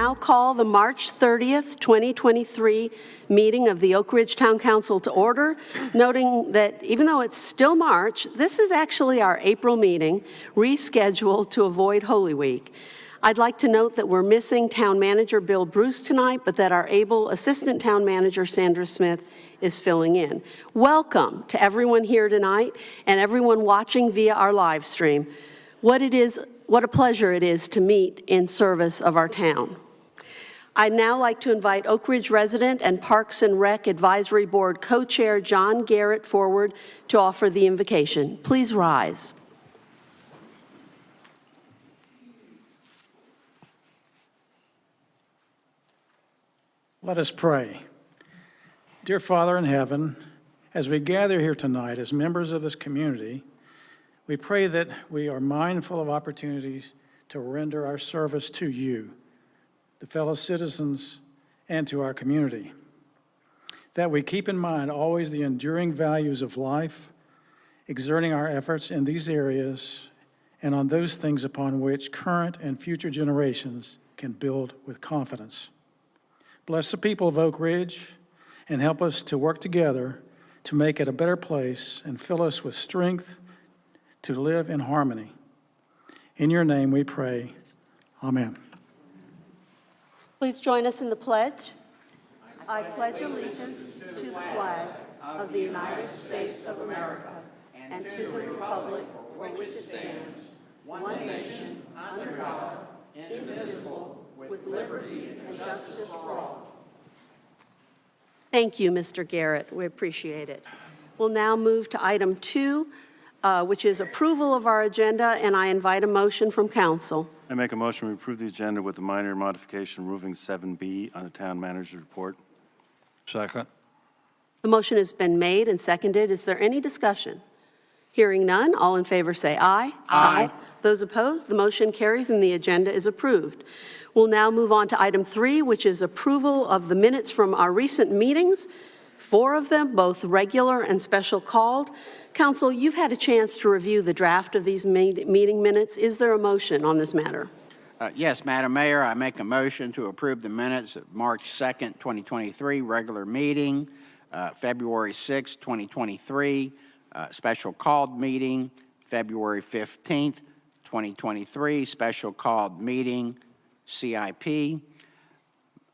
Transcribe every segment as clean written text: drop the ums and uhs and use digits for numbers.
now call the March 30th, 2023 meeting of the Oak Ridge Town Council to order, noting that even though it's still March, this is actually our April meeting, rescheduled to avoid Holy Week. I'd like to note that we're missing Town Manager Bill Bruce tonight, but that our able Assistant Town Manager Sandra Smith is filling in. Welcome to everyone here tonight and everyone watching via our live stream. What a pleasure it is to meet in service of our town. I'd now like to invite Oak Ridge resident and Parks and Rec Advisory Board co-chair John Garrett forward to offer the invocation. Please rise. Let us pray. Dear Father in heaven, as we gather here tonight as members of this community, we pray that we are mindful of opportunities to render our service to you, the fellow citizens, and to our community. That we keep in mind always the enduring values of life, exerting our efforts in these areas and on those things upon which current and future generations can build with confidence. Bless the people of Oak Ridge and help us to work together to make it a better place and fill us with strength to live in harmony. In your name we pray, amen. Please join us in the pledge. I pledge allegiance to the flag of the United States of America and to the republic for which it stands, one nation, under God, indivisible, with liberty and justice for all. Thank you, Mr. Garrett. We appreciate it. We'll now move to item 2, which is approval of our agenda, and I invite a motion from council. I make a motion to approve the agenda with the minor modification removing 7B on the town manager's report. Second. The motion has been made and seconded. Is there any discussion? Hearing none, all in favor say aye. Aye. Those opposed, the motion carries and the agenda is approved. We'll now move on to item 3, which is approval of the minutes from our recent meetings, 4 of them, both regular and special called. Council, you've had a chance to review the draft of these meeting minutes. Is there a motion on this matter? Yes, Madam Mayor, I make a motion to approve the minutes of March 2nd, 2023, regular meeting, February 6th, 2023, special called meeting, February 15th, 2023, special called meeting, CIP,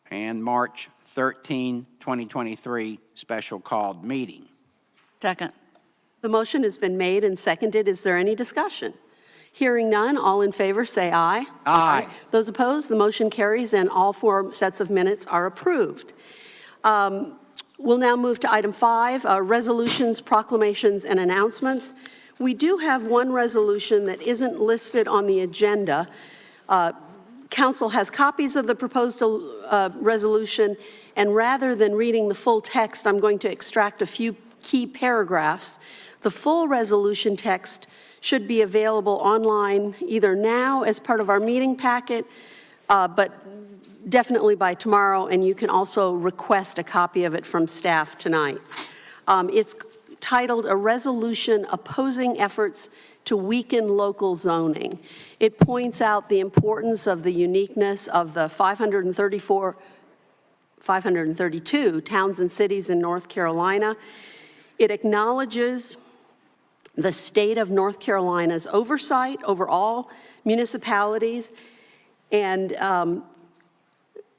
and March 13, 2023, special called meeting. Second. The motion has been made and seconded. Is there any discussion? Hearing none, all in favor say aye. Aye. Those opposed, the motion carries and all 4 sets of minutes are approved. We'll now move to item 5, resolutions, proclamations, and announcements. We do have one resolution that isn't listed on the agenda. Council has copies of the proposed resolution, and rather than reading the full text, I'm going to extract a few key paragraphs. The full resolution text should be available online either now as part of our meeting packet, but definitely by tomorrow, and you can also request a copy of it from staff tonight. It's titled A Resolution Opposing Efforts to Weaken Local Zoning. It points out the importance of the uniqueness of the 532 towns and cities in North Carolina. It acknowledges the state of North Carolina's oversight over all municipalities and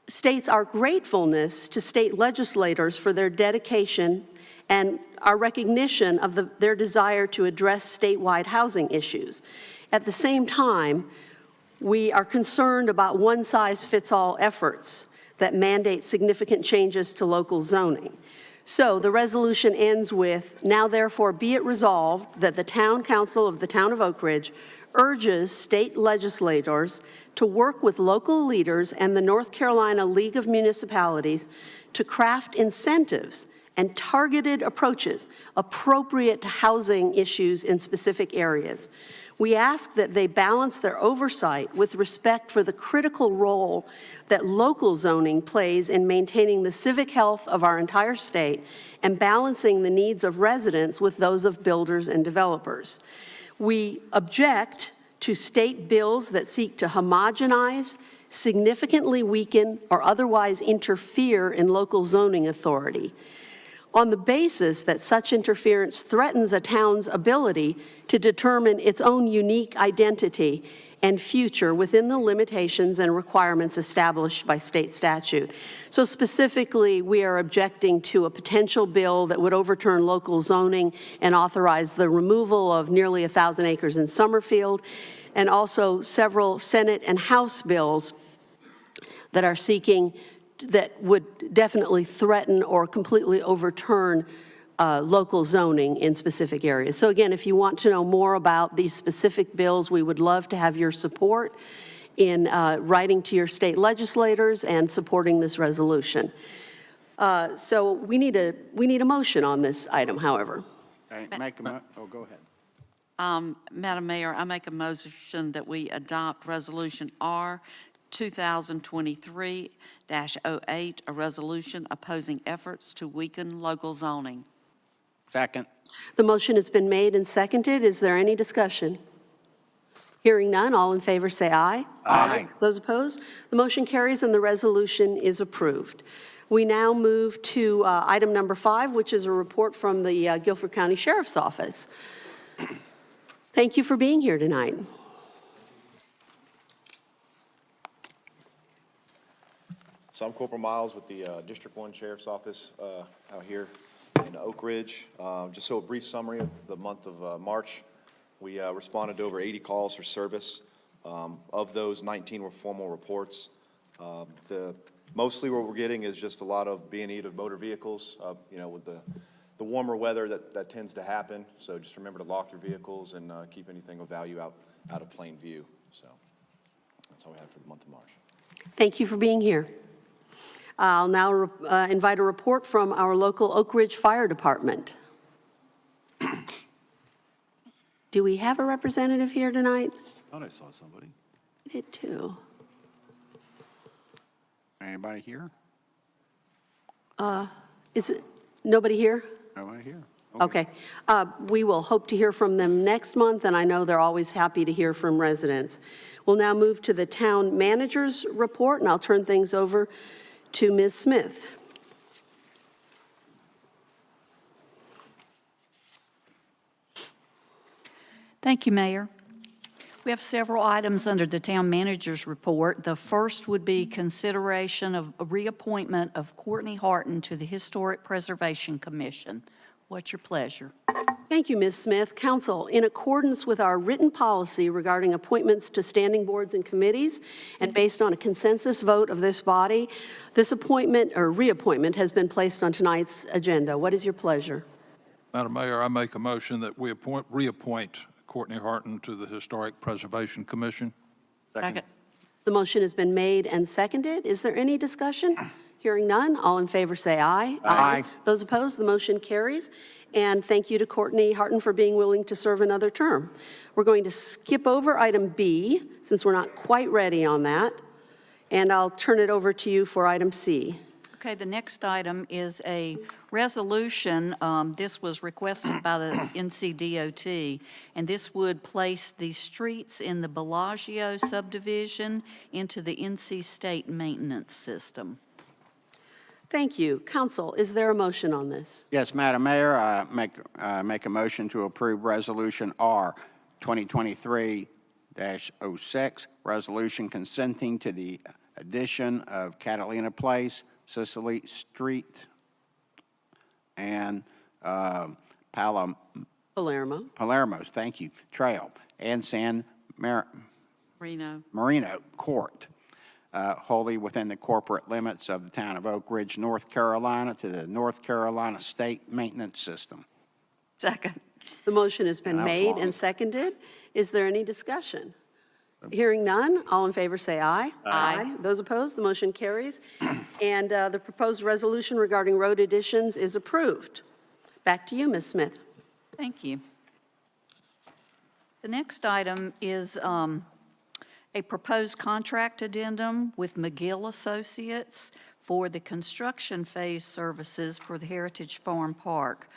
states our gratefulness to state legislators for their dedication and our recognition of their desire to address statewide housing issues. At the same time, we are concerned about one-size-fits-all efforts that mandate significant changes to local zoning. So the resolution ends with, now therefore be it resolved that the Town Council of the Town of Oak Ridge urges state legislators to work with local leaders and the North Carolina League of Municipalities to craft incentives and targeted approaches appropriate to housing issues in specific areas. We ask that they balance their oversight with respect for the critical role that local zoning plays in maintaining the civic health of our entire state and balancing the needs of residents with those of builders and developers. We object to state bills that seek to homogenize, significantly weaken or otherwise interfere in local zoning authority, on the basis that such interference threatens a town's ability to determine its own unique identity and future within the limitations and requirements established by state statute. So specifically, we are objecting to a potential bill that would overturn local zoning and authorize the removal of nearly 1,000 acres in Summerfield, and also several Senate and House bills that are seeking, that would definitely threaten or completely overturn local zoning in specific areas. So again, if you want to know more about these specific bills, we would love to have your support in writing to your state legislators and supporting this resolution. So we need a motion on this item, however. Okay, go ahead. Madam Mayor, I make a motion that we adopt Resolution R 2023-08, a resolution opposing efforts to weaken local zoning. Second. The motion has been made and seconded. Is there any discussion? Hearing none, all in favor say aye. Aye. Those opposed? The motion carries and the resolution is approved. We now move to item number 5, which is a report from the Guilford County Sheriff's Office. Thank you for being here tonight. So I'm Corporal Miles with the District 1 Sheriff's Office out here in Oak Ridge. Just so a brief summary of the month of March, we responded to over 80 calls for service. Of those, 19 were formal reports. Mostly what we're getting is just a lot of B&E of motor vehicles, with the warmer weather that tends to happen. So just remember to lock your vehicles and keep anything of value out of plain view. So that's all we had for the month of March. Thank you for being here. I'll now invite a report from our local Oak Ridge Fire Department. Do we have a representative here tonight? I thought I saw somebody. I did too. Anybody here? Is it nobody here? Nobody here. Okay. We will hope to hear from them next month, and I know they're always happy to hear from residents. We'll now move to the town manager's report, and I'll turn things over to Ms. Smith. Thank you, Mayor. We have several items under the town manager's report. The first would be consideration of a reappointment of Courtney Harton to the Historic Preservation Commission. What's your pleasure? Thank you, Ms. Smith. Council, in accordance with our written policy regarding appointments to standing boards and committees, and based on a consensus vote of this body, this appointment or reappointment has been placed on tonight's agenda. What is your pleasure? Madam Mayor, I make a motion that we reappoint Courtney Harton to the Historic Preservation Commission. Second. The motion has been made and seconded. Is there any discussion? Hearing none, all in favor say aye. Aye. Those opposed, the motion carries. And thank you to Courtney Harton for being willing to serve another term. We're going to skip over item B, since we're not quite ready on that, and I'll turn it over to you for item C. Okay, the next item is a resolution. This was requested by the NCDOT, and this would place the streets in the Bellagio subdivision into the NC State Maintenance System. Thank you. Council, is there a motion on this? Yes, Madam Mayor, I make a motion to approve Resolution R 2023-06, resolution consenting to the addition of Catalina Place, Sicily Street, and Palermo. Palermo's, thank you, Trail, and San Marino Court, wholly within the corporate limits of the town of Oak Ridge, North Carolina, to the North Carolina State Maintenance System. Second. The motion has been That was made long. and seconded. Is there any discussion? Hearing none, all in favor say aye. Aye. Those opposed, the motion carries. And the proposed resolution regarding road additions is approved. Back to you, Ms. Smith. Thank you. The next item is a proposed contract addendum with McGill Associates for the construction phase services for the Heritage Farm Park.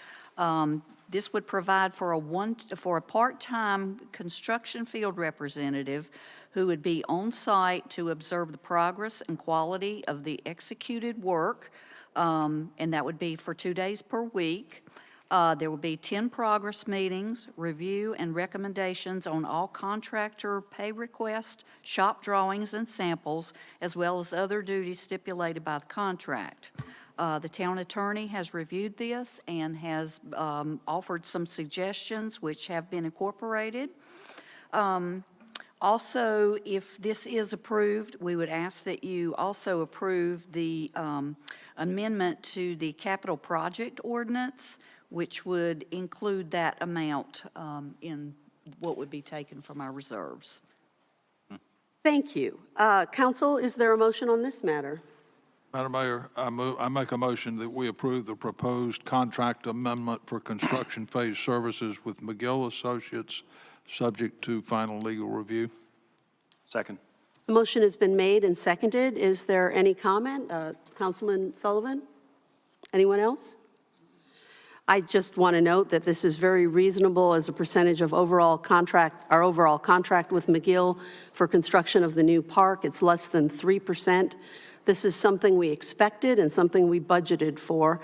This would provide for a part-time construction field representative who would be on site to observe the progress and quality of the executed work, and that would be for 2 days per week. There will be 10 progress meetings, review and recommendations on all contractor pay requests, shop drawings and samples, as well as other duties stipulated by the contract. The town attorney has reviewed this and has offered some suggestions which have been incorporated. Also, if this is approved, we would ask that you also approve the amendment to the capital project ordinance, which would include that amount in what would be taken from our reserves. Thank you. Council, is there a motion on this matter? Madam Mayor, I make a motion that we approve the proposed contract amendment for construction phase services with McGill Associates, subject to final legal review. Second. The motion has been made and seconded. Is there any comment? Councilman Sullivan? Anyone else? I just want to note that this is very reasonable as a percentage of overall contract, our overall contract with McGill for construction of the new park. It's less than 3%. This is something we expected and something we budgeted for,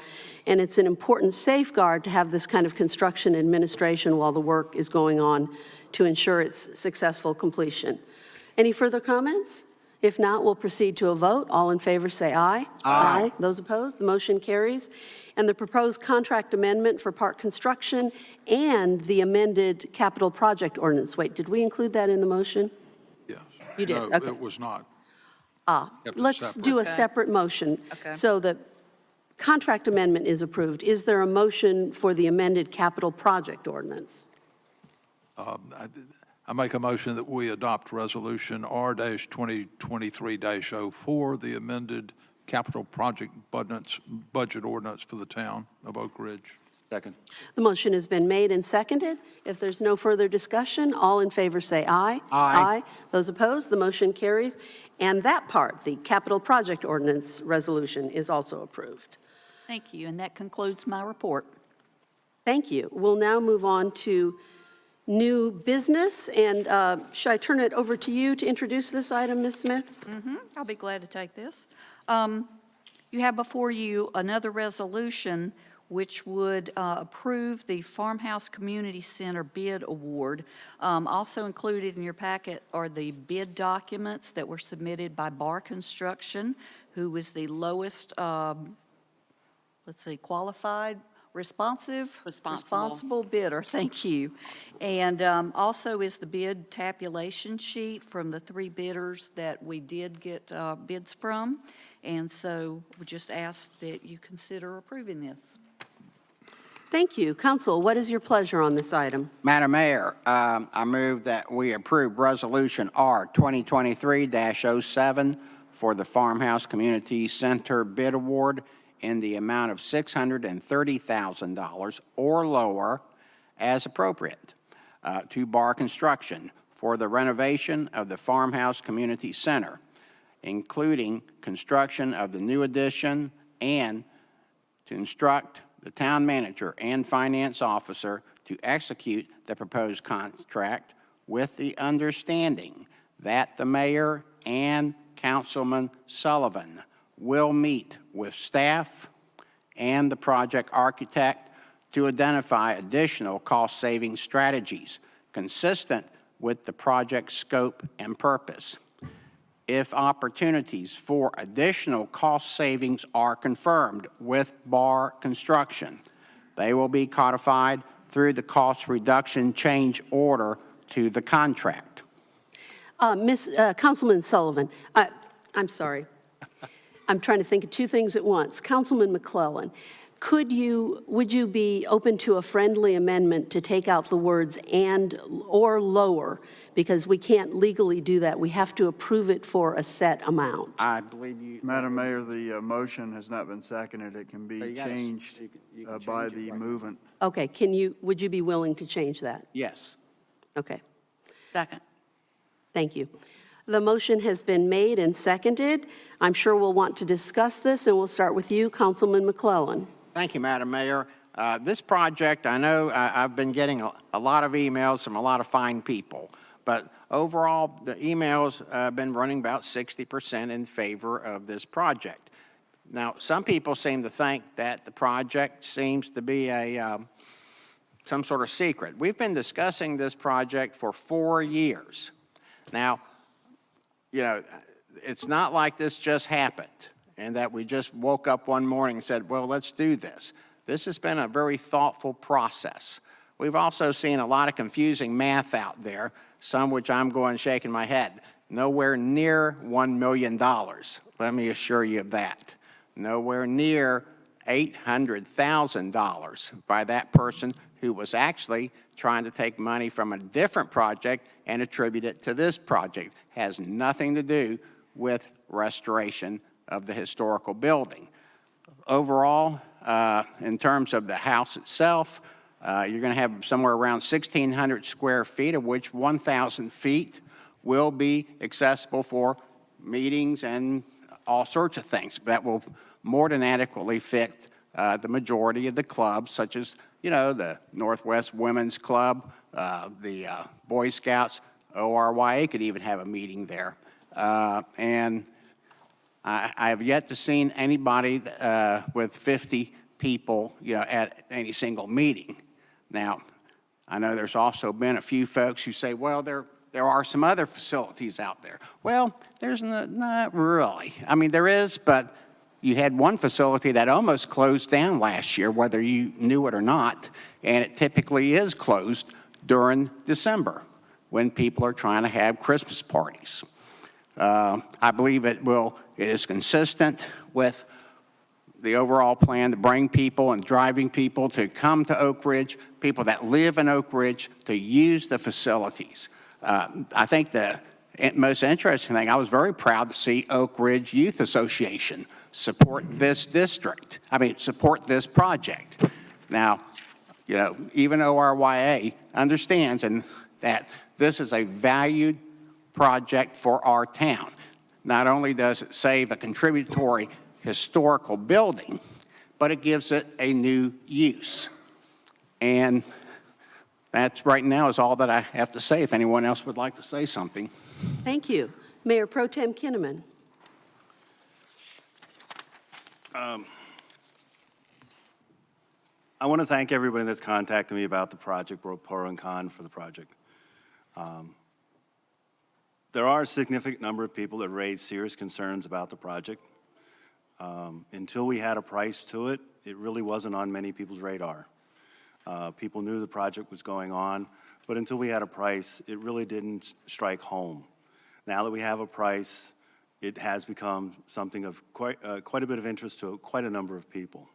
and it's an important safeguard to have this kind of construction administration while the work is going on to ensure its successful completion. Any further comments? If not, we'll proceed to a vote. All in favor say aye. Aye. Those opposed, the motion carries. And the proposed contract amendment for park construction and the amended capital project ordinance. Wait, did we include that in the motion? Yes. You did, No, okay. it was not. Kept it Let's separate. do a Okay. separate motion. Okay. So the contract amendment is approved. Is there a motion for the amended capital project ordinance? I make a motion that we adopt Resolution R-2023-04, the amended capital project budget ordinance for the town of Oak Ridge. Second. The motion has been made and seconded. If there's no further discussion, all in favor say aye. Aye. Those opposed, the motion carries. And that part, the capital project ordinance resolution, is also approved. Thank you, and that concludes my report. Thank you. We'll now move on to new business. And should I turn it over to you to introduce this item, Ms. Smith? I'll be glad to take this. You have before you another resolution which would approve the Farmhouse Community Center bid award. Also included in your packet are the bid documents that were submitted by Bar Construction, who was the lowest, qualified, responsible bidder, thank you. And also is the bid tabulation sheet from the 3 bidders that we did get bids from. And so we just ask that you consider approving this. Thank you. Council, what is your pleasure on this item? Madam Mayor, I move that we approve Resolution R 2023-07 for the Farmhouse Community Center bid award in the amount of $630,000 or lower as appropriate to Bar Construction for the renovation of the Farmhouse Community Center, including construction of the new addition, and to instruct the town manager and finance officer to execute the proposed contract with the understanding that the mayor and Councilman Sullivan will meet with staff and the project architect to identify additional cost-saving strategies consistent with the project scope and purpose. If opportunities for additional cost savings are confirmed with Bar Construction, they will be codified through the cost reduction change order to the contract. Councilman Sullivan, I'm sorry. I'm trying to think of 2 things at once. Councilman McClellan, would you be open to a friendly amendment to take out the words "and" or "lower"? Because we can't legally do that. We have to approve it for a set amount. I believe you. Madam Mayor, the motion has not been seconded. It can So be you gotta- changed you can by change it the right now. movement. Okay, would you be willing to change that? Yes. Okay, Second. thank you. The motion has been made and seconded. I'm sure we'll want to discuss this, and we'll start with you, Councilman McClellan. Thank you, Madam Mayor. This project, I know I've been getting a lot of emails from a lot of fine people, but overall, the emails have been running about 60% in favor of this project. Now, some people seem to think that the project seems to be some sort of secret. We've been discussing this project for 4 years. Now, you know, it's not like this just happened and that we just woke up one morning and said, well, let's do this. This has been a very thoughtful process. We've also seen a lot of confusing math out there, some which I'm going shaking my head. Nowhere near $1 million. Let me assure you of that. Nowhere near $800,000 by that person who was actually trying to take money from a different project and attribute it to this project. Has nothing to do with restoration of the historical building. Overall, in terms of the house itself, you're going to have somewhere around 1,600 square feet, of which 1,000 feet will be accessible for meetings and all sorts of things. That will more than adequately fit the majority of the clubs, such as, you know, the Northwest Women's Club, the Boy Scouts, ORYA could even have a meeting there. And I have yet to see anybody with 50 people, you know, at any single meeting. Now, I know there's also been a few folks who say, well, there are some other facilities out there. Well, there's not really. I mean, there is, but you had one facility that almost closed down last year, whether you knew it or not, and it typically is closed during December when people are trying to have Christmas parties. I believe it is consistent with the overall plan to bring people and driving people to come to Oak Ridge, people that live in Oak Ridge, to use the facilities. I think the most interesting thing, I was very proud to see Oak Ridge Youth Association support this district. I mean, support this project. Now, you know, even ORYA understands that this is a valued project for our town. Not only does it save a contributory historical building, but it gives it a new use. And that's right now is all that I have to say. If anyone else would like to say something. Thank you. Mayor Pro Tem Kinnaman. I want to thank everybody that's contacted me about the project, both pro and con for the project. There are a significant number of people that raise serious concerns about the project. Until we had a price to it, it really wasn't on many people's radar. People knew the project was going on, but until we had a price, it really didn't strike home. Now that we have a price, it has become something of quite a bit of interest to quite a number of people.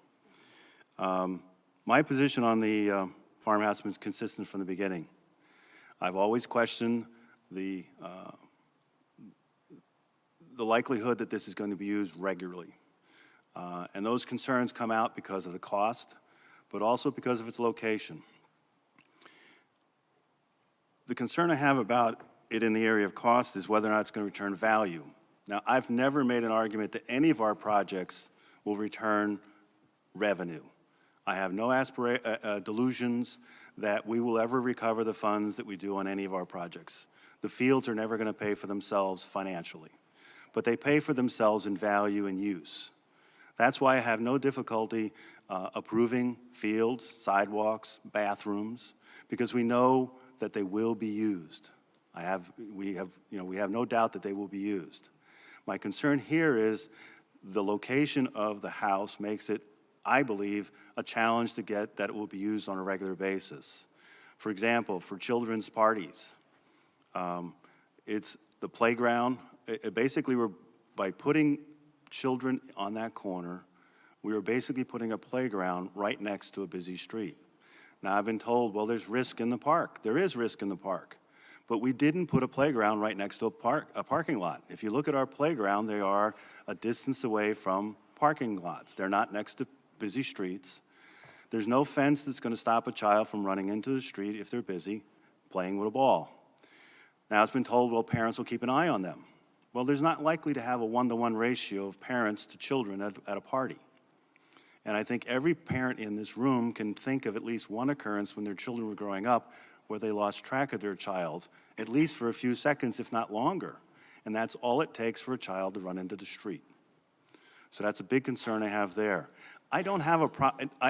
My position on the farmhouse has been consistent from the beginning. I've always questioned the likelihood that this is going to be used regularly. And those concerns come out because of the cost, but also because of its location. The concern I have about it in the area of cost is whether or not it's going to return value. Now, I've never made an argument that any of our projects will return revenue. I have no delusions that we will ever recover the funds that we do on any of our projects. The fields are never going to pay for themselves financially, but they pay for themselves in value and use. That's why I have no difficulty approving fields, sidewalks, bathrooms, because we know that they will be used. We have no doubt that they will be used. My concern here is the location of the house makes it, I believe, a challenge to get that it will be used on a regular basis. For example, for children's parties, it's the playground. Basically, by putting children on that corner, we were basically putting a playground right next to a busy street. Now, I've been told, well, there's risk in the park. There is risk in the park. But we didn't put a playground right next to a parking lot. If you look at our playground, they are a distance away from parking lots. They're not next to busy streets. There's no fence that's going to stop a child from running into the street if they're busy playing with a ball. Now, it's been told, well, parents will keep an eye on them. Well, there's not likely to have a one-to-one ratio of parents to children at a party. And I think every parent in this room can think of at least one occurrence when their children were growing up where they lost track of their child, at least for a few seconds, if not longer. And that's all it takes for a child to run into the street. So that's a big concern I have there. I don't have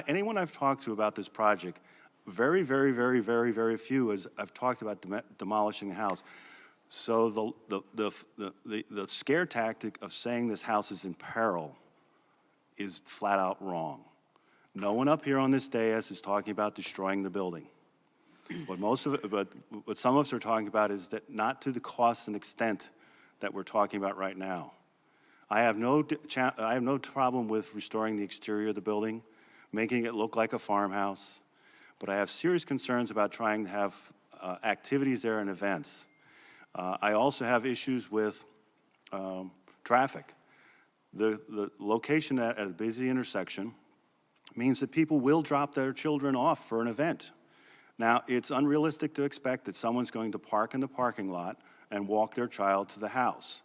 anyone I've talked to about this project, very, very, very, very, very few, as I've talked about demolishing the house. So the scare tactic of saying this house is in peril is flat out wrong. No one up here on this dais is talking about destroying the building. What some of us are talking about is that not to the cost and extent that we're talking about right now. I have no problem with restoring the exterior of the building, making it look like a farmhouse, but I have serious concerns about trying to have activities there and events. I also have issues with traffic. The location at a busy intersection means that people will drop their children off for an event. Now, it's unrealistic to expect that someone's going to park in the parking lot and walk their child to the house.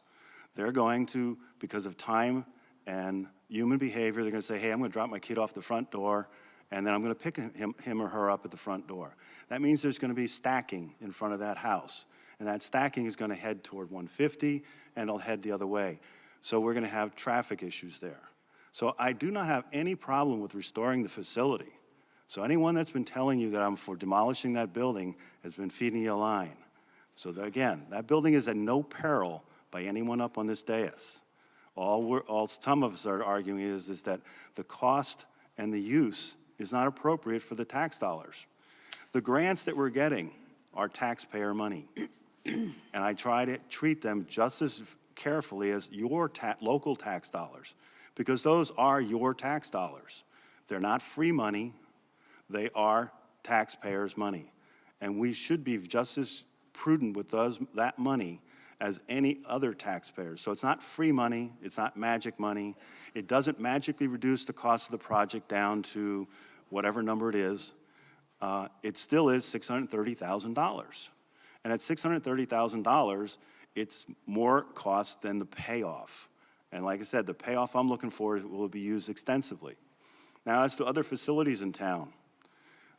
They're going to, because of time and human behavior, they're going to say, hey, I'm going to drop my kid off the front door, and then I'm going to pick him or her up at the front door. That means there's going to be stacking in front of that house, and that stacking is going to head toward 150, and it'll head the other way. So we're going to have traffic issues there. So I do not have any problem with restoring the facility. So anyone that's been telling you that I'm for demolishing that building has been feeding you a line. So again, that building is at no peril by anyone up on this dais. All some of us are arguing is that the cost and the use is not appropriate for the tax dollars. The grants that we're getting are taxpayer money. And I try to treat them just as carefully as your local tax dollars, because those are your tax dollars. They're not free money, they are taxpayers' money. And we should be just as prudent with that money as any other taxpayers. So it's not free money, it's not magic money. It doesn't magically reduce the cost of the project down to whatever number it is. It still is $630,000. And at $630,000, it's more cost than the payoff. And like I said, the payoff I'm looking for will be used extensively. Now, as to other facilities in town,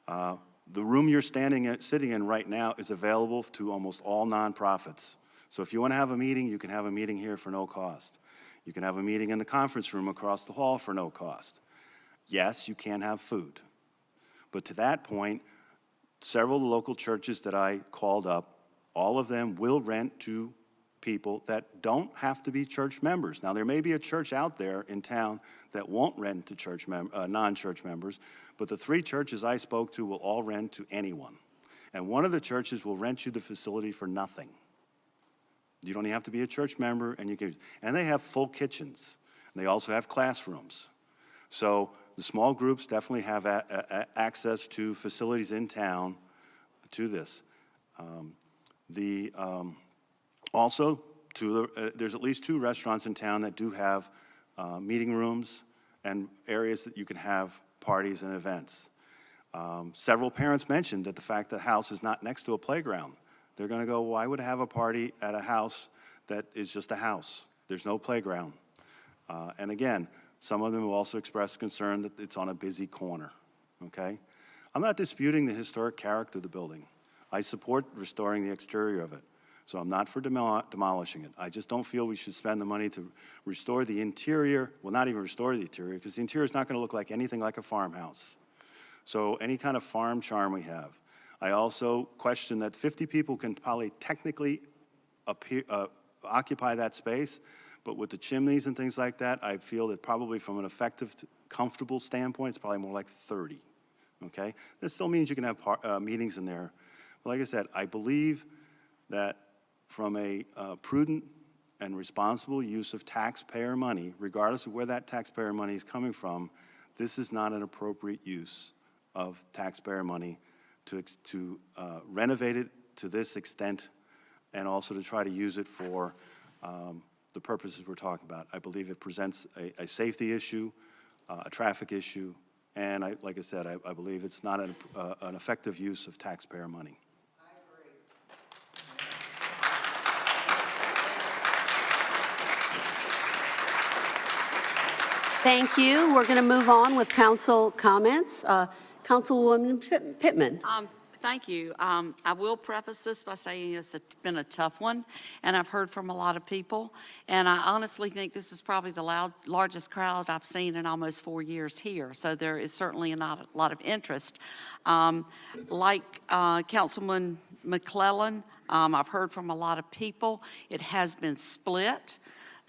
the room you're sitting in right now is available to almost all nonprofits. So if you want to have a meeting, you can have a meeting here for no cost. You can have a meeting in the conference room across the hall for no cost. Yes, you can have food. But to that point, several local churches that I called up, all of them will rent to people that don't have to be church members. Now, there may be a church out there in town that won't rent to non-church members, but the 3 churches I spoke to will all rent to anyone. And one of the churches will rent you the facility for nothing. You don't even have to be a church member, and they have full kitchens. And they also have classrooms. So the small groups definitely have access to facilities in town to this. There's at least 2 restaurants in town that do have meeting rooms and areas that you can have parties and events. Several parents mentioned that the fact that the house is not next to a playground. They're going to go, why would I have a party at a house that is just a house? There's no playground. And again, some of them have also expressed concern that it's on a busy corner, okay? I'm not disputing the historic character of the building. I support restoring the exterior of it. So I'm not for demolishing it. I just don't feel we should spend the money to restore the interior. Well, not even restore the interior, because the interior is not going to look like anything like a farmhouse. So any kind of farm charm we have. I also question that 50 people can probably technically occupy that space, but with the chimneys and things like that, I feel that probably from an effective, comfortable standpoint, it's probably more like 30, okay? That still means you can have meetings in there. But like I said, I believe that from a prudent and responsible use of taxpayer money, regardless of where that taxpayer money is coming from, this is not an appropriate use of taxpayer money to renovate it to this extent and also to try to use it for the purposes we're talking about. I believe it presents a safety issue, a traffic issue, and like I said, I believe it's not an effective use of taxpayer money. Thank you. We're going to move on with council comments. Councilwoman Pittman. Thank you. I will preface this by saying it's been a tough one, and I've heard from a lot of people. And I honestly think this is probably the largest crowd I've seen in almost 4 years here. So there is certainly not a lot of interest. Like Councilman McClellan, I've heard from a lot of people. It has been split,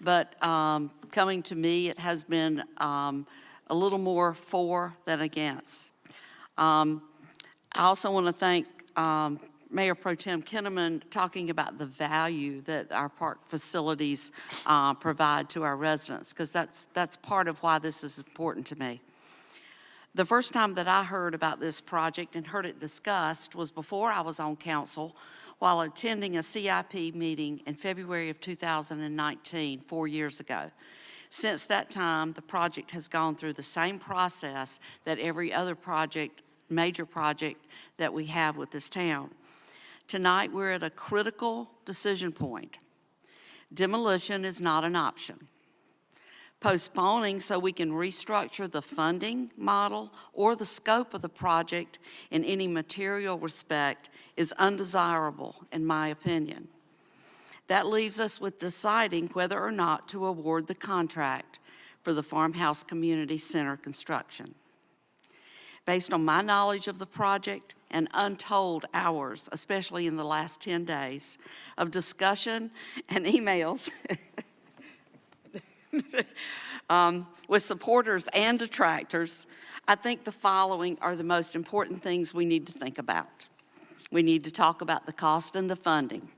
but coming to me, it has been a little more for than against. I also want to thank Mayor Pro Tem Kinnaman talking about the value that our park facilities provide to our residents, because that's part of why this is important to me. The first time that I heard about this project and heard it discussed was before I was on council, while attending a CIP meeting in February of 2019, 4 years ago. Since that time, the project has gone through the same process that every other project, major project that we have with this town. Tonight, we're at a critical decision point. Demolition is not an option. Postponing so we can restructure the funding model or the scope of the project in any material respect is undesirable, in my opinion. That leaves us with deciding whether or not to award the contract for the Farmhouse Community Center construction. Based on my knowledge of the project and untold hours, especially in the last 10 days, of discussion and emails with supporters and detractors, I think the following are the most important things we need to think about. We need to talk about the cost and the funding.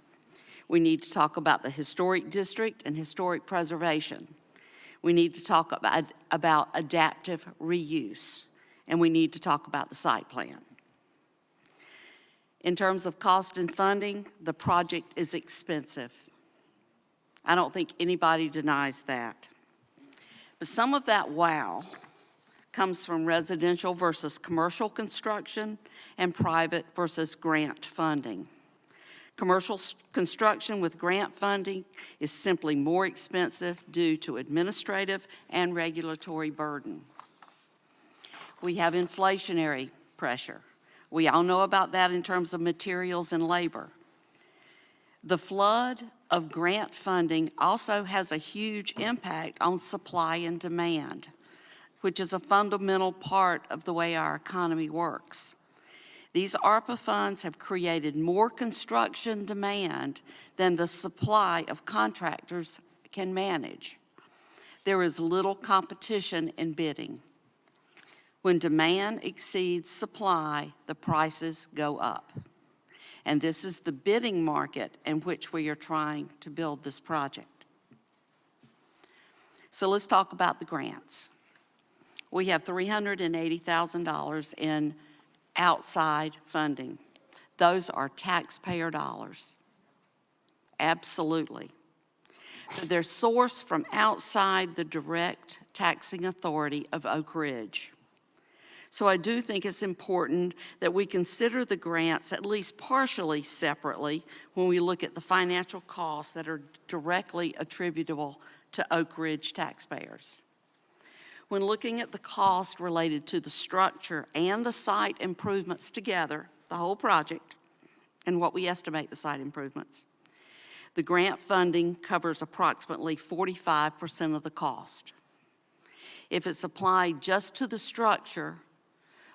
We need to talk about the historic district and historic preservation. We need to talk about adaptive reuse. And we need to talk about the site plan. In terms of cost and funding, the project is expensive. I don't think anybody denies that. But some of that wow comes from residential versus commercial construction and private versus grant funding. Commercial construction with grant funding is simply more expensive due to administrative and regulatory burden. We have inflationary pressure. We all know about that in terms of materials and labor. The flood of grant funding also has a huge impact on supply and demand, which is a fundamental part of the way our economy works. These ARPA funds have created more construction demand than the supply of contractors can manage. There is little competition in bidding. When demand exceeds supply, the prices go up. And this is the bidding market in which we are trying to build this project. So let's talk about the grants. We have $380,000 in outside funding. Those are taxpayer dollars. Absolutely. But they're sourced from outside the direct taxing authority of Oak Ridge. So I do think it's important that we consider the grants at least partially separately when we look at the financial costs that are directly attributable to Oak Ridge taxpayers. When looking at the cost related to the structure and the site improvements together, the whole project, and what we estimate the site improvements, the grant funding covers approximately 45% of the cost. If it's applied just to the structure,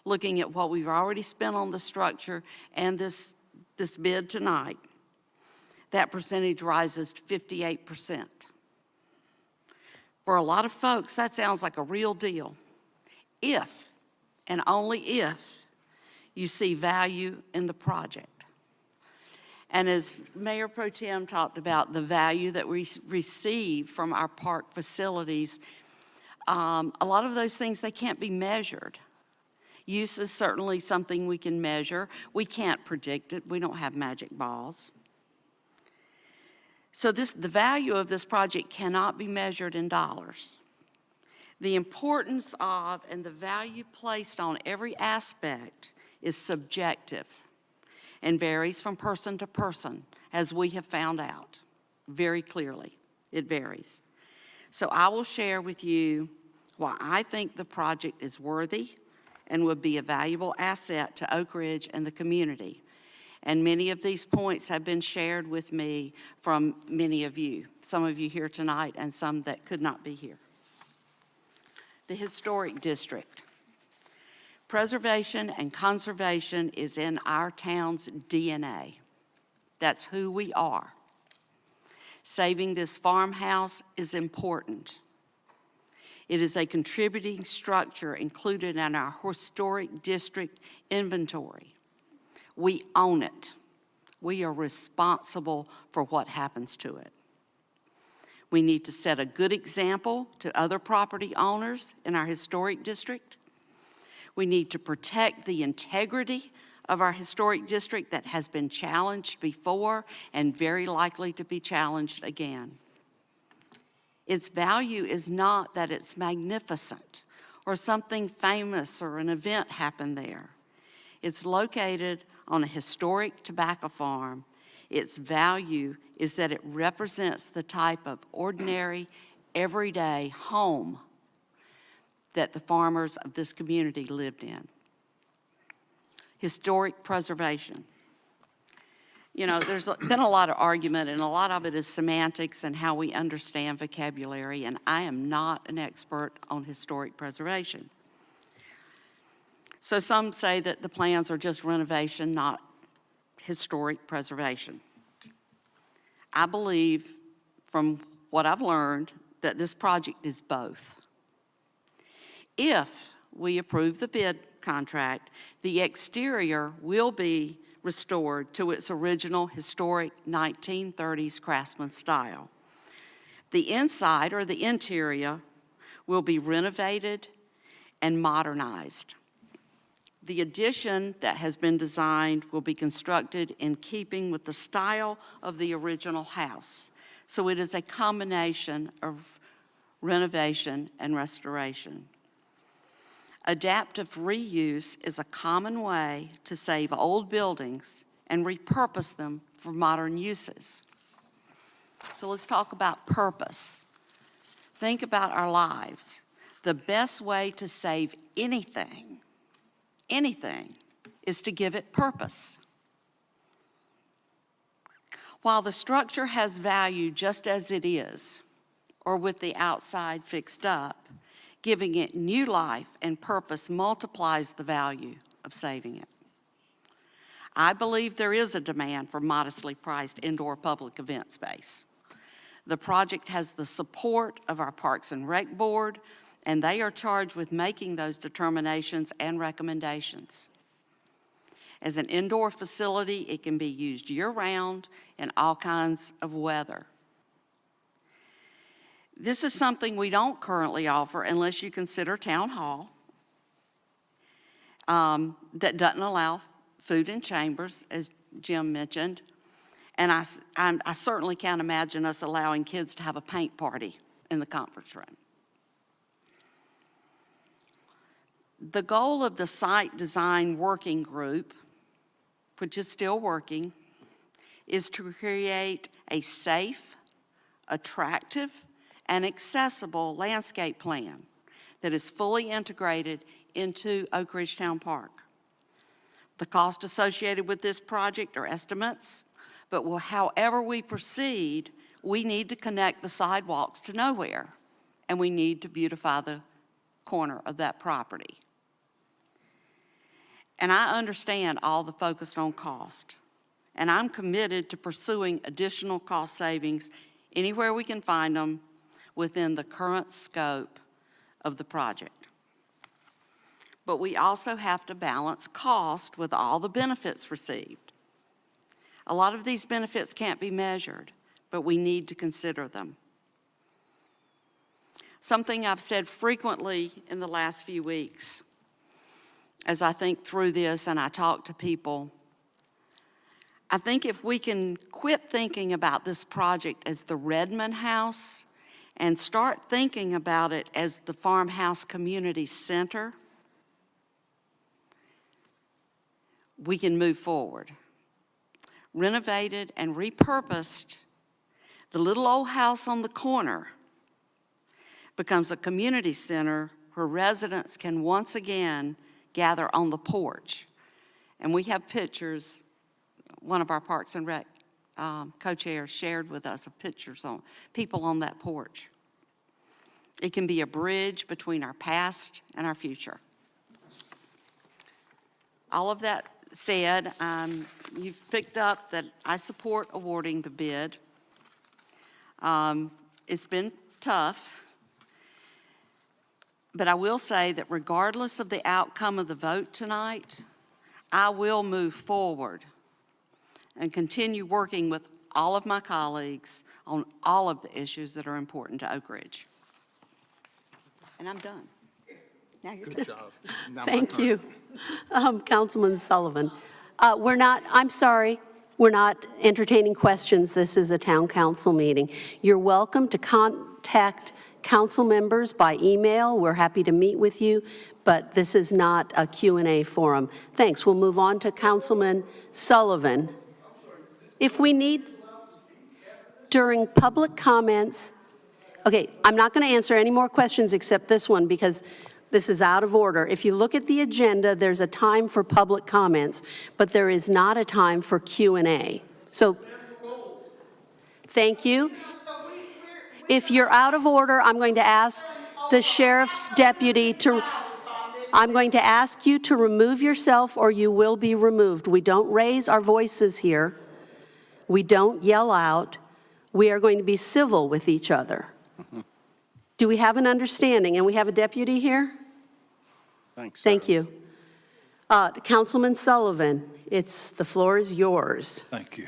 looking at what we've already spent on the structure and this bid tonight, that percentage rises to 58%. For a lot of folks, that sounds like a real deal. If, and only if, you see value in the project. And as Mayor Pro Tem talked about the value that we receive from our park facilities, a lot of those things, they can't be measured. Use is certainly something we can measure. We can't predict it. We don't have magic balls. So the value of this project cannot be measured in dollars. The importance of and the value placed on every aspect is subjective and varies from person to person, as we have found out very clearly. It varies. So I will share with you why I think the project is worthy and would be a valuable asset to Oak Ridge and the community. And many of these points have been shared with me from many of you, some of you here tonight and some that could not be here. The Historic District. Preservation and conservation is in our town's DNA. That's who we are. Saving this farmhouse is important. It is a contributing structure included in our historic district inventory. We own it. We are responsible for what happens to it. We need to set a good example to other property owners in our historic district. We need to protect the integrity of our historic district that has been challenged before and very likely to be challenged again. Its value is not that it's magnificent or something famous or an event happened there. It's located on a historic tobacco farm. Its value is that it represents the type of ordinary, everyday home that the farmers of this community lived in. Historic preservation. You know, there's been a lot of argument, and a lot of it is semantics and how we understand vocabulary, and I am not an expert on historic preservation. So some say that the plans are just renovation, not historic preservation. I believe, from what I've learned, that this project is both. If we approve the bid contract, the exterior will be restored to its original historic 1930s craftsman style. The inside, or the interior, will be renovated and modernized. The addition that has been designed will be constructed in keeping with the style of the original house. So it is a combination of renovation and restoration. Adaptive reuse is a common way to save old buildings and repurpose them for modern uses. So let's talk about purpose. Think about our lives. The best way to save anything, is to give it purpose. While the structure has value just as it is, or with the outside fixed up, giving it new life and purpose multiplies the value of saving it. I believe there is a demand for modestly priced indoor public event space. The project has the support of our Parks and Rec Board, and they are charged with making those determinations and recommendations. As an indoor facility, it can be used year-round in all kinds of weather. This is something we don't currently offer unless you consider Town Hall that doesn't allow food in chambers, as Jim mentioned. And I certainly can't imagine us allowing kids to have a paint party in the conference room. The goal of the Site Design Working Group, which is still working, is to create a safe, attractive, and accessible landscape plan that is fully integrated into Oak Ridge Town Park. The cost associated with this project are estimates, but however we proceed, we need to connect the sidewalks to nowhere, and we need to beautify the corner of that property. And I understand all the focus on cost, and I'm committed to pursuing additional cost savings anywhere we can find them within the current scope of the project. But we also have to balance cost with all the benefits received. A lot of these benefits can't be measured, but we need to consider them. Something I've said frequently in the last few weeks as I think through this and I talk to people, I think if we can quit thinking about this project as the Redmond House and start thinking about it as the Farmhouse Community Center, we can move forward. Renovated and repurposed, the little old house on the corner becomes a community center where residents can once again gather on the porch. And we have pictures, one of our Parks and Rec co-chairs shared with us of pictures on people on that porch. It can be a bridge between our past and our future. All of that said, you've picked up that I support awarding the bid. It's been tough, but I will say that regardless of the outcome of the vote tonight, I will move forward and continue working with all of my colleagues on all of the issues that are important to Oak Ridge. And I'm done. Now you're Good job. Now my Thank turn. you. Councilman Sullivan. I'm sorry, we're not entertaining questions. This is a town council meeting. You're welcome to contact council members by email. We're happy to meet with you, but this is not a Q&A forum. Thanks. We'll move on to Councilman Sullivan. If we need, during public comments, okay, I'm not going to answer any more questions except this one because this is out of order. If you look at the agenda, there's a time for public comments, but there is not a time for Q&A. So, thank you. If you're out of order, I'm going to ask the sheriff's deputy to, I'm going to ask you to remove yourself or you will be removed. We don't raise our voices here. We don't yell out. We are going to be civil with each other. Do we have an understanding? And we have a deputy here? Thanks. Thank you. Councilman Sullivan, the floor is yours. Thank you.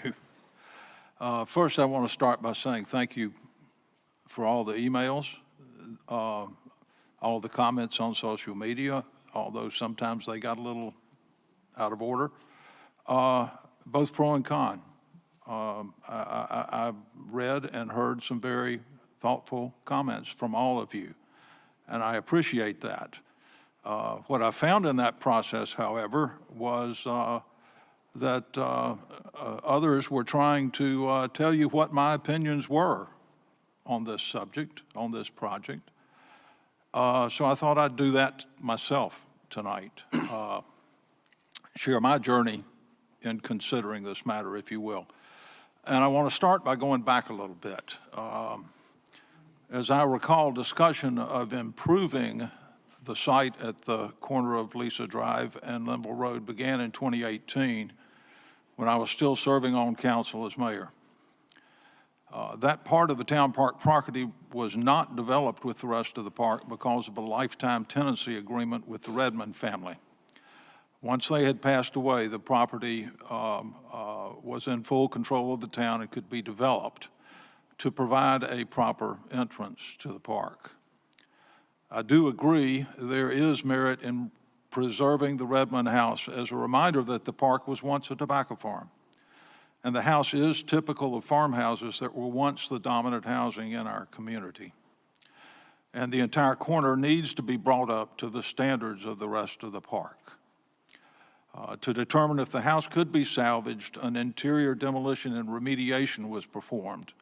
First, I want to start by saying thank you for all the emails, all the comments on social media, although sometimes they got a little out of order, both pro and con. I've read and heard some very thoughtful comments from all of you, and I appreciate that. What I found in that process, however, was that others were trying to tell you what my opinions were on this subject, on this project. So I thought I'd do that myself tonight, share my journey in considering this matter, if you will. And I want to start by going back a little bit. As I recall, discussion of improving the site at the corner of Lisa Drive and Linville Road began in 2018 when I was still serving on council as mayor. That part of the town park property was not developed with the rest of the park because of a lifetime tenancy agreement with the Redmond family. Once they had passed away, the property was in full control of the town and could be developed to provide a proper entrance to the park. I do agree there is merit in preserving the Redmond house as a reminder that the park was once a tobacco farm. And the house is typical of farmhouses that were once the dominant housing in our community. And the entire corner needs to be brought up to the standards of the rest of the park. To determine if the house could be salvaged, an interior demolition and remediation was performed.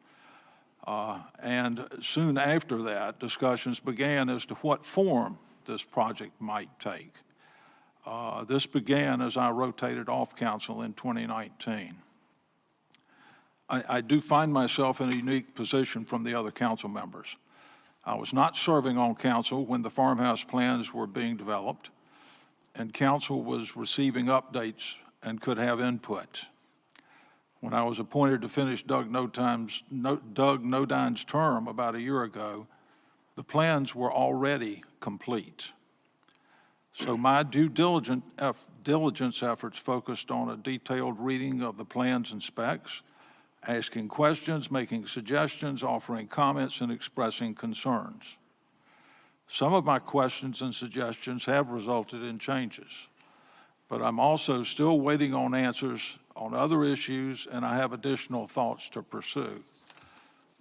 And soon after that, discussions began as to what form this project might take. This began as I rotated off council in 2019. I do find myself in a unique position from the other council members. I was not serving on council when the farmhouse plans were being developed, and council was receiving updates and could have input. When I was appointed to finish Doug Nodine's term about a year ago, the plans were already complete. So my due diligence efforts focused on a detailed reading of the plans and specs, asking questions, making suggestions, offering comments, and expressing concerns. Some of my questions and suggestions have resulted in changes, but I'm also still waiting on answers on other issues, and I have additional thoughts to pursue.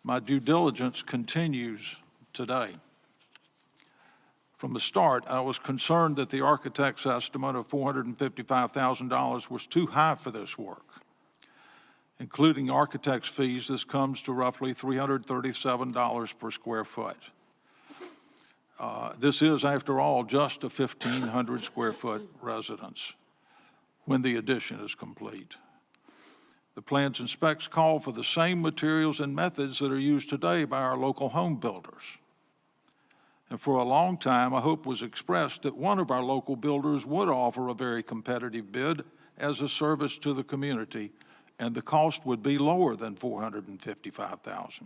My due diligence continues today. From the start, I was concerned that the architect's estimate of $455,000 was too high for this work. Including architect's fees, this comes to roughly $337 per square foot. This is, after all, just a 1,500 square foot residence when the addition is complete. The plans and specs call for the same materials and methods that are used today by our local home builders. And for a long time, a hope was expressed that one of our local builders would offer a very competitive bid as a service to the community, and the cost would be lower than $455,000.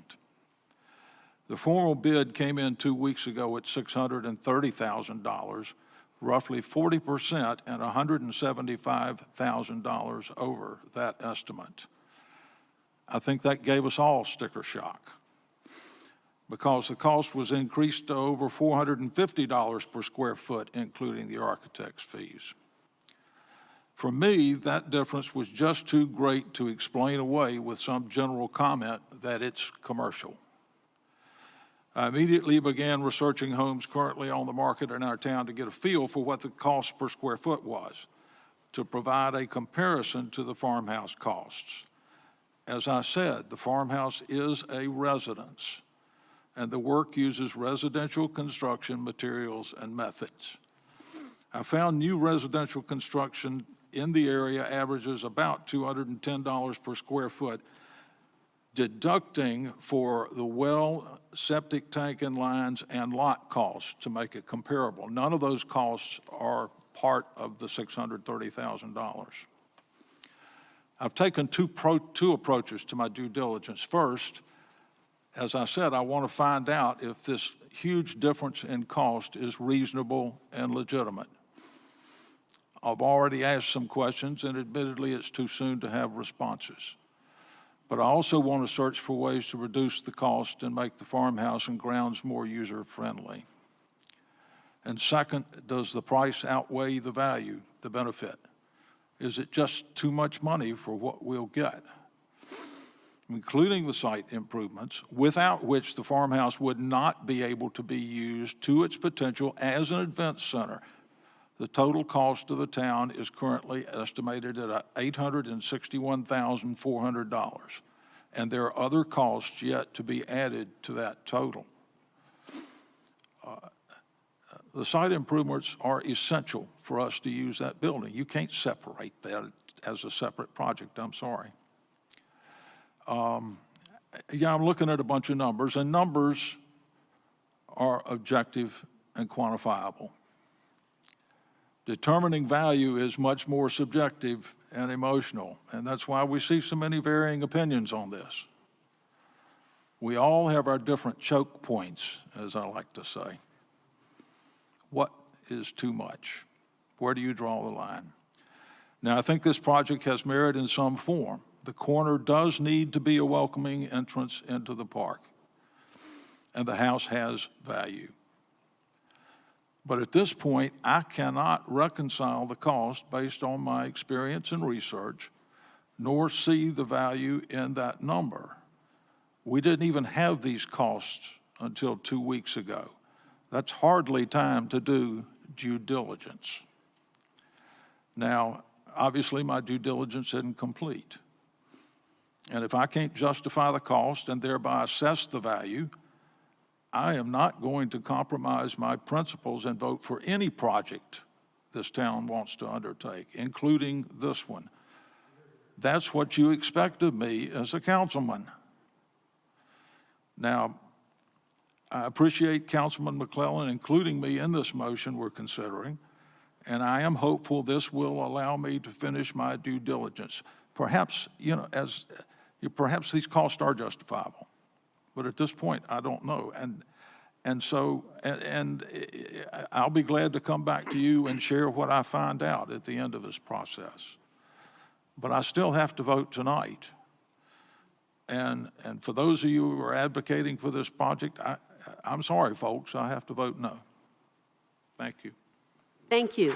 The formal bid came in 2 weeks ago at $630,000, roughly 40% and $175,000 over that estimate. I think that gave us all sticker shock, because the cost was increased to over $450 per square foot, including the architect's fees. For me, that difference was just too great to explain away with some general comment that it's commercial. I immediately began researching homes currently on the market in our town to get a feel for what the cost per square foot was, to provide a comparison to the farmhouse costs. As I said, the farmhouse is a residence, and the work uses residential construction materials and methods. I found new residential construction in the area averages about $210 per square foot, deducting for the well, septic tank and lines, and lot costs to make it comparable. None of those costs are part of the $630,000. I've taken two approaches to my due diligence. First, as I said, I want to find out if this huge difference in cost is reasonable and legitimate. I've already asked some questions, and admittedly, it's too soon to have responses. But I also want to search for ways to reduce the cost and make the farmhouse and grounds more user-friendly. And second, does the price outweigh the value, the benefit? Is it just too much money for what we'll get? Including the site improvements, without which the farmhouse would not be able to be used to its potential as an event center. The total cost of the town is currently estimated at $861,400, and there are other costs yet to be added to that total. The site improvements are essential for us to use that building. You can't separate that as a separate project, I'm sorry. Yeah, I'm looking at a bunch of numbers, and numbers are objective and quantifiable. Determining value is much more subjective and emotional, and that's why we see so many varying opinions on this. We all have our different choke points, as I like to say. What is too much? Where do you draw the line? Now, I think this project has merit in some form. The corner does need to be a welcoming entrance into the park, and the house has value. But at this point, I cannot reconcile the cost based on my experience and research, nor see the value in that number. We didn't even have these costs until 2 weeks ago. That's hardly time to do due diligence. Now, obviously, my due diligence isn't complete. And if I can't justify the cost and thereby assess the value, I am not going to compromise my principles and vote for any project this town wants to undertake, including this one. That's what you expect of me as a councilman. Now, I appreciate Councilman McClellan including me in this motion we're considering, and I am hopeful this will allow me to finish my due diligence. Perhaps, perhaps these costs are justifiable. But at this point, I don't know. And so I'll be glad to come back to you and share what I find out at the end of this process. But I still have to vote tonight. And for those of you who are advocating for this project, I'm sorry, folks, I have to vote no. Thank you. Thank you.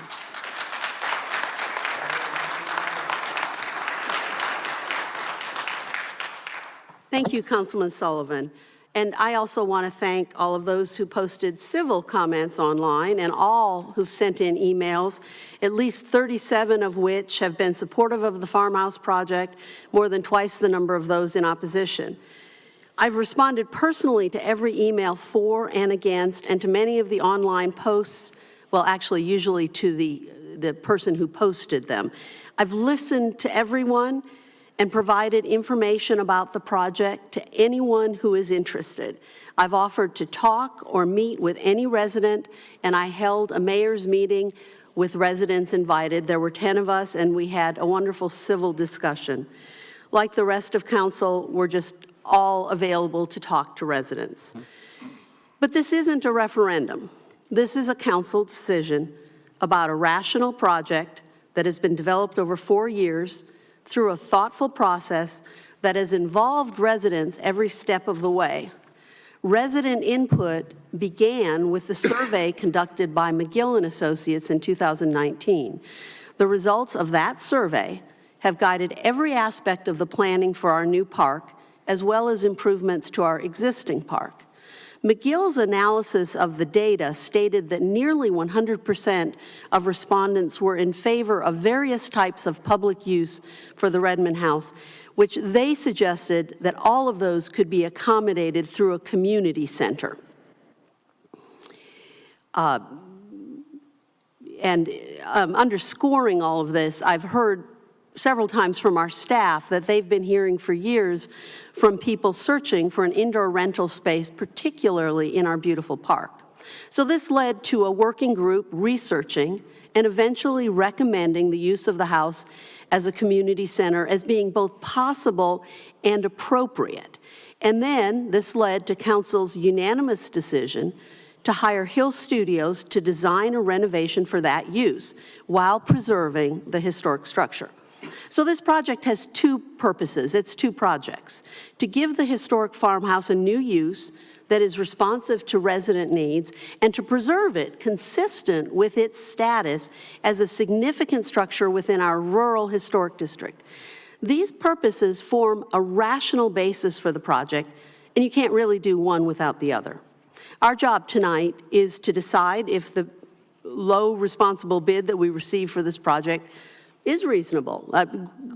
Thank you, Councilman Sullivan. And I also want to thank all of those who posted civil comments online and all who've sent in emails, at least 37 of which have been supportive of the farmhouse project, more than twice the number of those in opposition. I've responded personally to every email for and against, and to many of the online posts, well, actually, usually to the person who posted them. I've listened to everyone and provided information about the project to anyone who is interested. I've offered to talk or meet with any resident, and I held a mayor's meeting with residents invited. There were 10 of us, and we had a wonderful civil discussion. Like the rest of council, we're just all available to talk to residents. But this isn't a referendum. This is a council decision about a rational project that has been developed over 4 years through a thoughtful process that has involved residents every step of the way. Resident input began with the survey conducted by McGill and Associates in 2019. The results of that survey have guided every aspect of the planning for our new park, as well as improvements to our existing park. McGill's analysis of the data stated that nearly 100% of respondents were in favor of various types of public use for the Redmond House, which they suggested that all of those could be accommodated through a community center. Underscoring all of this, I've heard several times from our staff that they've been hearing for years from people searching for an indoor rental space, particularly in our beautiful park. So this led to a working group researching and eventually recommending the use of the house as a community center as being both possible and appropriate. And then this led to council's unanimous decision to hire Hill Studios to design a renovation for that use while preserving the historic structure. So this project has two purposes. It's two projects: to give the historic farmhouse a new use that is responsive to resident needs, and to preserve it consistent with its status as a significant structure within our rural historic district. These purposes form a rational basis for the project, and you can't really do one without the other. Our job tonight is to decide if the low responsible bid that we receive for this project is reasonable.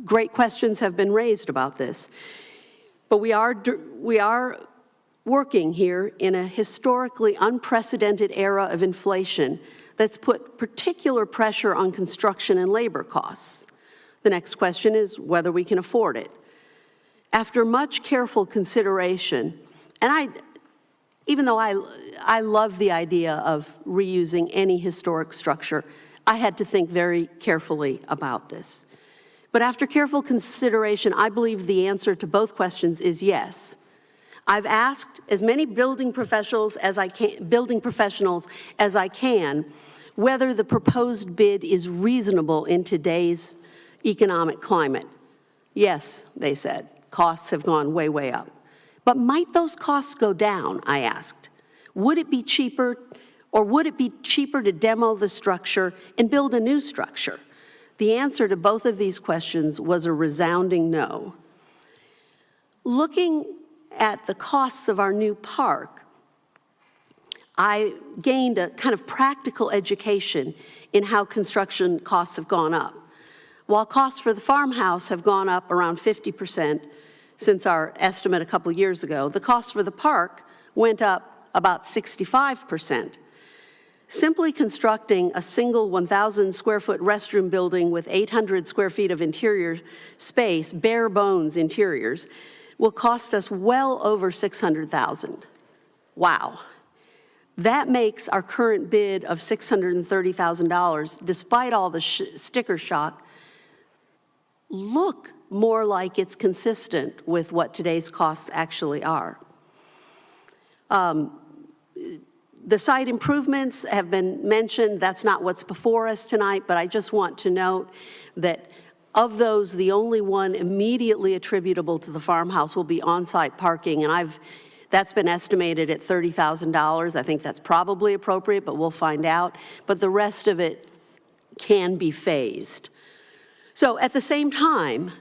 Great questions have been raised about this. But we are working here in a historically unprecedented era of inflation that's put particular pressure on construction and labor costs. The next question is whether we can afford it. After much careful consideration, and even though I love the idea of reusing any historic structure, I had to think very carefully about this. But after careful consideration, I believe the answer to both questions is yes. I've asked as many building professionals as I can whether the proposed bid is reasonable in today's economic climate. Yes, they said, costs have gone way, way up. But might those costs go down, I asked. Would it be cheaper, or would it be cheaper to demo the structure and build a new structure? The answer to both of these questions was a resounding no. Looking at the costs of our new park, I gained a kind of practical education in how construction costs have gone up. While costs for the farmhouse have gone up around 50% since our estimate a couple years ago, the cost for the park went up about 65%. Simply constructing a single 1,000 square foot restroom building with 800 square feet of interior space, bare bones interiors, will cost us well over $600,000. Wow. That makes our current bid of $630,000, despite all the sticker shock, look more like it's consistent with what today's costs actually are. The site improvements have been mentioned. That's not what's before us tonight, but I just want to note that of those, the only one immediately attributable to the farmhouse will be on-site parking, and that's been estimated at $30,000. I think that's probably appropriate, but we'll find out. But the rest of it can be phased. So at the same time,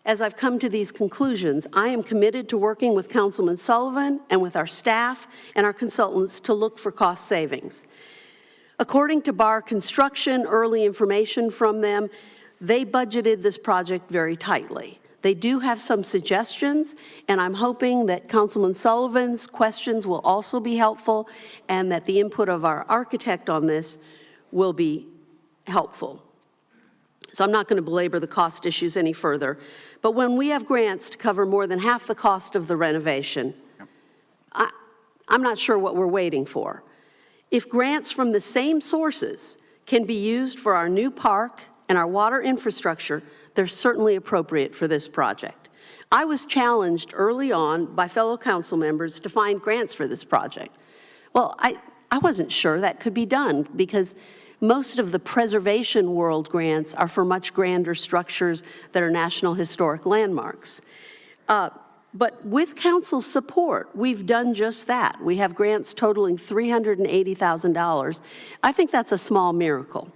as I've come to these conclusions, I am committed to working with Councilman Sullivan and with our staff and our consultants to look for cost savings. According to Barr Construction, early information from them, they budgeted this project very tightly. They do have some suggestions, and I'm hoping that Councilman Sullivan's questions will also be helpful and that the input of our architect on this will be helpful. So I'm not going to belabor the cost issues any further. But when we have grants to cover more than half the cost of the renovation, I'm not sure what we're waiting for. If grants from the same sources can be used for our new park and our water infrastructure, they're certainly appropriate for this project. I was challenged early on by fellow council members to find grants for this project. Well, I wasn't sure that could be done because most of the preservation world grants are for much grander structures that are National Historic Landmarks. But with council's support, we've done just that. We have grants totaling $380,000. I think that's a small miracle.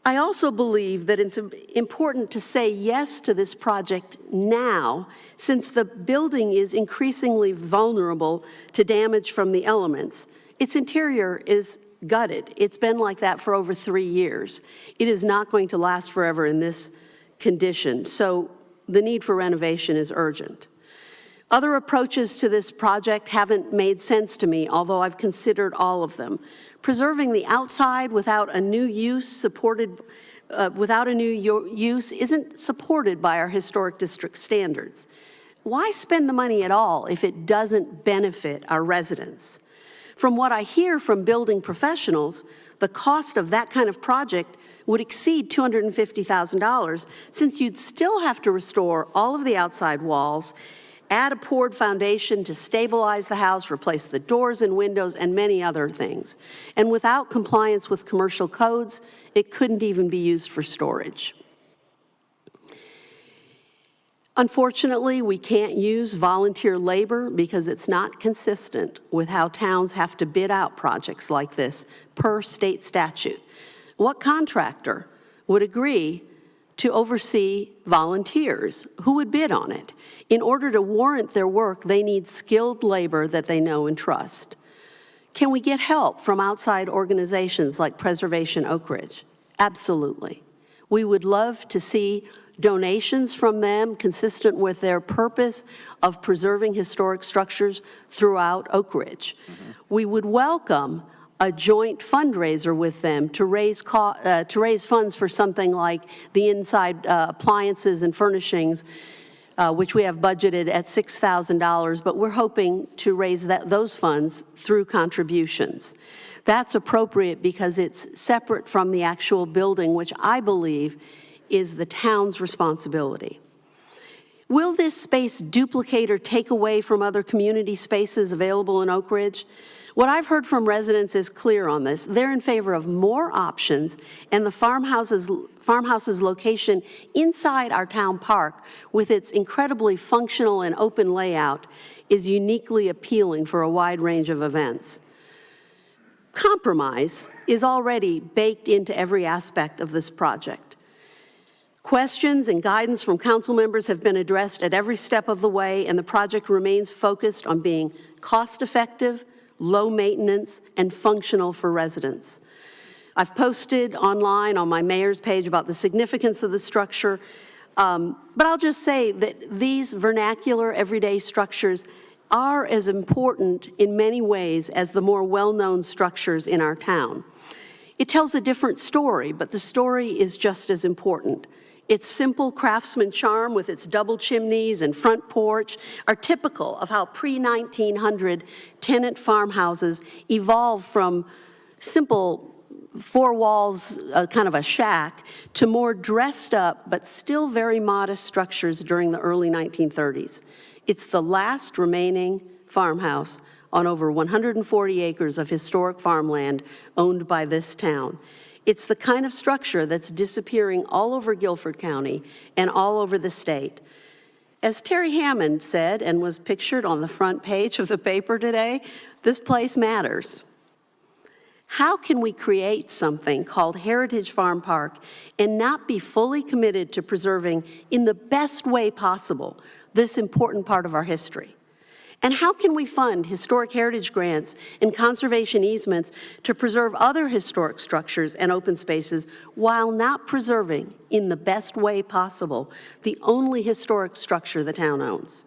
I also believe that it's important to say yes to this project now, since the building is increasingly vulnerable to damage from the elements. Its interior is gutted. It's been like that for over 3 years. It is not going to last forever in this condition, so the need for renovation is urgent. Other approaches to this project haven't made sense to me, although I've considered all of them. Preserving the outside without a new use isn't supported by our historic district standards. Why spend the money at all if it doesn't benefit our residents? From what I hear from building professionals, the cost of that kind of project would exceed $250,000, since you'd still have to restore all of the outside walls, add a poured foundation to stabilize the house, replace the doors and windows, and many other things. And without compliance with commercial codes, it couldn't even be used for storage. Unfortunately, we can't use volunteer labor because it's not consistent with how towns have to bid out projects like this per state statute. What contractor would agree to oversee volunteers? Who would bid on it? In order to warrant their work, they need skilled labor that they know and trust. Can we get help from outside organizations like Preservation Oak Ridge? Absolutely. We would love to see donations from them consistent with their purpose of preserving historic structures throughout Oak Ridge. We would welcome a joint fundraiser with them to raise funds for something like the inside appliances and furnishings, which we have budgeted at $6,000, but we're hoping to raise those funds through contributions. That's appropriate because it's separate from the actual building, which I believe is the town's responsibility. Will this space duplicate or take away from other community spaces available in Oak Ridge? What I've heard from residents is clear on this. They're in favor of more options, and the farmhouse's location inside our town park, with its incredibly functional and open layout, is uniquely appealing for a wide range of events. Compromise is already baked into every aspect of this project. Questions and guidance from council members have been addressed at every step of the way, and the project remains focused on being cost-effective, low maintenance, and functional for residents. I've posted online on my mayor's page about the significance of the structure, but I'll just say that these vernacular everyday structures are as important in many ways as the more well-known structures in our town. It tells a different story, but the story is just as important. Its simple craftsman charm with its double chimneys and front porch are typical of how pre-1900 tenant farmhouses evolved from simple 4 walls, kind of a shack, to more dressed up but still very modest structures during the early 1930s. It's the last remaining farmhouse on over 140 acres of historic farmland owned by this town. It's the kind of structure that's disappearing all over Guilford County and all over the state. As Terry Hammond said, and was pictured on the front page of the paper today, this place matters. How can we create something called Heritage Farm Park and not be fully committed to preserving, in the best way possible, this important part of our history? And how can we fund historic heritage grants and conservation easements to preserve other historic structures and open spaces while not preserving, in the best way possible, the only historic structure the town owns?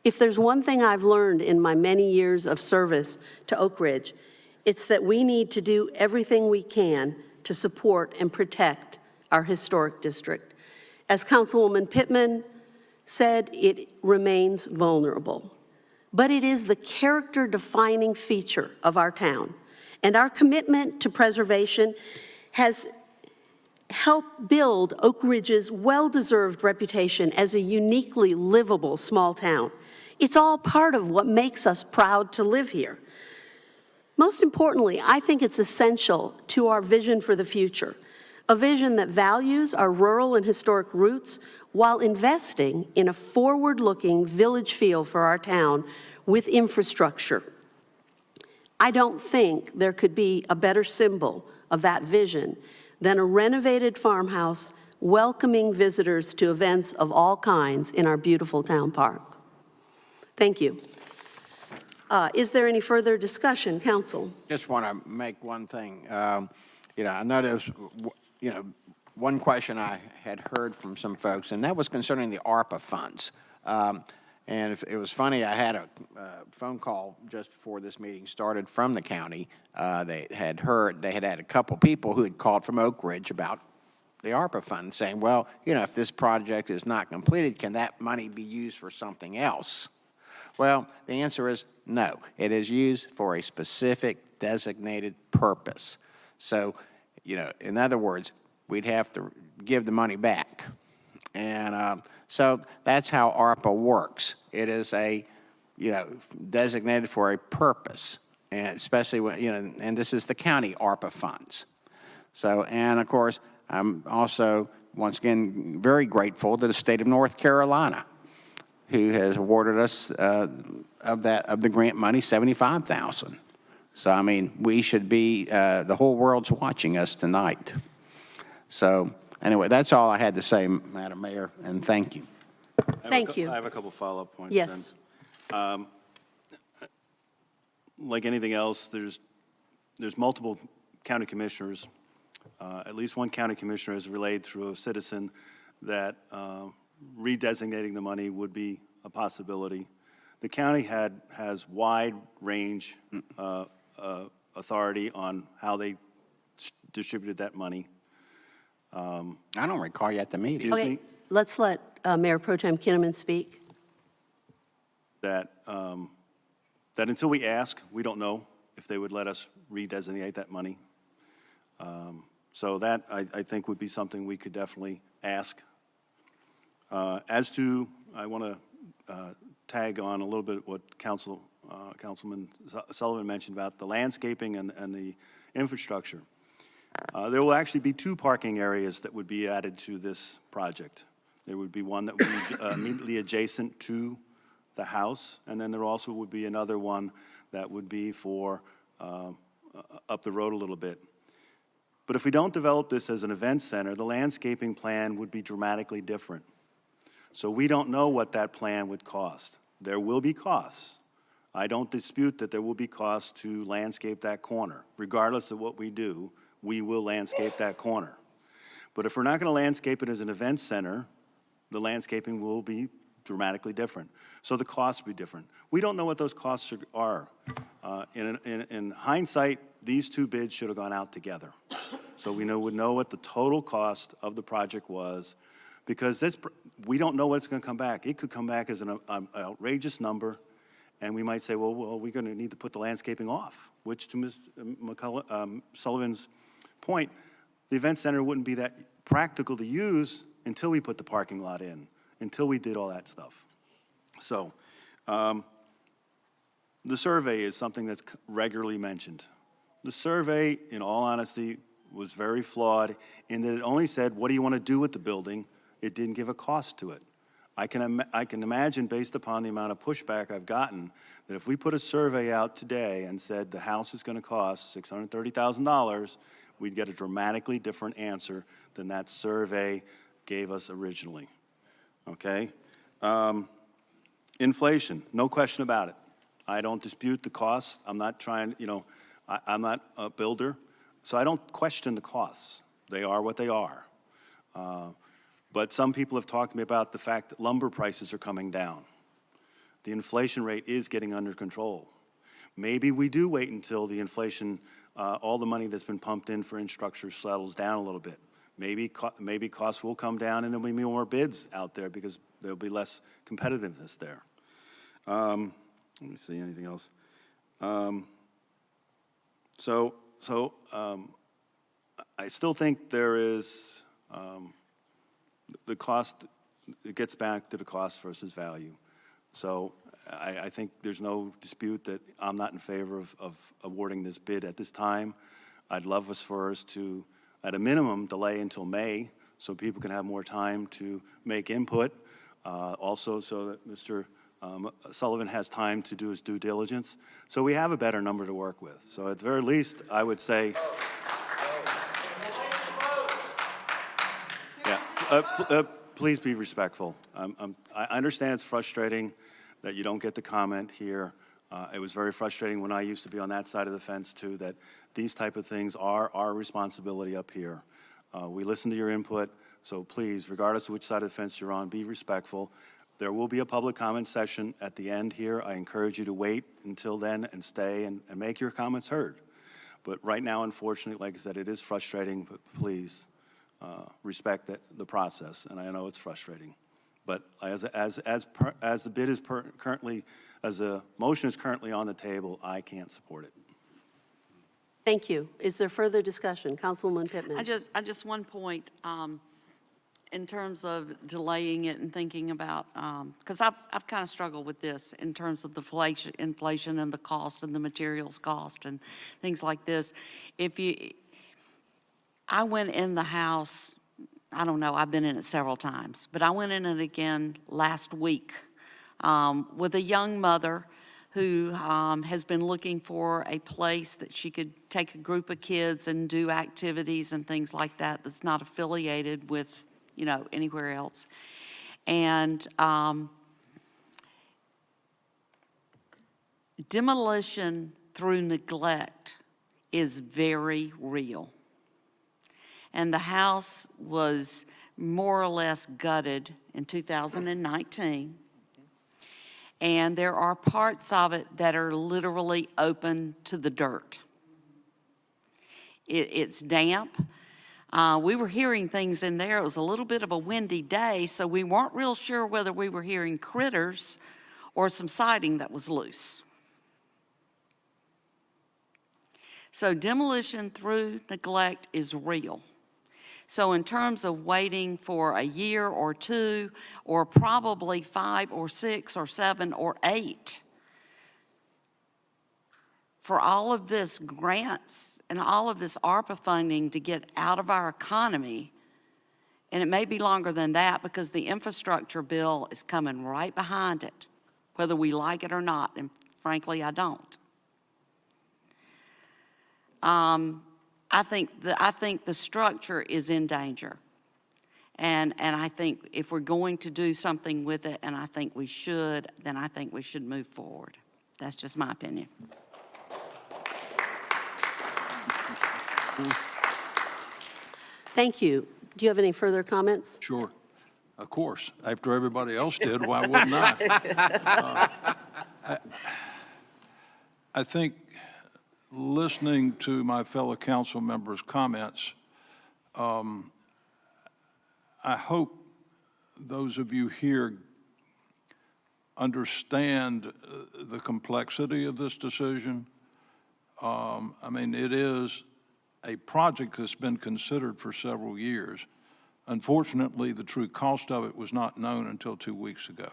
If there's one thing I've learned in my many years of service to Oak Ridge, it's that we need to do everything we can to support and protect our historic district. As Councilwoman Pittman said, it remains vulnerable. But it is the character-defining feature of our town, and our commitment to preservation has helped build Oak Ridge's well-deserved reputation as a uniquely livable small town. It's all part of what makes us proud to live here. Most importantly, I think it's essential to our vision for the future, a vision that values our rural and historic roots while investing in a forward-looking village feel for our town with infrastructure. I don't think there could be a better symbol of that vision than a renovated farmhouse welcoming visitors to events of all kinds in our beautiful town park. Thank you. Is there any further discussion, Council? Just want to make one thing. I noticed, one question I had heard from some folks, and that was concerning the ARPA funds. And it was funny, I had a phone call just before this meeting started from the county. They had had a couple people who had called from Oak Ridge about the ARPA fund, saying, well, if this project is not completed, can that money be used for something else? Well, the answer is no. It is used for a specific designated purpose. So, in other words, we'd have to give the money back. And so that's how ARPA works. It is designated for a purpose, and especially when, and this is the county ARPA funds. So, and of course, I'm also, once again, very grateful to the state of North Carolina, who has awarded us of the grant money, $75,000. So, I mean, we should be, the whole world's watching us tonight. So, anyway, that's all I had to say, Madam Mayor, and thank you. Thank you. I have a couple follow-up points. Yes. Then. Like anything else, there's multiple county commissioners. At least one county commissioner has relayed through a citizen that redesignating the money would be a possibility. The county has wide range authority on how they distributed that money. I don't recall you at the meeting. Excuse Okay, me? let's let Mayor Pro Tem Kinnaman speak. That until we ask, we don't know if they would let us redesignate that money. So that, I think, would be something we could definitely ask. As to, I want to tag on a little bit what Councilman Sullivan mentioned about the landscaping and the infrastructure. There will actually be two parking areas that would be added to this project. There would be one that would be immediately adjacent to the house, and then there also would be another one that would be for up the road a little bit. But if we don't develop this as an event center, the landscaping plan would be dramatically different. So we don't know what that plan would cost. There will be costs. I don't dispute that there will be costs to landscape that corner. Regardless of what we do, we will landscape that corner. But if we're not going to landscape it as an event center, the landscaping will be dramatically different. So the costs will be different. We don't know what those costs are. In hindsight, these two bids should have gone out together. So we would know what the total cost of the project was, because we don't know what it's going to come back. It could come back as an outrageous number, and we might say, well, we're going to need to put the landscaping off, which to Ms. Sullivan's point, the event center wouldn't be that practical to use until we put the parking lot in, until we did all that stuff. So the survey is something that's regularly mentioned. The survey, in all honesty, was very flawed in that it only said, what do you want to do with the building? It didn't give a cost to it. I can imagine, based upon the amount of pushback I've gotten, that if we put a survey out today and said the house is going to cost $630,000, we'd get a dramatically different answer than that survey gave us originally. Okay? Inflation, no question about it. I don't dispute the costs. I'm not trying, I'm not a builder, so I don't question the costs. They are what they are. But some people have talked to me about the fact that lumber prices are coming down. The inflation rate is getting under control. Maybe we do wait until the inflation, all the money that's been pumped in for infrastructure settles down a little bit. Maybe costs will come down and there'll be more bids out there because there'll be less competitiveness there. Let me see, anything else? I still think there is, the cost, it gets back to the cost versus value. So I think there's no dispute that I'm not in favor of awarding this bid at this time. I'd love for us to, at a minimum, delay until May so people can have more time to make input. Also, so that Mr. Sullivan has time to do his due diligence. So we have a better number to work with. So at the very least, I would say, yeah, please be respectful. I understand it's frustrating that you don't get to comment here. It was very frustrating when I used to be on that side of the fence too, that these type of things are our responsibility up here. We listen to your input, so please, regardless of which side of the fence you're on, be respectful. There will be a public comment session at the end here. I encourage you to wait until then and stay and make your comments heard. But right now, unfortunately, like I said, it is frustrating, but please respect the process, and I know it's frustrating. But as the bid is currently, as a motion is currently on the table, I can't support it. Thank you. Is there further discussion? Councilwoman Pittman. I just one point, in terms of delaying it and thinking about, because I've kind of struggled with this in terms of the inflation and the cost and the materials cost and things like this. I went in the house, I don't know, I've been in it several times, but I went in it again last week with a young mother who has been looking for a place that she could take a group of kids and do activities and things like that that's not affiliated with, anywhere else. And demolition through neglect is very real. And the house was more or less gutted in 2019. And there are parts of it that are literally open to the dirt. It's damp. We were hearing things in there. It was a little bit of a windy day, so we weren't real sure whether we were hearing critters or some siding that was loose. So demolition through neglect is real. So in terms of waiting for a year or two, or probably 5 or 6 or 7 or 8, for all of this grants and all of this ARPA funding to get out of our economy, and it may be longer than that because the infrastructure bill is coming right behind it, whether we like it or not, and frankly, I don't. I think the structure is in danger. And I think if we're going to do something with it, and I think we should, then I think we should move forward. That's just my opinion. Thank you. Do you have any further comments? Sure. Of course. After everybody else did, why wouldn't I? I think listening to my fellow council members' comments, I hope those of you here understand the complexity of this decision. It is a project that's been considered for several years. Unfortunately, the true cost of it was not known until 2 weeks ago.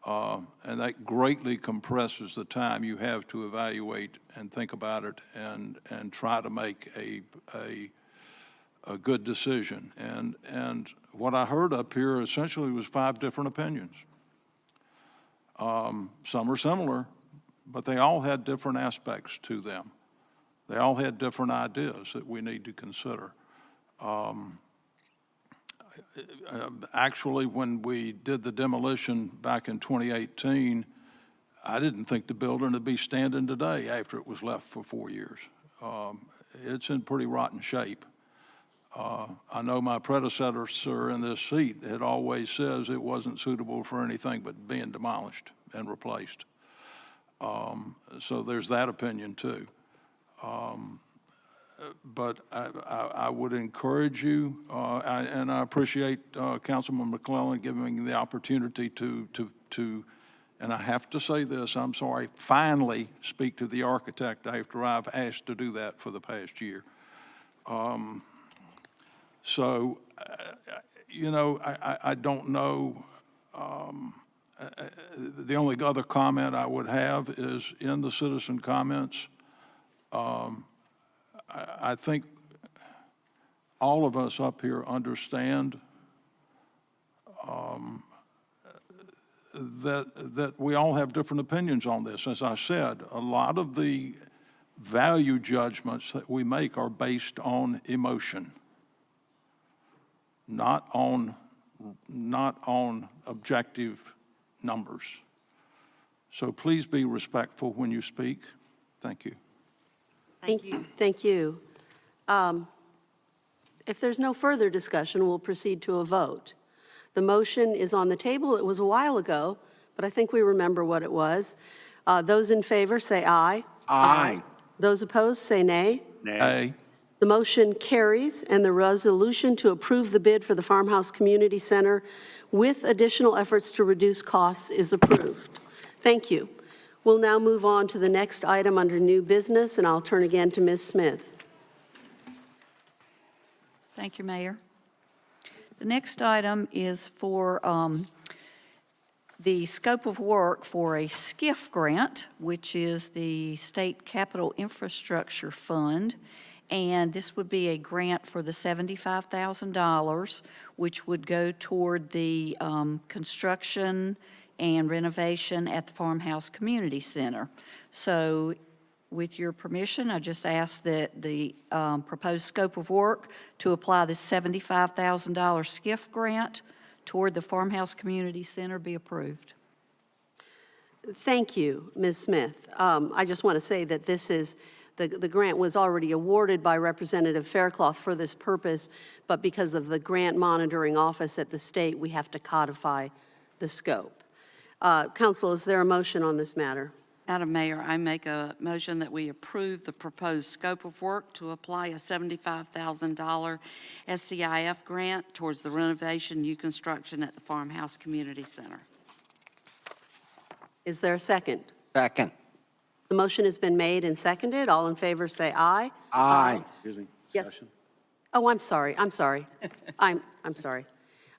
And that greatly compresses the time you have to evaluate and think about it and try to make a good decision. And what I heard up here essentially was 5 different opinions. Some are similar, but they all had different aspects to them. They all had different ideas that we need to consider. Actually, when we did the demolition back in 2018, I didn't think the building would be standing today after it was left for 4 years. It's in pretty rotten shape. I know my predecessor in this seat had always says it wasn't suitable for anything but being demolished and replaced. So there's that opinion too. But I would encourage you, and I appreciate Councilman McClellan giving me the opportunity to, and I have to say this, I'm sorry, finally speak to the architect after I've asked to do that for the past year. So, you know, I don't know. The only other comment I would have is in the citizen comments. I think all of us up here understand that we all have different opinions on this. As I said, a lot of the value judgments that we make are based on emotion, not on objective numbers. So please be respectful when you speak. Thank you. Thank you. Thank you. If there's no further discussion, we'll proceed to a vote. The motion is on the table. It was a while ago, but I think we remember what it was. Those in favor say aye. Aye. Those opposed say nay. Nay. The motion carries, and the resolution to approve the bid for the Farmhouse Community Center with additional efforts to reduce costs is approved. Thank you. We'll now move on to the next item under new business, and I'll turn again to Ms. Smith. Thank you, Mayor. The next item is for the scope of work for a SCIF grant, which is the State Capital Infrastructure Fund. And this would be a grant for the $75,000, which would go toward the construction and renovation at the Farmhouse Community Center. So with your permission, I just ask that the proposed scope of work to apply this $75,000 SCIF grant toward the Farmhouse Community Center be approved. Thank you, Ms. Smith. I just want to say that this is, the grant was already awarded by Representative Faircloth for this purpose, but because of the grant monitoring office at the state, we have to codify the scope. Council, is there a motion on this matter? Madam Mayor, I make a motion that we approve the proposed scope of work to apply a $75,000 SCIF grant towards the renovation, new construction at the Farmhouse Community Center. Is there a second? Second. The motion has been made and seconded. All in favor say aye. Aye. Excuse me, Yes. discussion? Oh, I'm sorry. I'm sorry. I'm sorry.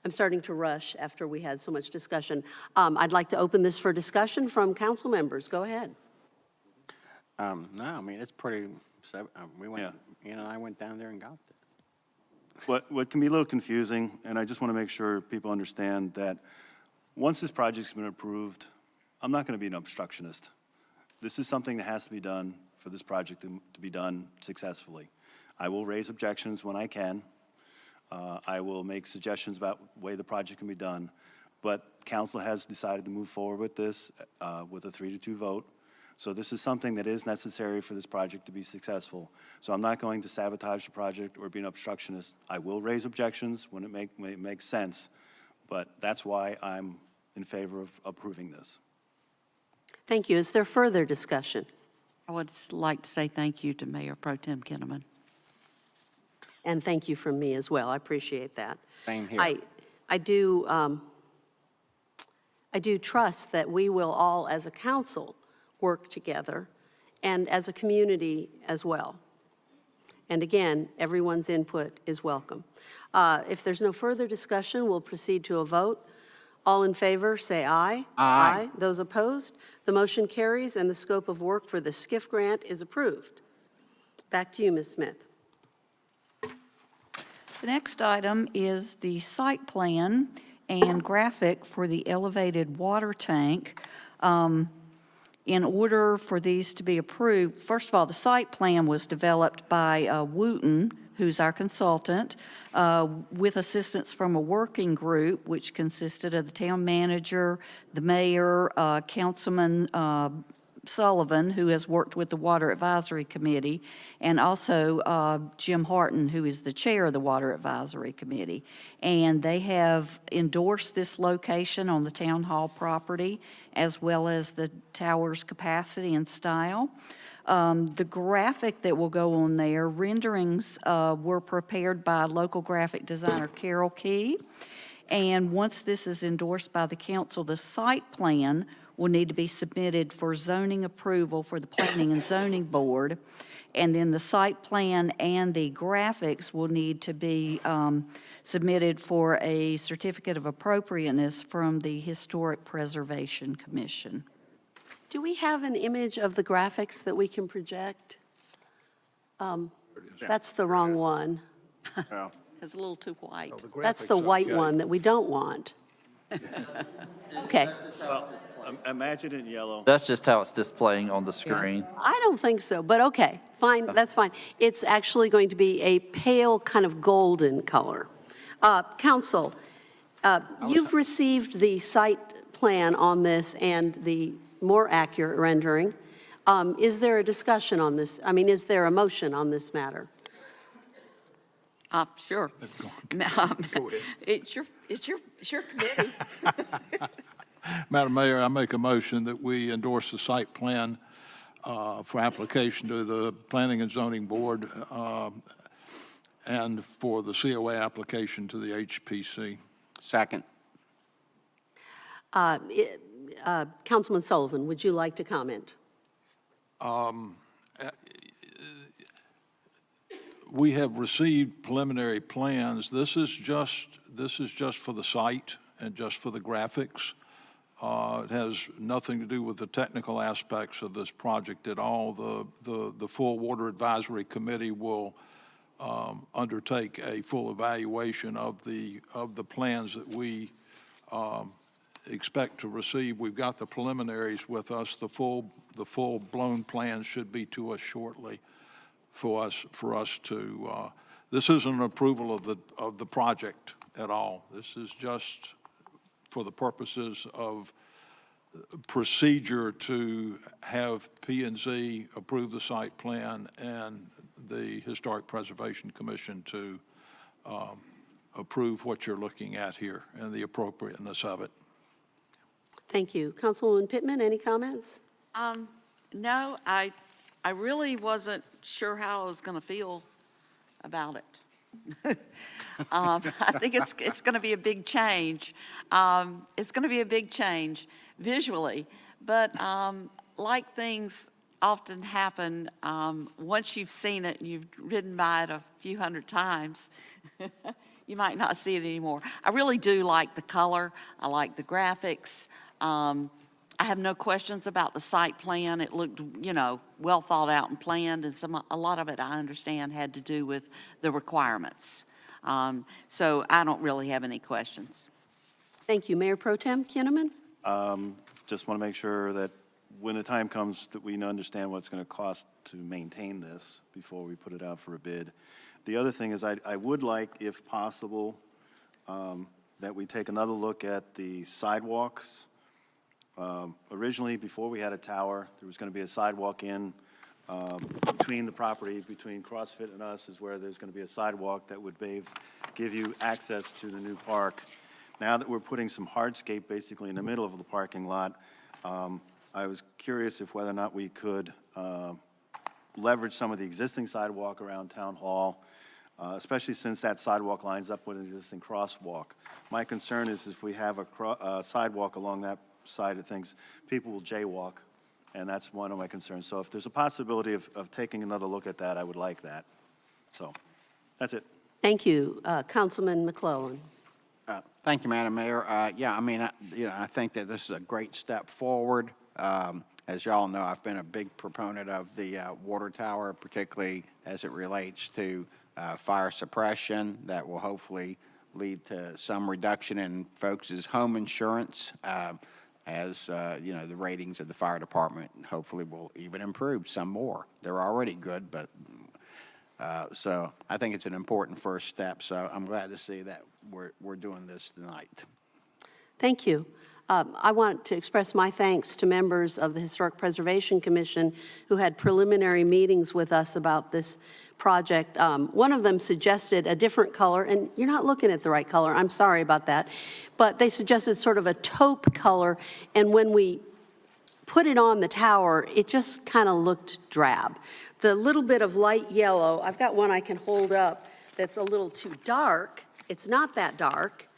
I'm starting to rush after we had so much discussion. I'd like to open this for discussion from council members. Go ahead. No, I mean, it's pretty, we went, Yeah. Ian and I went down there and got it. What can be a little confusing, and I just want to make sure people understand that once this project's been approved, I'm not going to be an obstructionist. This is something that has to be done for this project to be done successfully. I will raise objections when I can. I will make suggestions about the way the project can be done, but council has decided to move forward with this with a 3-2 vote. So this is something that is necessary for this project to be successful. So I'm not going to sabotage the project or be an obstructionist. I will raise objections when it makes sense, but that's why I'm in favor of approving this. Thank you. Is there further discussion? I would like to say thank you to Mayor Pro Tem Kinnaman. And thank you from me as well. I appreciate that. Same here. I do trust that we will all, as a council, work together, and as a community as well. And again, everyone's input is welcome. If there's no further discussion, we'll proceed to a vote. All in favor, say aye. Aye. Those opposed, the motion carries, and the scope of work for the SCIF grant is approved. Back to you, Ms. Smith. The next item is the site plan and graphic for the elevated water tank. In order for these to be approved, first of all, the site plan was developed by Wooten, who's our consultant, with assistance from a working group, which consisted of the town manager, the mayor, Councilman Sullivan, who has worked with the Water Advisory Committee, and also Jim Harton, who is the chair of the Water Advisory Committee. And they have endorsed this location on the town hall property, as well as the tower's capacity and style. The graphic that will go on there, renderings were prepared by local graphic designer Carol Key. And once this is endorsed by the council, the site plan will need to be submitted for zoning approval for the Planning and Zoning Board. And then the site plan and the graphics will need to be submitted for a certificate of appropriateness from the Historic Preservation Commission. Do we have an image of the graphics that we can project? That's the wrong one. It's a little too white. That's the white one that we don't want. Okay, Imagine it in yellow. That's just how it's displaying on the screen. I don't think so, but okay, fine, that's fine. It's actually going to be a pale kind of golden color. Council, you've received the site plan on this and the more accurate rendering. Is there a discussion on this? I mean, is there a motion on this matter? Sure. It's your committee. Madam Mayor, I make a motion that we endorse the site plan for application to the Planning and Zoning Board and for the COA application to the HPC. Second. Councilman Sullivan, would you like to comment? We have received preliminary plans. This is just for the site and just for the graphics. It has nothing to do with the technical aspects of this project at all. The full Water Advisory Committee will undertake a full evaluation of the plans that we expect to receive. We've got the preliminaries with us. The full-blown plans should be to us shortly for us to. This isn't an approval of the project at all. This is just for the purposes of procedure to have P&Z approve the site plan and the Historic Preservation Commission to approve what you're looking at here and the appropriateness of it. Thank you. Councilwoman Pittman, any comments? No, I really wasn't sure how I was going to feel about it. I think it's going to be a big change. It's going to be a big change visually, but like things often happen, once you've seen it and you've ridden by it a few hundred times, you might not see it anymore. I really do like the color. I like the graphics. I have no questions about the site plan. It looked, well thought out and planned, and a lot of it I understand had to do with the requirements. So I don't really have any questions. Thank you. Mayor Pro Tem Kinnaman? Just want to make sure that when the time comes that we understand what it's going to cost to maintain this before we put it out for a bid. The other thing is I would like, if possible, that we take another look at the sidewalks. Originally, before we had a tower, there was going to be a sidewalk in between the property, between CrossFit and us, is where there's going to be a sidewalk that would give you access to the new park. Now that we're putting some hardscape basically in the middle of the parking lot, I was curious if whether or not we could leverage some of the existing sidewalk around Town Hall, especially since that sidewalk lines up with an existing crosswalk. My concern is if we have a sidewalk along that side of things, people will jaywalk, and that's one of my concerns. So if there's a possibility of taking another look at that, I would like that. So that's it. Thank you. Councilman McClellan. Thank you, Madam Mayor. Yeah, I mean, I think that this is a great step forward. As y'all know, I've been a big proponent of the water tower, particularly as it relates to fire suppression. That will hopefully lead to some reduction in folks' home insurance. as, the ratings of the fire department hopefully will even improve some more. They're already good, but, so I think it's an important first step. So I'm glad to see that we're doing this tonight. Thank you. I want to express my thanks to members of the Historic Preservation Commission who had preliminary meetings with us about this project. One of them suggested a different color, and you're not looking at the right color, I'm sorry about that, but they suggested sort of a taupe color, and when we put it on the tower, it just kind of looked drab. The little bit of light yellow, I've got one I can hold up that's a little too dark. It's not that dark,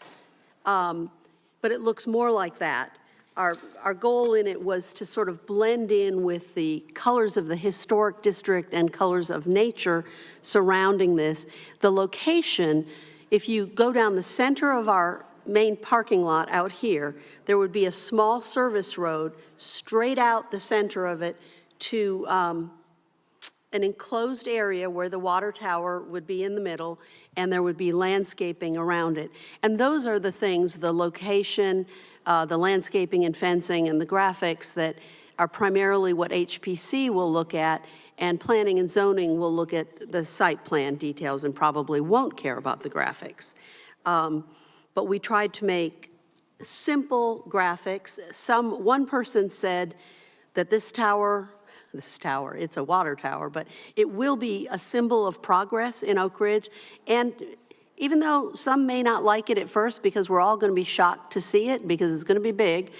but it looks more like that. Our goal in it was to sort of blend in with the colors of the historic district and colors of nature surrounding this. The location, if you go down the center of our main parking lot out here, there would be a small service road straight out the center of it to an enclosed area where the water tower would be in the middle, and there would be landscaping around it. And those are the things, the location, the landscaping and fencing and the graphics that are primarily what HPC will look at, and planning and zoning will look at the site plan details and probably won't care about the graphics. But we tried to make simple graphics. One person said that this tower, it's a water tower, but it will be a symbol of progress in Oak Ridge. And even though some may not like it at first because we're all going to be shocked to see it because it's going to be big,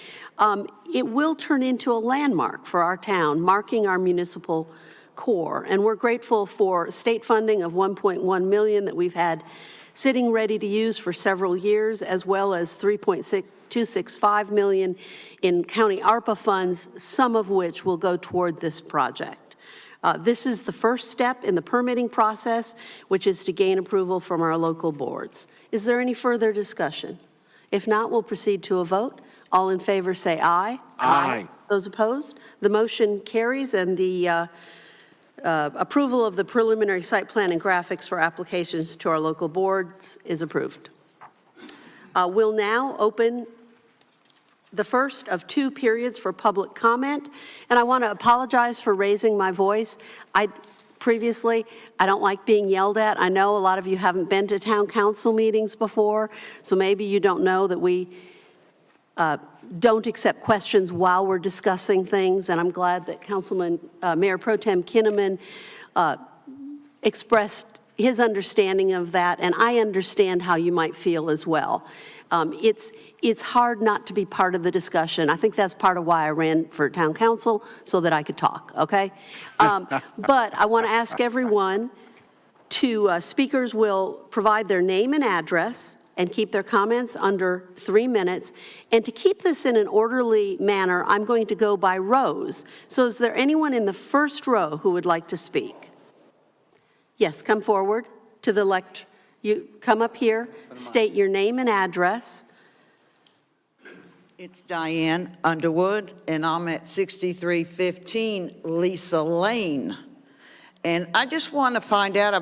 it will turn into a landmark for our town, marking our municipal core. And we're grateful for state funding of $1.1 million that we've had sitting ready to use for several years, as well as $3.265 million in county ARPA funds, some of which will go toward this project. This is the first step in the permitting process, which is to gain approval from our local boards. Is there any further discussion? If not, we'll proceed to a vote. All in favor say aye. Aye. Those opposed? The motion carries, and the approval of the preliminary site plan and graphics for applications to our local boards is approved. We'll now open the first of two periods for public comment, and I want to apologize for raising my voice. Previously, I don't like being yelled at. I know a lot of you haven't been to town council meetings before, so maybe you don't know that we don't accept questions while we're discussing things, and I'm glad that Mayor Pro Tem Kinnaman expressed his understanding of that, and I understand how you might feel as well. It's hard not to be part of the discussion. I think that's part of why I ran for town council, so that I could talk, okay? But I want to ask everyone speakers will provide their name and address and keep their comments under 3 minutes. And to keep this in an orderly manner, I'm going to go by rows. So is there anyone in the first row who would like to speak? Yes, come forward to the lectern. You come up here, state your name and address. It's Diane Underwood, and I'm at 6315 Lisa Lane. And I just want to find out,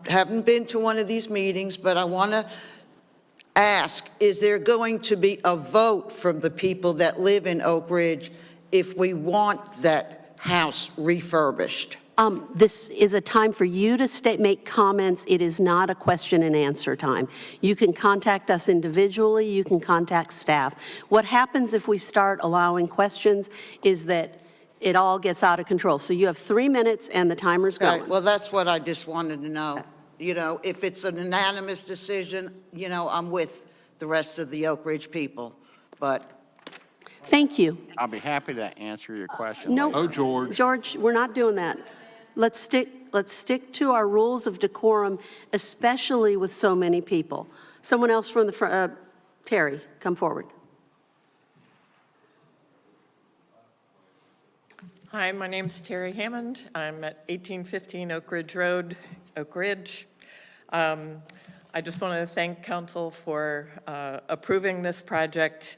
haven't been to one of these meetings, but I want to ask, is there going to be a vote from the people that live in Oak Ridge if we want that house refurbished? This is a time for you to make comments. It is not a question and answer time. You can contact us individually. You can contact staff. What happens if we start allowing questions is that it all gets out of control. So you have 3 minutes and the timer's going. Right, well, that's what I just wanted to know. You know, if it's an unanimous decision, you know, I'm with the rest of the Oak Ridge people, but. Thank you. I'll be happy to answer your question. No, Oh, George. George, we're not doing that. Let's stick to our rules of decorum, especially with so many people. Someone else from the front, Terry, come forward. Hi, my name's Terry Hammond. I'm at 1815 Oak Ridge Road, Oak Ridge. I just want to thank council for approving this project.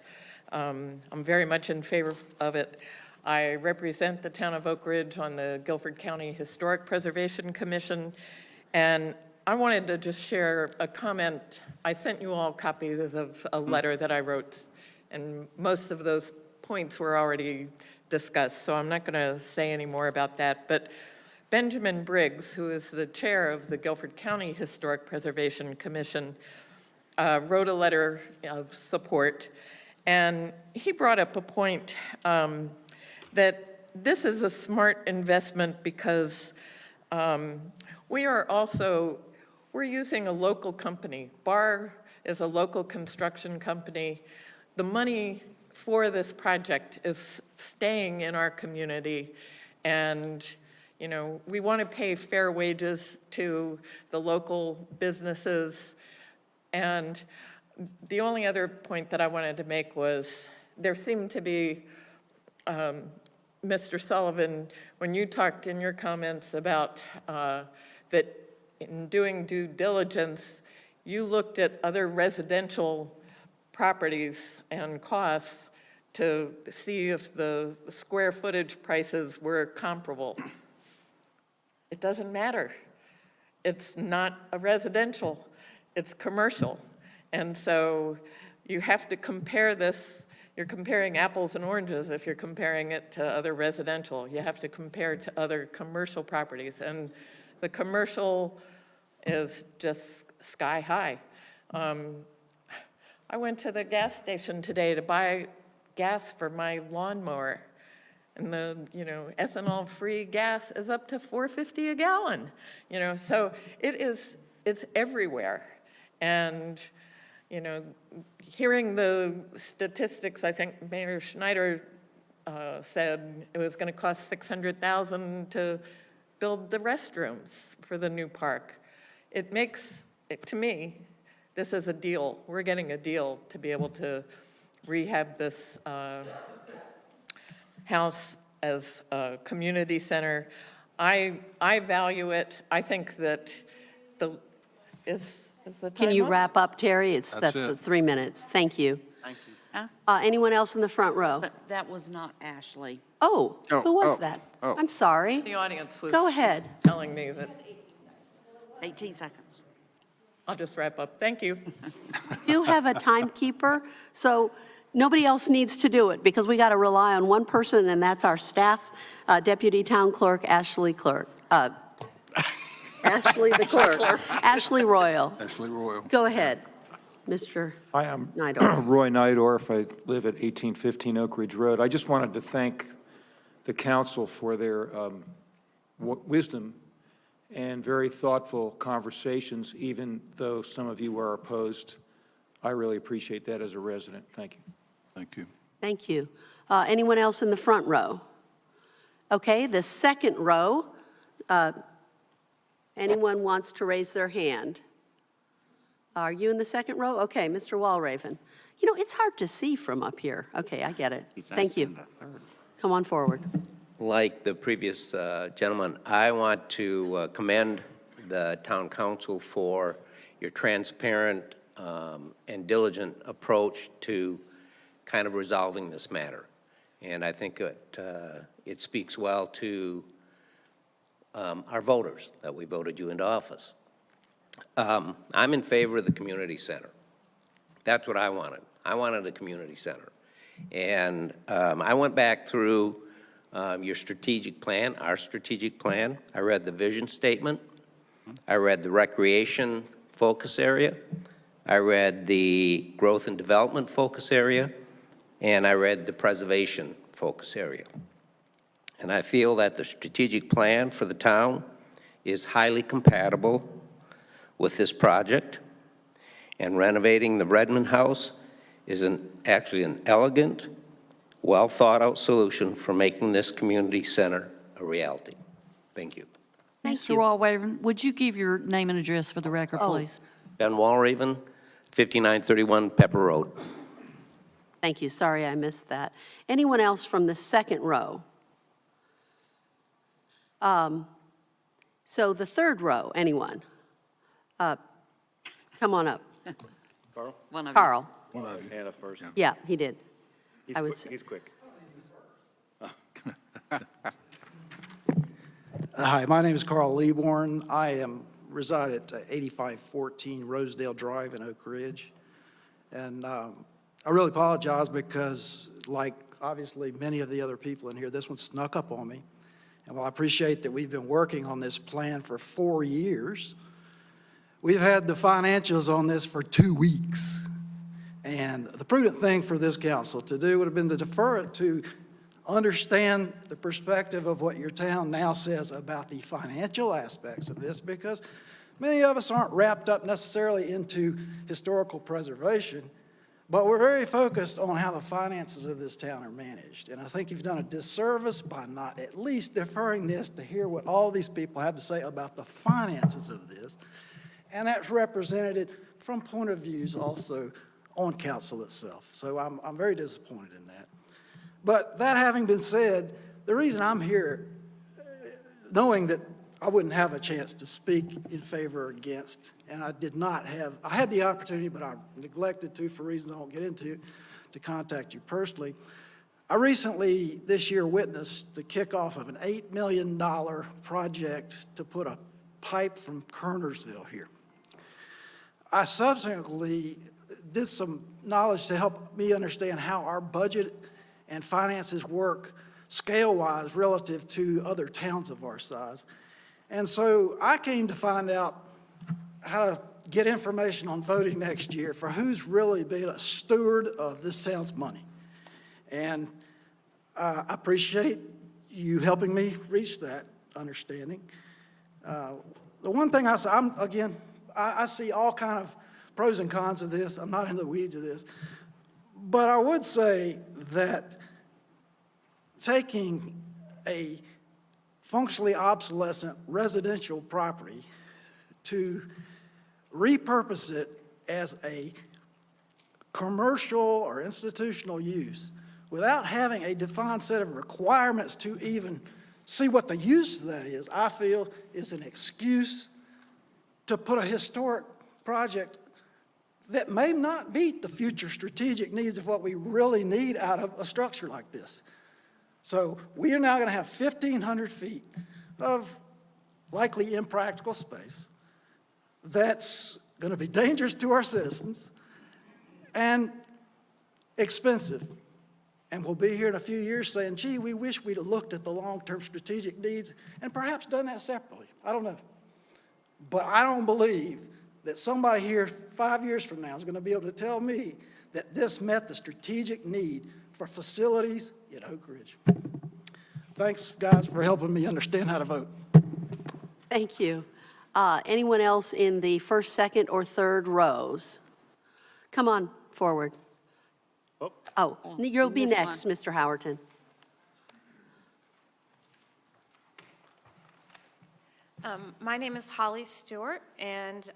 I'm very much in favor of it. I represent the town of Oak Ridge on the Guilford County Historic Preservation Commission, and I wanted to just share a comment. I sent you all copies of a letter that I wrote, and most of those points were already discussed, so I'm not going to say any more about that. But Benjamin Briggs, who is the chair of the Guilford County Historic Preservation Commission, wrote a letter of support, and he brought up a point that this is a smart investment because we're using a local company. BAR is a local construction company. The money for this project is staying in our community, and you know, we want to pay fair wages to the local businesses. And the only other point that I wanted to make was there seemed to be, Mr. Sullivan, when you talked in your comments about that in doing due diligence, you looked at other residential properties and costs to see if the square footage prices were comparable. It doesn't matter. It's not a residential, it's commercial. And so you have to compare this. You're comparing apples and oranges if you're comparing it to other residential. You have to compare to other commercial properties. And the commercial is just sky high. I went to the gas station today to buy gas for my lawnmower. And the, ethanol-free gas is up to $4.50 a gallon. So it's everywhere. And, hearing the statistics, I think Mayor Schneider said it was going to cost $600,000 to build the restrooms for the new park. It makes, to me, this is a deal. We're getting a deal to be able to rehab this house as a community center. I value it. I think that is the time Can you up? wrap up, Terry? That's That's the it. 3 minutes. Thank you. Thank you. Anyone else in the front row? That was not Ashley. Oh, who was that? I'm sorry. The audience was Go ahead. telling me that 18 seconds. I'll just wrap up. Thank you. You have a timekeeper, so nobody else needs to do it because we got to rely on one person, and that's our staff, Deputy Town Clerk Ashley Ashley the clerk. Ashley Royal. Ashley Royal. Go ahead, Mr. Hi, I'm Nydorf. Roy Nydorf. I live at 1815 Oak Ridge Road. I just wanted to thank the council for their wisdom and very thoughtful conversations, even though some of you are opposed. I really appreciate that as a resident. Thank you. Thank you. Thank you. Anyone else in the front row? Okay, the second row. Anyone wants to raise their hand? Are you in the second row? Okay, Mr. Walraven. It's hard to see from up here. Okay, I get it. Thank you. Come on forward. Like the previous gentleman, I want to commend the town council for your transparent and diligent approach to kind of resolving this matter. And I think it speaks well to our voters that we voted you into office. I'm in favor of the community center. That's what I wanted. I wanted a community center. And I went back through your strategic plan, our strategic plan. I read the vision statement. I read the recreation focus area. I read the growth and development focus area. And I read the preservation focus area. And I feel that the strategic plan for the town is highly compatible with this project. And renovating the Redmond House is actually an elegant, well-thought-out solution for making this community center a reality. Thank you. Thank Mr. you. Walraven, would you give your name and address for the record, Oh. please? Ben Walraven, 5931 Pepper Road. Thank you. Sorry I missed that. Anyone else from the second row? So the third row, anyone? Come on up. One of you. Carl. Hannah first. Yeah, he did. He's quick. Hi, my name is Carl Leaborn. I reside at 8514 Rosedale Drive in Oak Ridge. And I really apologize because, like obviously many of the other people in here, this one snuck up on me. And while I appreciate that we've been working on this plan for 4 years, we've had the financials on this for 2 weeks. And the prudent thing for this council to do would have been to defer it to understand the perspective of what your town now says about the financial aspects of this, because many of us aren't wrapped up necessarily into historical preservation, but we're very focused on how the finances of this town are managed. And I think you've done a disservice by not at least deferring this to hear what all these people have to say about the finances of this. And that's represented from point of views also on council itself. So I'm very disappointed in that. But that having been said, the reason I'm here, knowing that I wouldn't have a chance to speak in favor or against, and I had the opportunity, but I neglected to for reasons I won't get into, to contact you personally. I recently, this year, witnessed the kickoff of an $8 million project to put a pipe from Kernersville here. I subsequently did some knowledge to help me understand how our budget and finances work scale-wise relative to other towns of our size. And so I came to find out how to get information on voting next year for who's really being a steward of this town's money. And I appreciate you helping me reach that understanding. The one thing I say, I see all kind of pros and cons of this. I'm not in the weeds of this. But I would say that taking a functionally obsolescent residential property to repurpose it as a commercial or institutional use without having a defined set of requirements to even see what the use of that is, I feel is an excuse to put a historic project that may not meet the future strategic needs of what we really need out of a structure like this. So we are now going to have 1,500 feet of likely impractical space that's going to be dangerous to our citizens and expensive. And we'll be here in a few years saying, gee, we wish we'd have looked at the long-term strategic needs and perhaps done that separately. I don't know. But I don't believe that somebody here 5 years from now is going to be able to tell me that this met the strategic need for facilities in Oak Ridge. Thanks, guys, for helping me understand how to vote. Thank you. Anyone else in the first, second, or third rows? Come on forward. Oh, you'll be this next, Mr. Howerton. My name is Holly Stewart, and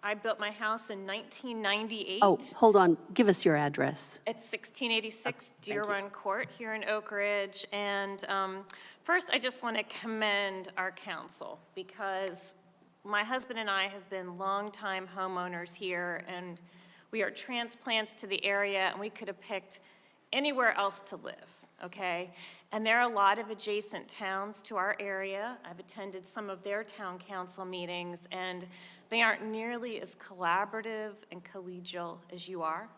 I built my house in 1998. Oh, hold on. Give us your address. It's 1686 Deer Run Court here in Oak Ridge. And first, I just want to commend our council, because my husband and I have been longtime homeowners here, and we are transplants to the area, and we could have picked anywhere else to live. Okay, and there are a lot of adjacent towns to our area. I've attended some of their town council meetings, and they aren't nearly as collaborative and collegial as you are,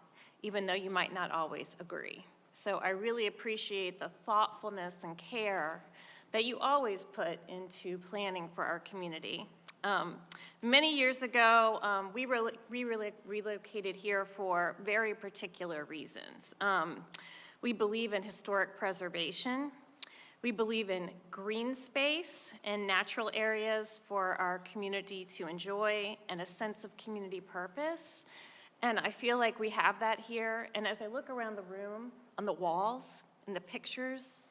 even though you might not always agree. So I really appreciate the thoughtfulness and care that you always put into planning for our community. Many years ago, we relocated here for very particular reasons. We believe in historic preservation. We believe in green space and natural areas for our community to enjoy and a sense of community purpose. And I feel like we have that here. And as I look around the room, on the walls and the pictures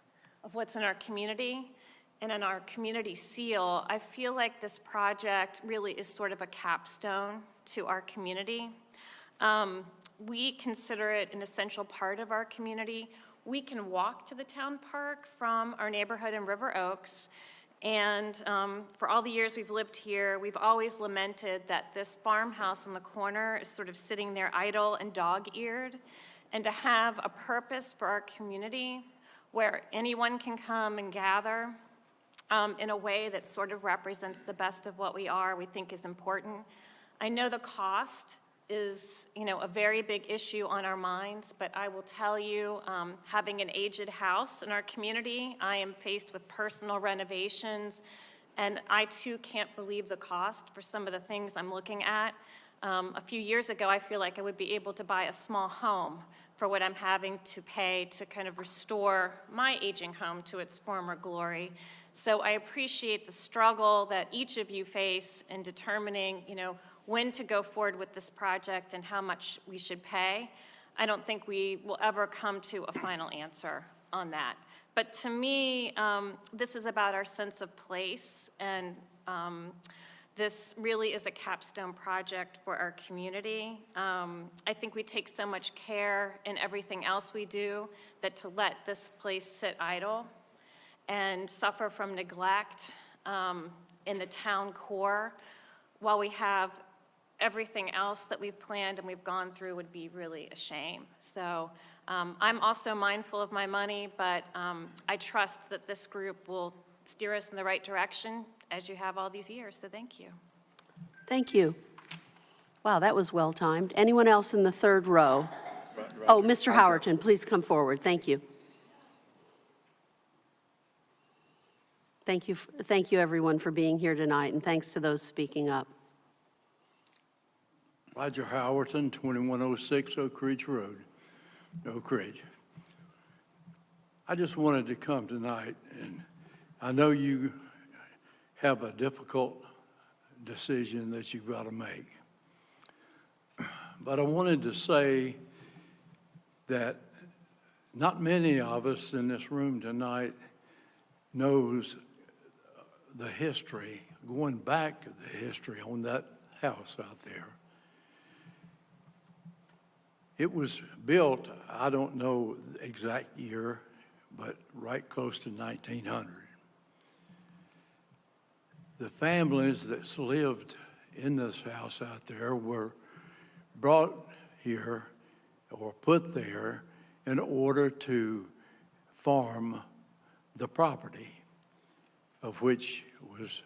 of what's in our community and in our community seal, I feel like this project really is sort of a capstone to our community. We consider it an essential part of our community. We can walk to the town park from our neighborhood in River Oaks. And for all the years we've lived here, we've always lamented that this farmhouse in the corner is sort of sitting there idle and dog-eared. And to have a purpose for our community where anyone can come and gather in a way that sort of represents the best of what we are, we think is important. I know the cost is, a very big issue on our minds, but I will tell you, having an aged house in our community, I am faced with personal renovations, and I too can't believe the cost for some of the things I'm looking at. A few years ago, I feel like I would be able to buy a small home for what I'm having to pay to kind of restore my aging home to its former glory. So I appreciate the struggle that each of you face in determining, when to go forward with this project and how much we should pay. I don't think we will ever come to a final answer on that. But to me, this is about our sense of place, and this really is a capstone project for our community. I think we take so much care in everything else we do that to let this place sit idle and suffer from neglect in the town core while we have everything else that we've planned and we've gone through would be really a shame. So I'm also mindful of my money, but I trust that this group will steer us in the right direction as you have all these years, so thank you. Thank you. Wow, that was well-timed. Anyone else in the third row? Oh, Mr. Howerton, please come forward. Thank you. Thank you, everyone, for being here tonight, and thanks to those speaking up. Roger Howerton, 2106 Oak Ridge Road, Oak Ridge. I just wanted to come tonight, and I know you have a difficult decision that you've got to make. But I wanted to say that not many of us in this room tonight knows the history, going back the history on that house out there. It was built, I don't know the exact year, but right close to 1900. The families that lived in this house out there were brought here or put there in order to farm the property, of which was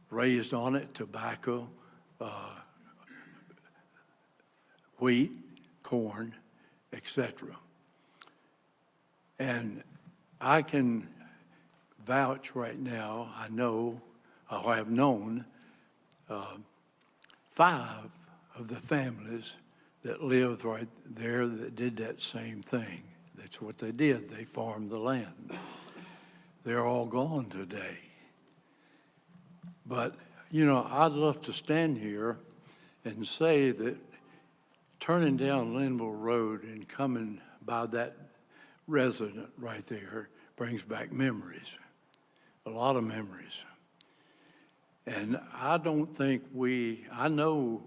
raised on it tobacco, wheat, corn, etc. And I can vouch right now, I know, I have known 5 of the families that lived right there that did that same thing. That's what they did. They farmed the land. They're all gone today. But, I'd love to stand here and say that turning down Linville Road and coming by that resident right there brings back memories, a lot of memories. And I don't think I know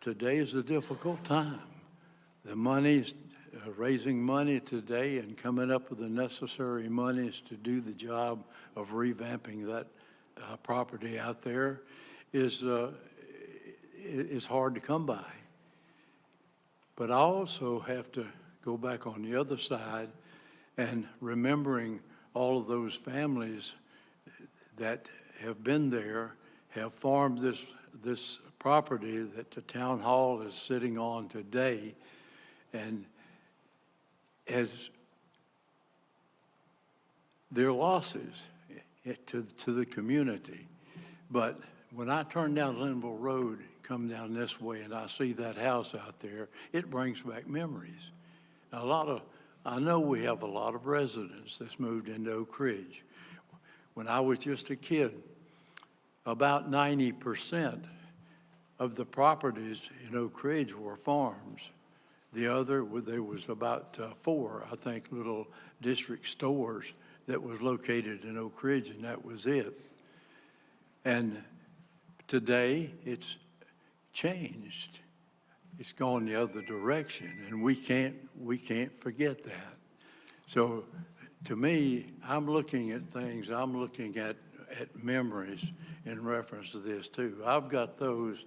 today is a difficult time. The money's, raising money today and coming up with the necessary monies to do the job of revamping that property out there is hard to come by. But I also have to go back on the other side and remembering all of those families that have been there, have farmed this property that the town hall is sitting on today, and as their losses to the community. But when I turn down Linville Road, come down this way, and I see that house out there, it brings back memories. I know we have a lot of residents that's moved into Oak Ridge. When I was just a kid, about 90% of the properties in Oak Ridge were farms. There was about 4, I think, little district stores that was located in Oak Ridge, and that was it. And today, it's changed. It's gone the other direction, and we can't forget that. So, to me, I'm looking at things, I'm looking at memories in reference to this too. I've got those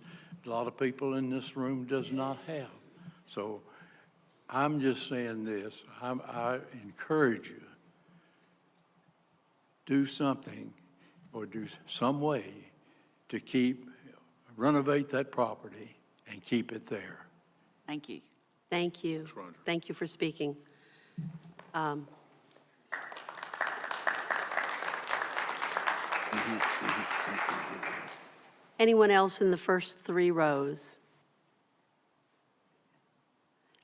a lot of people in this room does not have. So I'm just saying this, I encourage you, do something or do some way to renovate that property and and keep it there. Thank you. Thank you. Thank you for speaking. Anyone else in the first three rows?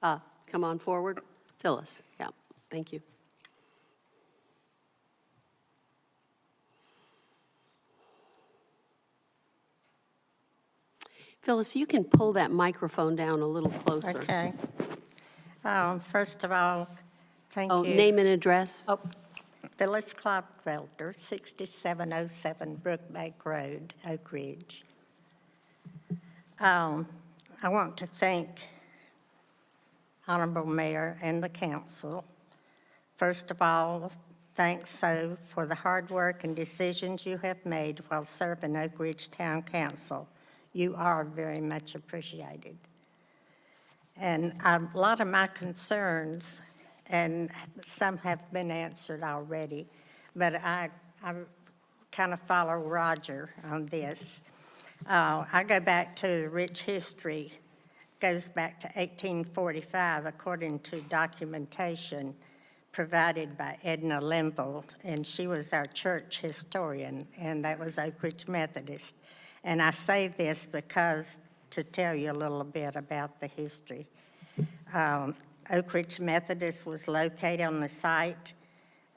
Come on forward. Phyllis, yeah, thank you. Phyllis, you can pull that microphone down a little closer. Okay. First of all, thank you. Oh, name and address? Oh, Phyllis Klopfelter, 6707 Brookbank Road, Oak Ridge. I want to thank Honorable Mayor and the council. First of all, thanks so for the hard work and decisions you have made while serving Oak Ridge Town Council. You are very much appreciated. And a lot of my concerns, and some have been answered already, but I kind of follow Roger on this. I go back to rich history, goes back to 1845, according to documentation provided by Edna Linville, and she was our church historian, and that was Oak Ridge Methodist. And I say this because to tell you a little bit about the history. Oak Ridge Methodist was located on the site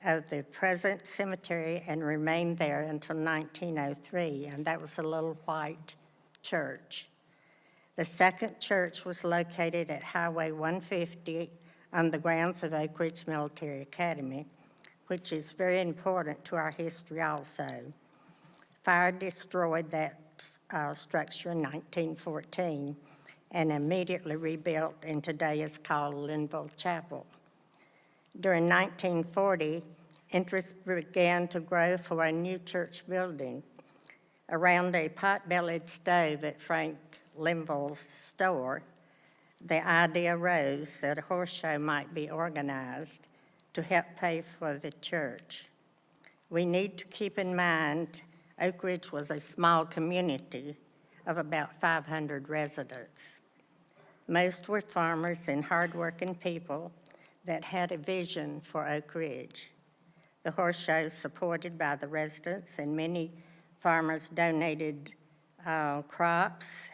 of the present cemetery and remained there until 1903, and that was a little white church. The second church was located at Highway 150 on the grounds of Oak Ridge Military Academy, which is very important to our history also. Fire destroyed that structure in 1914 and immediately rebuilt, and today is called Linville Chapel. During 1940, interest began to grow for a new church building. Around a pot-bellied stove at Frank Linville's store, the idea arose that a horse show might be organized to help pay for the church. We need to keep in mind Oak Ridge was a small community of about 500 residents. Most were farmers and hardworking people that had a vision for Oak Ridge. The horse show supported by the residents, and many farmers donated crops,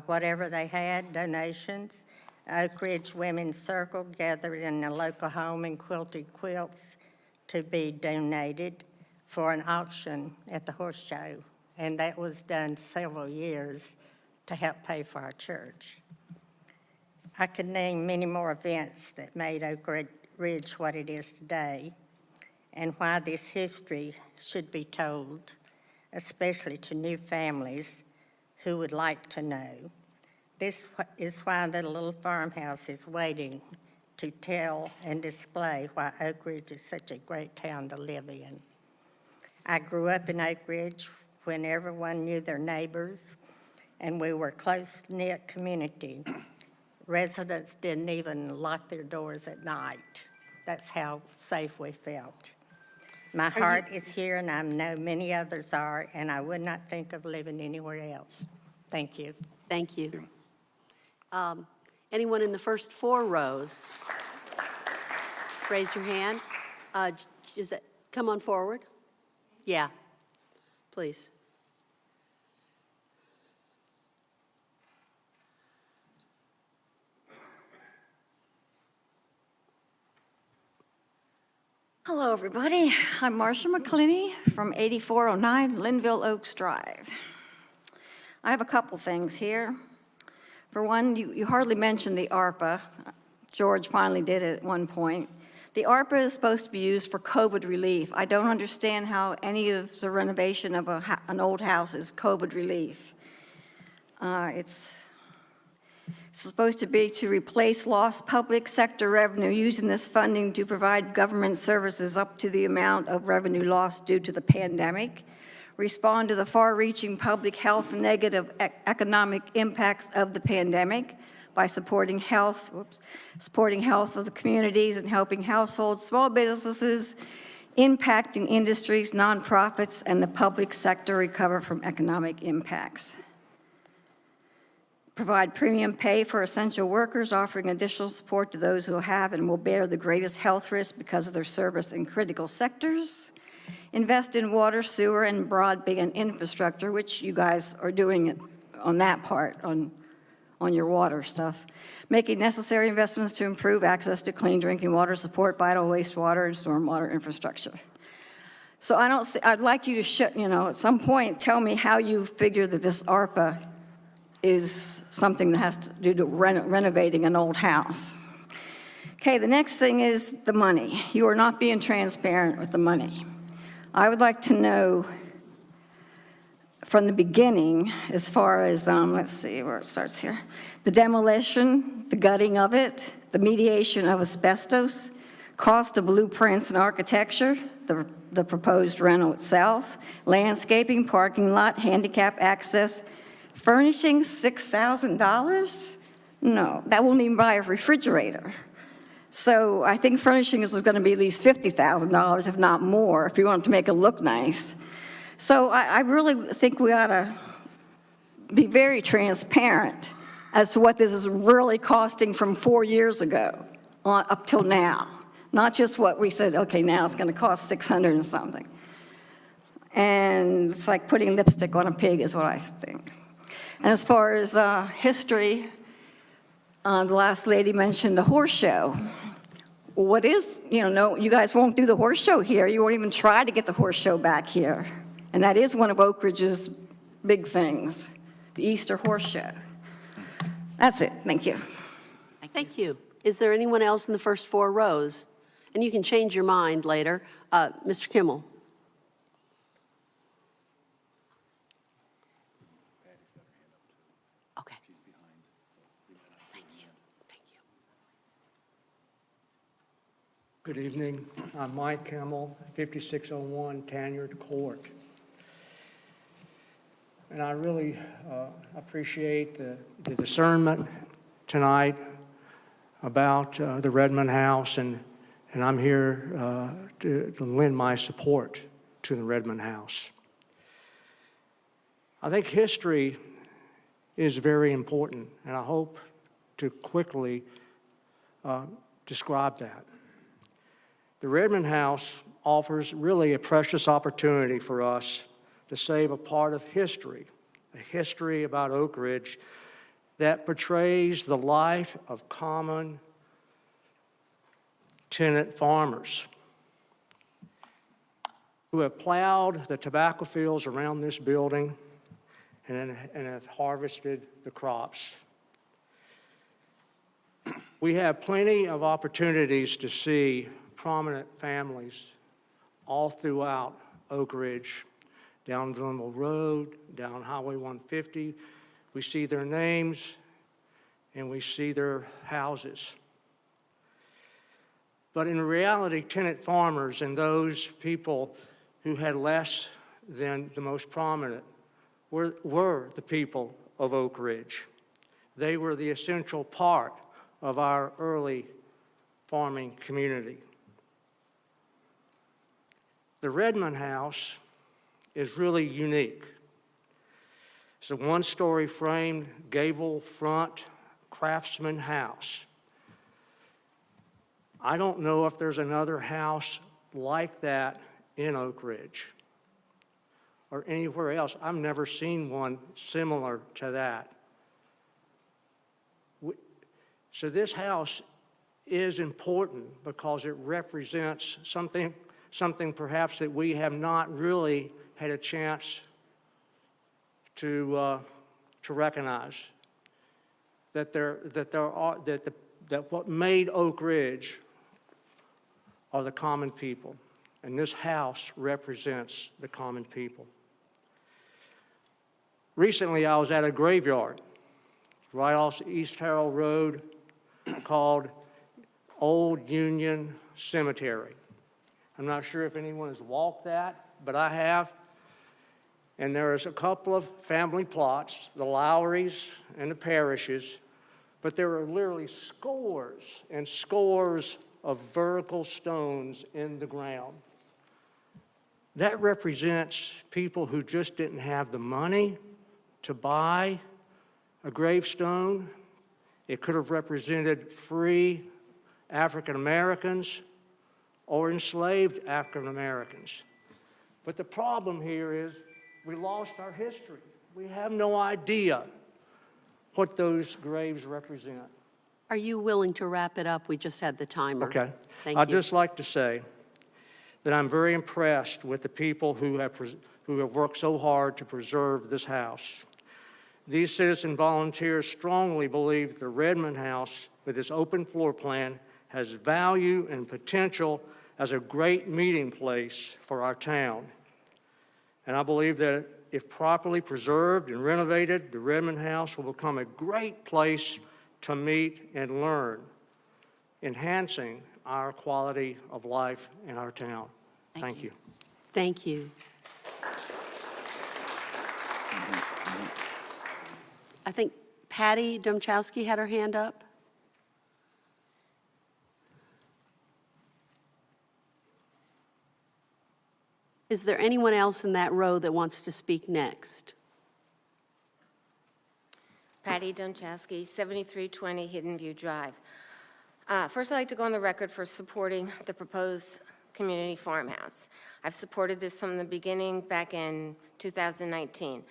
whatever they had, donations. Oak Ridge Women's Circle gathered in a local home and quilted quilts to be donated for an auction at the horse show, and that was done several years to help pay for our church. I could name many more events that made Oak Ridge what it is today, and why this history should be told, especially to new families who would like to know. This is why the little farmhouse is waiting to tell and display why Oak Ridge is such a great town to live in. I grew up in Oak Ridge when everyone knew their neighbors, and we were a close-knit community. Residents didn't even lock their doors at night. That's how safe we felt. My heart is here, and I know many others are, and I would not think of living anywhere else. Thank you. Thank you. Anyone in the first four rows? Raise your hand. Come on forward. Yeah, please. Hello, everybody. I'm Marcia McClinney from 8409 Linville Oaks Drive. I have a couple things here. For one, you hardly mentioned the ARPA. George finally did it at one point. The ARPA is supposed to be used for COVID relief. I don't understand how any of the renovation of an old house is COVID relief. It's supposed to be to replace lost public sector revenue, using this funding to provide government services up to the amount of revenue lost due to the pandemic, respond to the far-reaching public health and negative economic impacts of the pandemic by supporting health of the communities and helping households, small businesses, impacting industries, nonprofits, and the public sector recover from economic impacts. provide premium pay for essential workers, offering additional support to those who have and will bear the greatest health risk because of their service in critical sectors, invest in water, sewer, and broadband infrastructure, which you guys are doing it on that part, on your water stuff, making necessary investments to improve access to clean drinking water, support vital wastewater and stormwater infrastructure. So I don't see, I'd like you to, at some point, tell me how you figure that this ARPA is something that has to do to renovating an old house. Okay, the next thing is the money. You are not being transparent with the money. I would like to know from the beginning, as far as, let's see where it starts here, the demolition, the gutting of it, the mediation of asbestos, cost of blueprints and architecture, the proposed rental itself, landscaping, parking lot, handicap access, furnishing $6,000? No, that won't even buy a refrigerator. So I think furnishing is going to be at least $50,000, if not more, if you want to make it look nice. So I really think we ought to be very transparent as to what this is really costing from 4 years ago up till now. Not just what we said, okay, now it's going to cost 600 and something. And it's like putting lipstick on a pig is what I think. And as far as history, the last lady mentioned the horse show. What is, no, you guys won't do the horse show here. You won't even try to get the horse show back here. And that is one of Oak Ridge's big things, the Easter horse show. That's it. Thank you. Thank you. Is there anyone else in the first 4 rows? And you can change your mind later. Mr. Kimmel. Okay. Thank you. Thank you. Good evening. I'm Mike Kimmel, 5601 Tanyard Court. And I really appreciate the discernment tonight about the Redmond House, and I'm here to lend my support to the Redmond House. I think history is very important, and I hope to quickly describe that. The Redmond House offers really a precious opportunity for us to save a part of history, a history about Oak Ridge that portrays the life of common tenant farmers who have plowed the tobacco fields around this building and have harvested the crops. We have plenty of opportunities to see prominent families all throughout Oak Ridge, down Glenville Road, down Highway 150. We see their names and we see their houses. But in reality, tenant farmers and those people who had less than the most prominent were the people of Oak Ridge. They were the essential part of our early farming community. The Redmond House is really unique. It's a one-story framed gable front craftsman house. I don't know if there's another house like that in Oak Ridge or anywhere else. I've never seen one similar to that. So this house is important because it represents something perhaps that we have not really had a chance to recognize, that what made Oak Ridge are the common people, and this house represents the common people. Recently, I was at a graveyard right off East Harold Road called Old Union Cemetery. I'm not sure if anyone has walked that, but I have. And there is a couple of family plots, the Lowrys and the Parishes, but there are literally scores and scores of vertical stones in the ground. That represents people who just didn't have the money to buy a gravestone. It could have represented free African Americans or enslaved African Americans. But the problem here is we lost our history. We have no idea what those graves represent. Are you willing to wrap it up? We just had the timer. Okay. Thank I'd you. just like to say that I'm very impressed with the people who have worked so hard to preserve this house. These citizen volunteers strongly believe the Redmond House, with its open floor plan, has value and potential as a great meeting place for our town. And I believe that if properly preserved and renovated, the Redmond House will become a great place to meet and learn, enhancing our quality of life in our town. Thank you. Thank you. I think Patty Domchowski had her hand up. Is there anyone else in that row that wants to speak next? Patty Domchowski, 7320 Hidden View Drive. First, I'd like to go on the record for supporting the proposed community farmhouse. I've supported this from the beginning back in 2019.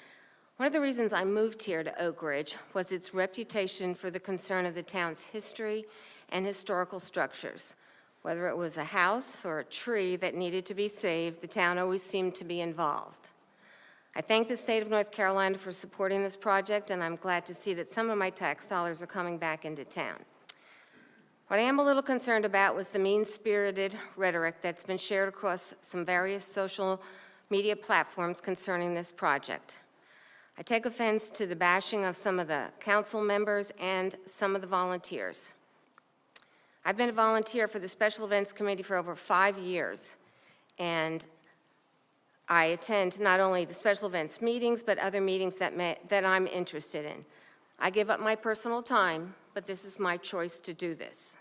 One of the reasons I moved here to Oak Ridge was its reputation for the concern of the town's history and historical structures. Whether it was a house or a tree that needed to be saved, the town always seemed to be involved. I thank the state of North Carolina for supporting this project, and I'm glad to see that some of my tax dollars are coming back into town. What I am a little concerned about was the mean-spirited rhetoric that's been shared across some various social media platforms concerning this project. I take offense to the bashing of some of the council members and some of the volunteers. I've been a volunteer for the Special Events Committee for over 5 years, and I attend not only the special events meetings, but other meetings that I'm interested in. I give up my personal time, but this is my choice to do this.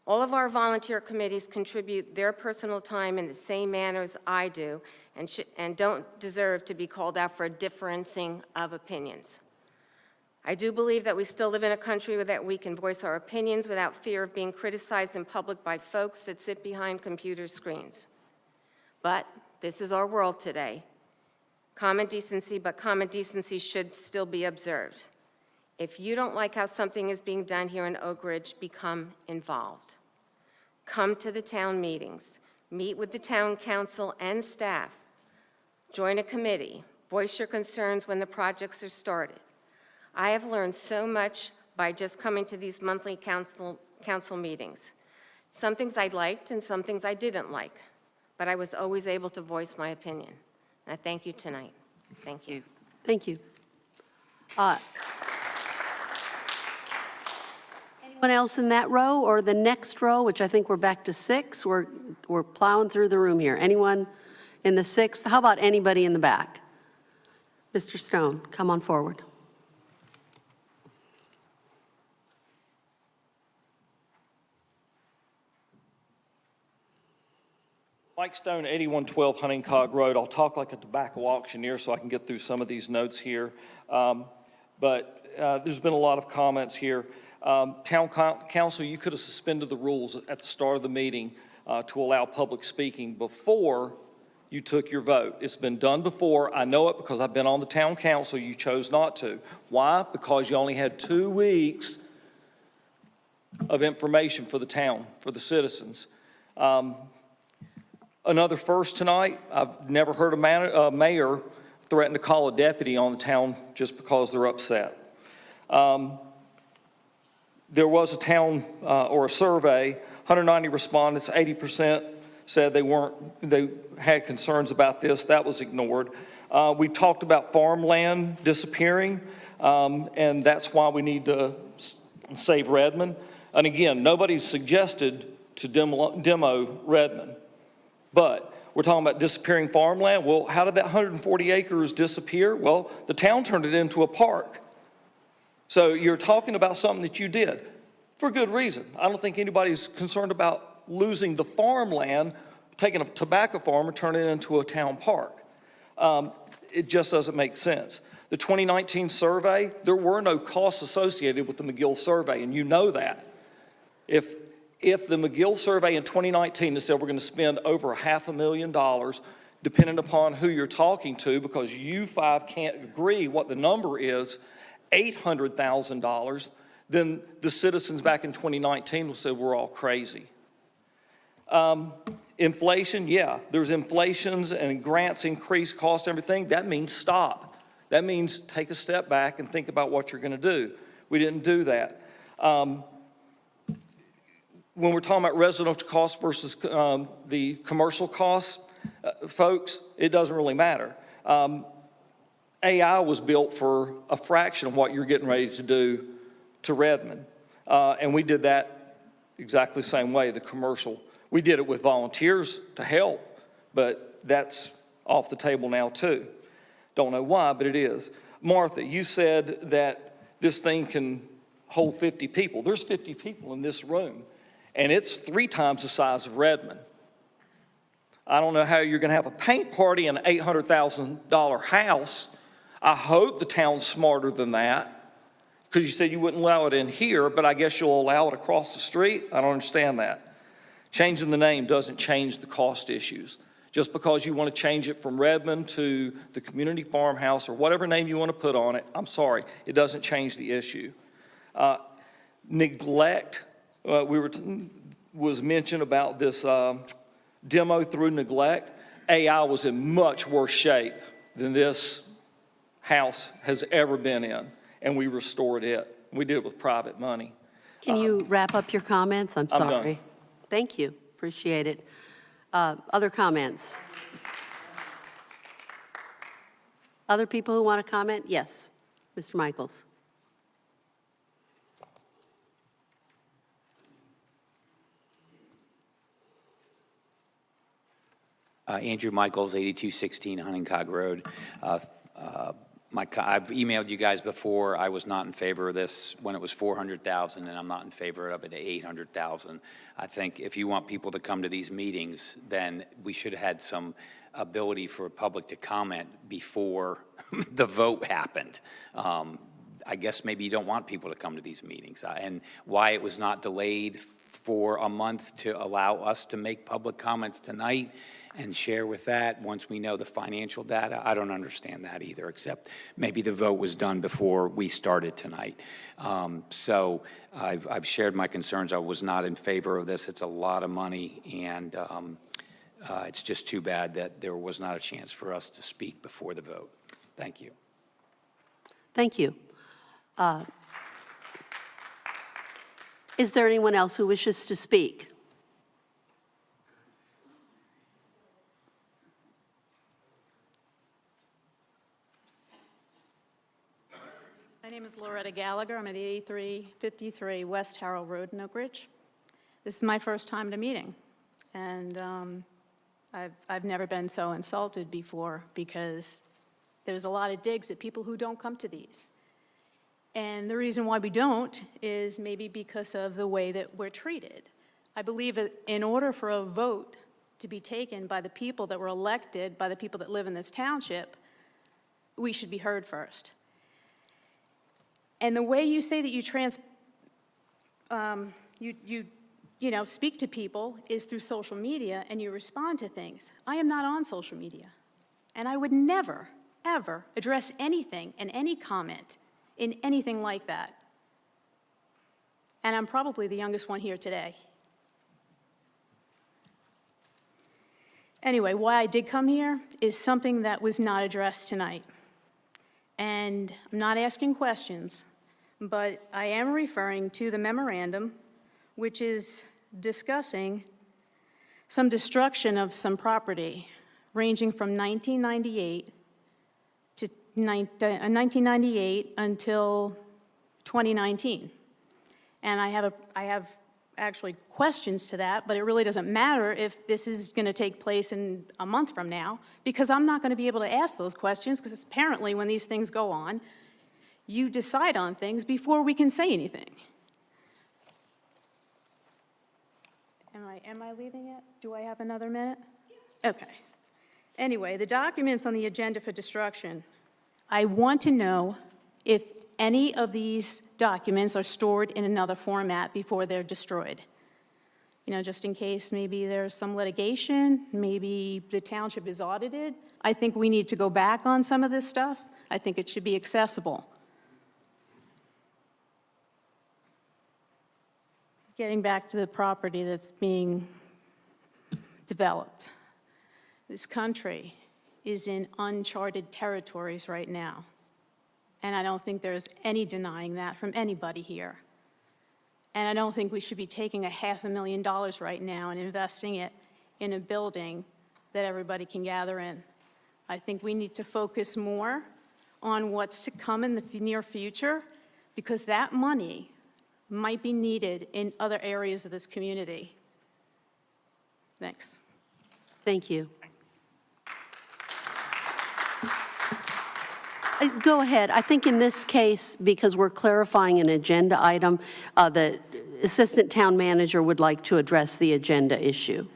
All of our volunteer committees contribute their personal time in the same manner as I do, and don't deserve to be called out for a differencing of opinions. I do believe that we still live in a country where that we can voice our opinions without fear of being criticized in public by folks that sit behind computer screens. But this is our world today. Common decency should still be observed. If you don't like how something is being done here in Oak Ridge, become involved. Come to the town meetings, meet with the town council and staff, join a committee, voice your concerns when the projects are started. I have learned so much by just coming to these monthly council meetings. Some things I liked and some things I didn't like, but I was always able to voice my opinion. And I thank you tonight. Thank you. Thank you. Anyone else in that row or the next row, which I think we're back to 6? We're plowing through the room here. Anyone in the 6th? How about anybody in the back? Mr. Stone, come on forward. Mike Stone, 8112 Hunting Cog Road. I'll talk like a tobacco auctioneer so I can get through some of these notes here. There's been a lot of comments here. Town Council, you could have suspended the rules at the start of the meeting to allow public speaking before you took your vote. It's been done before. I know it because I've been on the Town Council. You chose not to. Why? Because you only had 2 weeks of information for the town, for the citizens. Another first tonight, I've never heard a mayor threaten to call a deputy on the town just because they're upset. There was a town or a survey, 190 respondents, 80% said they had concerns about this. That was ignored. We talked about farmland disappearing, and that's why we need to save Redmond. And again, nobody's suggested to demo Redmond. But we're talking about disappearing farmland. Well, how did that 140 acres disappear? Well, the town turned it into a park. So you're talking about something that you did for good reason. I don't think anybody's concerned about losing the farmland, taking a tobacco farm and turning it into a town park. It just doesn't make sense. The 2019 survey, there were no costs associated with the McGill survey, and you know that. If the McGill survey in 2019 has said we're going to spend over $500,000, depending upon who you're talking to, because you five can't agree what the number is, $800,000, then the citizens back in 2019 will say we're all crazy. Inflation, yeah, there's inflations and grants increase cost, everything. That means stop. That means take a step back and think about what you're going to do. We didn't do that. When we're talking about residential costs versus the commercial costs, folks, it doesn't really matter. AI was built for a fraction of what you're getting ready to do to Redmond. And we did that exactly the same way, the commercial. We did it with volunteers to help, but that's off the table now too. Don't know why, but it is. Martha, you said that this thing can hold 50 people. There's 50 people in this room, and it's 3 times the size of Redmond. I don't know how you're going to have a paint party in an $800,000 house. I hope the town's smarter than that, because you said you wouldn't allow it in here, but I guess you'll allow it across the street. I don't understand that. Changing the name doesn't change the cost issues. Just because you want to change it from Redmond to the community farmhouse or whatever name you want to put on it, I'm sorry, it doesn't change the issue. Neglect, was mentioned about this demo through neglect. AI was in much worse shape than this house has ever been in, and we restored it. We did it with private money. Can you wrap up your comments? I'm I'm sorry. done. Thank you. Appreciate it. Other comments? Other people who want to comment? Yes, Mr. Michaels. Andrew Michaels, 8216 Huntingcog Road. I've emailed you guys before. I was not in favor of this when it was 400,000, and I'm not in favor of it at 800,000. I think if you want people to come to these meetings, then we should have had some ability for the public to comment before the vote happened. I guess maybe you don't want people to come to these meetings, and why it was not delayed for a month to allow us to make public comments tonight and share with that once we know the financial data. I don't understand that either, except maybe the vote was done before we started tonight. So I've shared my concerns. I was not in favor of this. It's a lot of money, and it's just too bad that there was not a chance for us to speak before the vote. Thank you. Thank you. Is there anyone else who wishes to speak? My name is Loretta Gallagher. I'm at 8353 West Harrell Road in Oak Ridge. This is my first time at a meeting, and I've never been so insulted before, because there's a lot of digs at people who don't come to these. And the reason why we don't is maybe because of the way that we're treated. I believe that in order for a vote to be taken by the people that were elected, by the people that live in this township, we should be heard first. And the way you say that you speak to people is through social media, and you respond to things. I am not on social media, and I would never, ever address anything and any comment in anything like that. And I'm probably the youngest one here today. Anyway, why I did come here is something that was not addressed tonight. And I'm not asking questions, but I am referring to the memorandum, which is discussing some destruction of some property ranging from 1998 to 1998 until 2019. And I have actually questions to that, but it really doesn't matter if this is going to take place in a month from now, because I'm not going to be able to ask those questions, because apparently when these things go on, you decide on things before we can say anything. Am I leaving it? Do I have another minute? Okay. Anyway, the documents on the agenda for destruction I want to know if any of these documents are stored in another format before they're destroyed. You know, just in case maybe there's some litigation, maybe the township is audited. I think we need to go back on some of this stuff. I think it should be accessible. Getting back to the property that's being developed. This country is in uncharted territories right now. And I don't think there's any denying that from anybody here. And I don't think we should be taking $500,000 right now and investing it in a building that everybody can gather in. I think we need to focus more on what's to come in the near future, because that money might be needed in other areas of this community. Thanks. Thank you. Go ahead. I think in this case, because we're clarifying an agenda item, the Assistant Town Manager would like to address the agenda issue.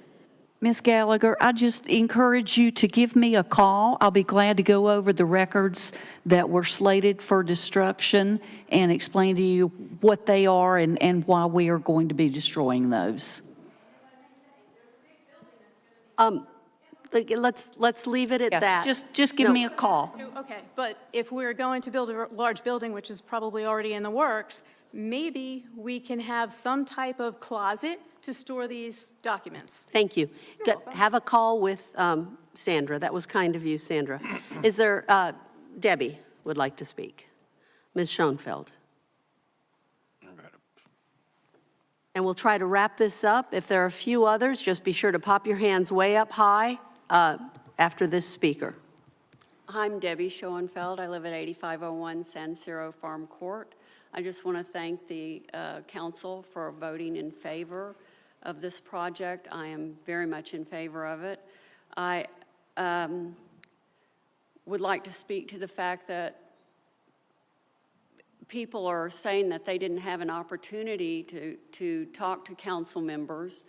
Ms. Gallagher, I just encourage you to give me a call. I'll be glad to go over the records that were slated for destruction and explain to you what they are and why we are going to be destroying those. Let's leave it at that. Just give me a call. Okay, but if we're going to build a large building, which is probably already in the works, maybe we can have some type of closet to store these documents. Thank you. Have a call with Sandra. That was kind of you, Sandra. Is there, Debbie would like to speak. Ms. Schoenfeld. And we'll try to wrap this up. If there are a few others, just be sure to pop your hands way up high after this speaker. I'm Debbie Schoenfeld. I live at 8501 San Siro Farm Court. I just want to thank the council for voting in favor of this project. I am very much in favor of it. I would like to speak to the fact that people are saying that they didn't have an opportunity to talk to council members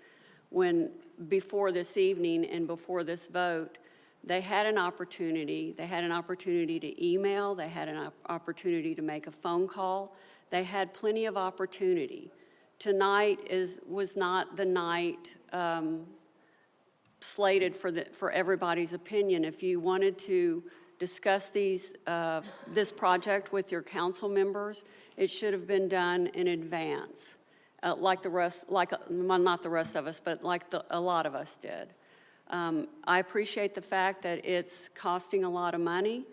when before this evening and before this vote. They had an opportunity. They had an opportunity to email. They had an opportunity to make a phone call. They had plenty of opportunity. Tonight was not the night slated for everybody's opinion. If you wanted to discuss this project with your council members, it should have been done in advance, like the rest, well, not the rest of us, but like a lot of us did. I appreciate the fact that it's costing a lot of money,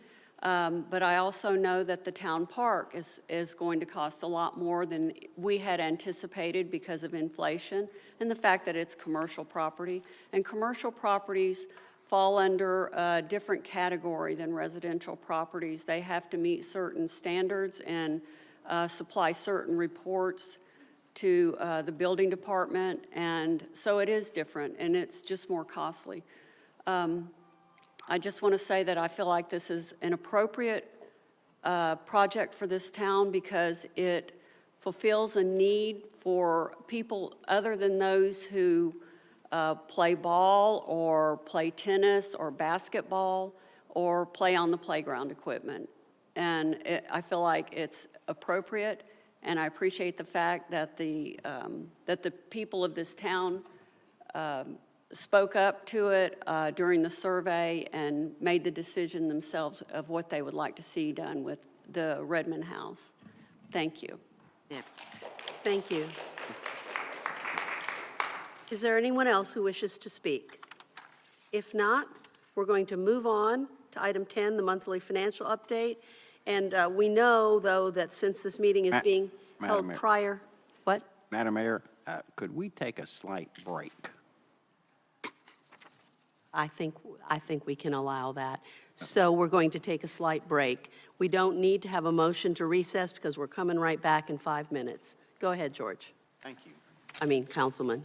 but I also know that the town park is going to cost a lot more than we had anticipated because of inflation and the fact that it's commercial property. And commercial properties fall under a different category than residential properties. They have to meet certain standards and supply certain reports to the building department, and so it is different, and it's just more costly. I just want to say that I feel like this is an appropriate project for this town because it fulfills a need for people other than those who play ball or play tennis or basketball or play on the playground equipment. And I feel like it's appropriate, and I appreciate the fact that the people of this town spoke up to it during the survey and made the decision themselves of what they would like to see done with the Redmond House. Thank you. Yeah. Thank you. Is there anyone else who wishes to speak? If not, we're going to move on to item 10, the monthly financial update. And we know, though, that since this meeting is being held Mayor. prior, what? Madam Mayor, could we take a slight break? I think we can allow that. So we're going to take a slight break. We don't need to have a motion to recess because we're coming right back in 5 minutes. Go ahead, George. Thank you. I mean, Councilman.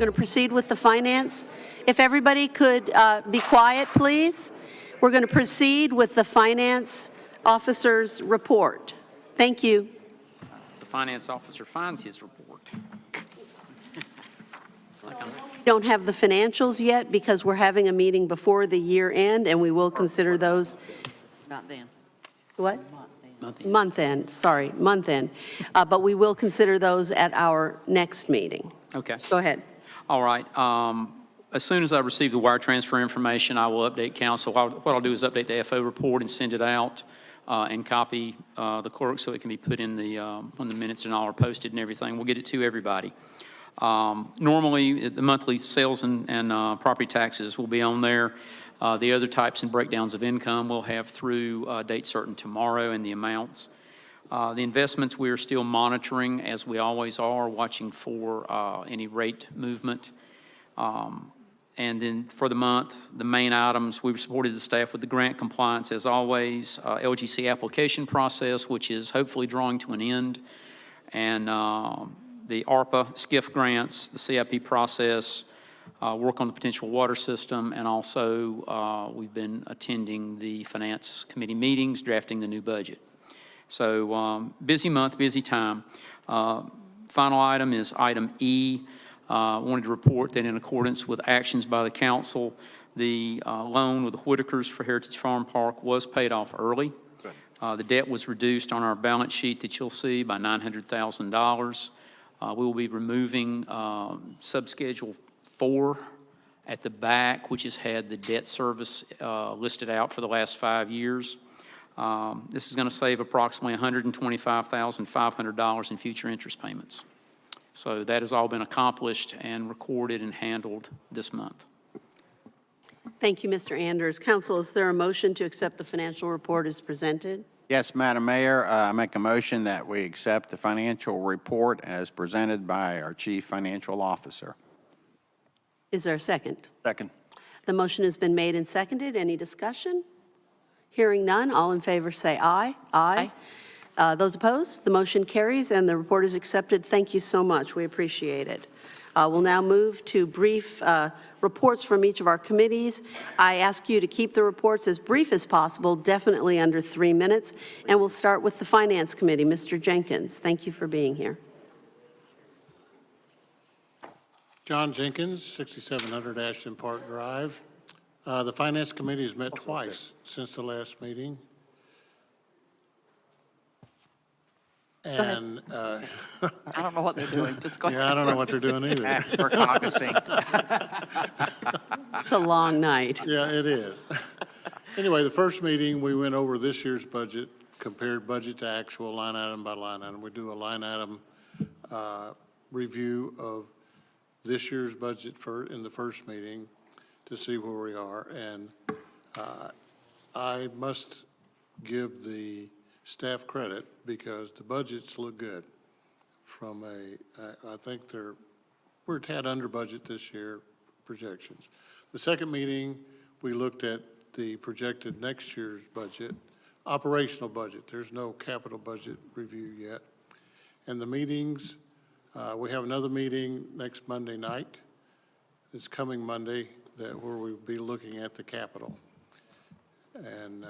going to proceed with the finance. If everybody could be quiet, please. We're going to proceed with the finance officer's report. Thank you. The finance officer finds his report. Don't have the financials yet because we're having a meeting before the year end, and we will consider those. Not then. What? Month end, sorry, month end. But we will consider those at our next meeting. Okay. Go ahead. All right. As soon as I receive the wire transfer information, I will update council. What I'll do is update the FO report and send it out and copy the clerk so it can be put in when the minutes and all are posted and everything. We'll get it to everybody. Normally, the monthly sales and property taxes will be on there. The other types and breakdowns of income we'll have through date certain tomorrow, and the amounts. The investments we are still monitoring, as we always are, watching for any rate movement. And then for the month, the main items, we've supported the staff with the grant compliance as always, LGC application process, which is hopefully drawing to an end, and the ARPA SCIF grants, the CIP process, work on the potential water system, and also we've been attending the Finance Committee meetings, drafting the new budget. So busy month, busy time. Final item is item E. Wanted to report that in accordance with actions by the council, the loan with the Whitakers for Heritage Farm Park was paid off early. The debt was reduced on our balance sheet that you'll see by $900,000. We will be removing subschedule 4 at the back, which has had the debt service listed out for the last 5 years. This is going to save approximately $125,500 in future interest payments. So that has all been accomplished and recorded and handled this month. Thank you, Mr. Anders. Council, is there a motion to accept the financial report as presented? Yes, Madam Mayor, I make a motion that we accept the financial report as presented by our Chief Financial Officer. Is there a second? Second. The motion has been made and seconded. Any discussion? Hearing none, all in favor say aye. Aye. Those opposed? The motion carries and the report is accepted. Thank you so much. We appreciate it. We'll now move to brief reports from each of our committees. I ask you to keep the reports as brief as possible, definitely under 3 minutes. And we'll start with the Finance Committee. Mr. Jenkins, thank you for being here. John Jenkins, 6700 Ashton Park Drive. The Finance Committee has met twice since the last meeting. And I don't know what they're doing. Just go ahead. yeah, I don't know what they're doing either. We're caucusing. It's a long night. Yeah, it is. Anyway, the first meeting, we went over this year's budget, compared budget to actual line item by line item. We do a line item review of this year's budget in the first meeting to see where we are. And I must give the staff credit because the budgets look good. From I think we're a tad under budget this year, projections. The second meeting, we looked at the projected next year's budget, operational budget. There's no capital budget review yet. And the meetings, we have another meeting next Monday night. It's coming Monday where we'll be looking at the capital. And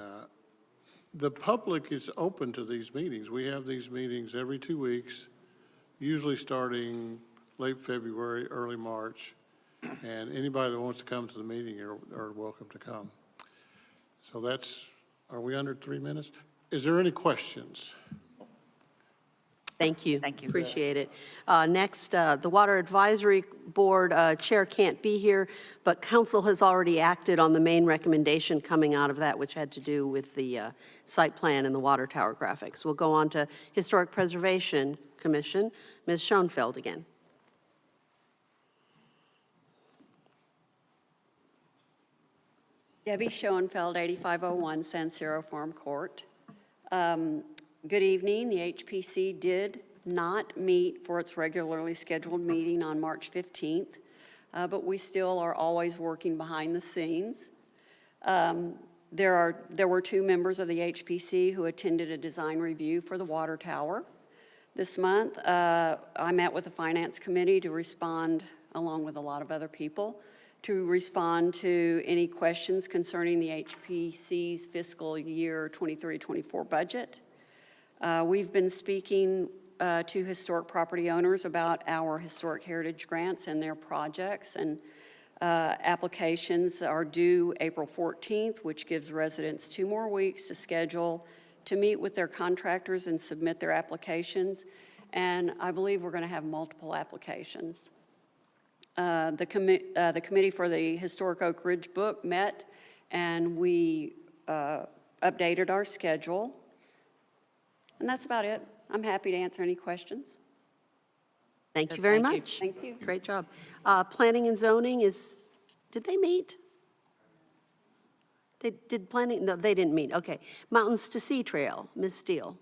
the public is open to these meetings. We have these meetings every 2 weeks, usually starting late February, early March. And anybody that wants to come to the meeting are welcome to come. So are we under 3 minutes? Is there any questions? Thank you. Thank you. Appreciate it. Next, the Water Advisory Board Chair can't be here, but Council has already acted on the main recommendation coming out of that, which had to do with the site plan and the water tower graphics. We'll go on to Historic Preservation Commission. Ms. Schoenfeld again. Debbie Schoenfeld, 8501 San Siro Farm Court. Good evening. The HPC did not meet for its regularly scheduled meeting on March 15th, but we still are always working behind the scenes. There were 2 members of the HPC who attended a design review for the water tower. This month, I met with the Finance Committee to respond along with a lot of other people, to respond to any questions concerning the HPC's fiscal year 23-24 budget. We've been speaking to historic property owners about our historic heritage grants and their projects, and applications are due April 14th, which gives residents 2 more weeks to schedule to meet with their contractors and submit their applications. And I believe we're going to have multiple applications. The Committee for the Historic Oak Ridge book met, and we updated our schedule. And that's about it. I'm happy to answer any questions. Thank you very much. Thank you. Great job. Planning and zoning did they meet? They did planning, no, they didn't meet, okay. Mountains to Sea Trail, Ms. Steele.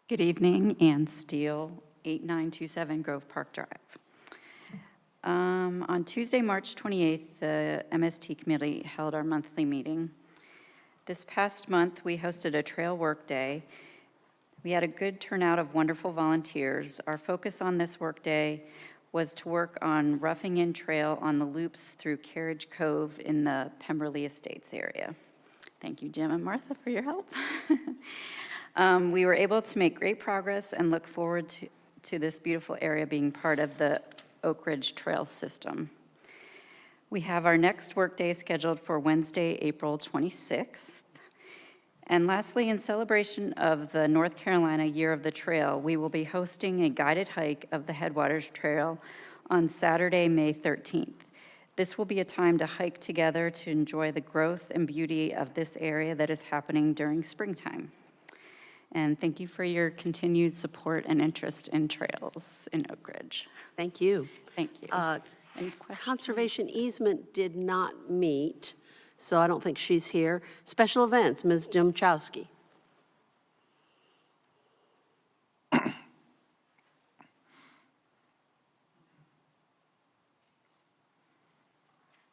Good evening, Ann Steele, 8927 Grove Park Drive. On Tuesday, March 28th, the MST Committee held our monthly meeting. This past month, we hosted a trail work day. We had a good turnout of wonderful volunteers. Our focus on this work day was to work on roughing in trail on the loops through Carriage Cove in the Pemberley Estates area. Thank you, Jim and Martha, for your help. We were able to make great progress and look forward to this beautiful area being part of the Oak Ridge Trail system. We have our next workday scheduled for Wednesday, April 26th. And lastly, in celebration of the North Carolina Year of the Trail, we will be hosting a guided hike of the Headwaters Trail on Saturday, May 13th. This will be a time to hike together to enjoy the growth and beauty of this area that is happening during springtime. And thank you for your continued support and interest in trails in Oak Ridge. Thank you. Thank you. Any questions? Conservation easement did not meet, so I don't think she's here. Special events, Ms. Domchowski.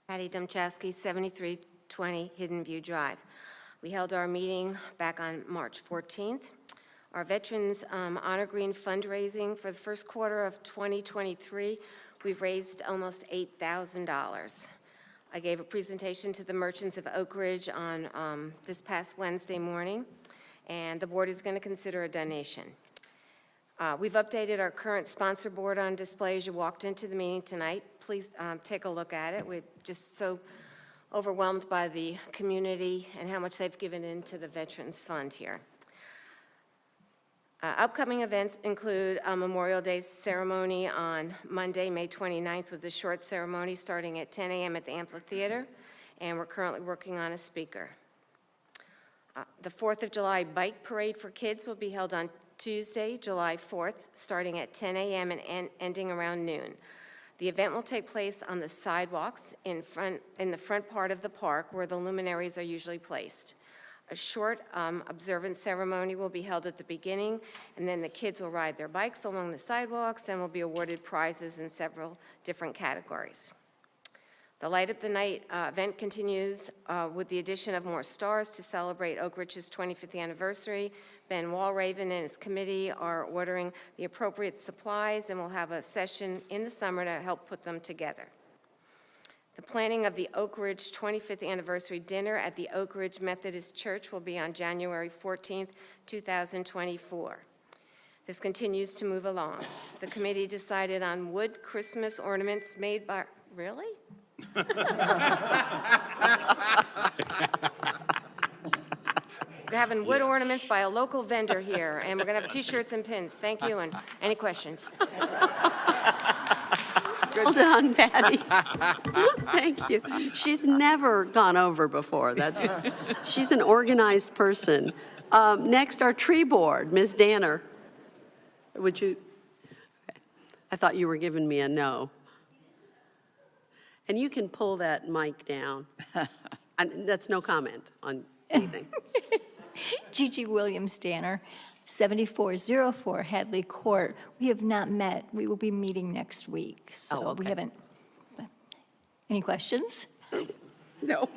Patty Domchowski, 7320 Hidden View Drive. We held our meeting back on March 14th. Our Veterans Honor Green fundraising for the first quarter of 2023, we've raised almost $8,000. I gave a presentation to the merchants of Oak Ridge on this past Wednesday morning, and the board is going to consider a donation. We've updated our current sponsor board on display as you walked into the meeting tonight. Please take a look at it. We're just so overwhelmed by the community and how much they've given into the Veterans Fund here. Upcoming events include a Memorial Day ceremony on Monday, May 29th, with a short ceremony starting at 10 a.m. at the amphitheater, and we're currently working on a speaker. The 4th of July Bike Parade for Kids will be held on Tuesday, July 4th, starting at 10 a.m. and ending around noon. The event will take place on the sidewalks in the front part of the park where the luminaries are usually placed. A short observance ceremony will be held at the beginning, and then the kids will ride their bikes along the sidewalks and will be awarded prizes in several different categories. The Light of the Night event continues with the addition of more stars to celebrate Oak Ridge's 25th anniversary. Ben Walraven and his committee are ordering the appropriate supplies, and we'll have a session in the summer to help put them together. The planning of the Oak Ridge 25th anniversary dinner at the Oak Ridge Methodist Church will be on January 14th, 2024. This continues to move along. The committee decided on wood Christmas ornaments made by, really? We're having wood ornaments by a local vendor here, and we're going to have T-shirts and pins. Thank you, and any questions? Well done, Patty. Thank you. She's never gone over before. She's an organized person. Next, our tree board, Ms. Danner. Would you? I thought you were giving me a no. And you can pull that mic down. That's no comment on anything. Gigi Williams Danner, 7404 Hadley Court. We have not met. We will be meeting next week, so we haven't. Any questions? No.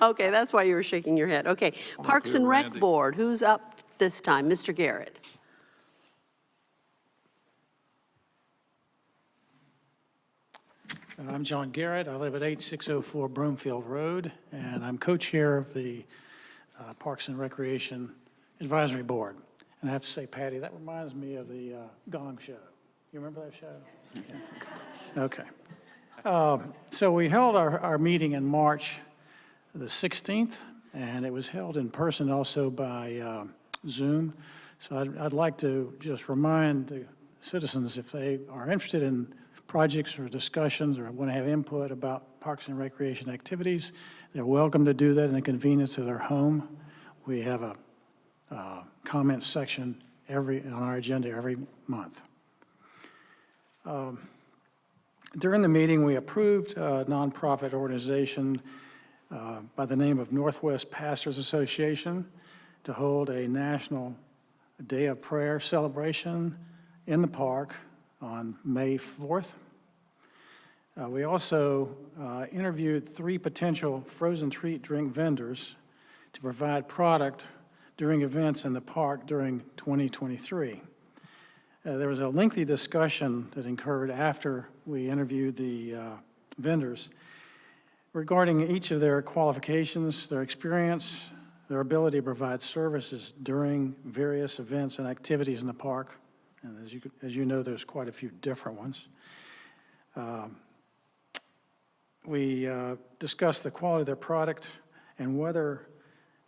Okay, that's why you were shaking your head. Okay, Parks and Rec Board, who's up this time? Mr. Garrett. I'm John Garrett. I live at 8604 Broomfield Road, and I'm co-chair of the Parks and Recreation Advisory Board. And I have to say, Patty, that reminds me of the Gong Show. You remember that show? Yeah. Okay. So we held our meeting in March the 16th, and it was held in person also by Zoom. So I'd like to just remind the citizens, if they are interested in projects or discussions or want to have input about parks and recreation activities, they're welcome to do that in the convenience of their home. We have a comment section on our agenda every month. During the meeting, we approved a nonprofit organization by the name of Northwest Pastors Association to hold a national day of prayer celebration in the park on May 4th. We also interviewed 3 potential frozen treat drink vendors to provide product during events in the park during 2023. There was a lengthy discussion that occurred after we interviewed the vendors regarding each of their qualifications, their experience, their ability to provide services during various events and activities in the park. And as you know, there's quite a few different ones. We discussed the quality of their product and whether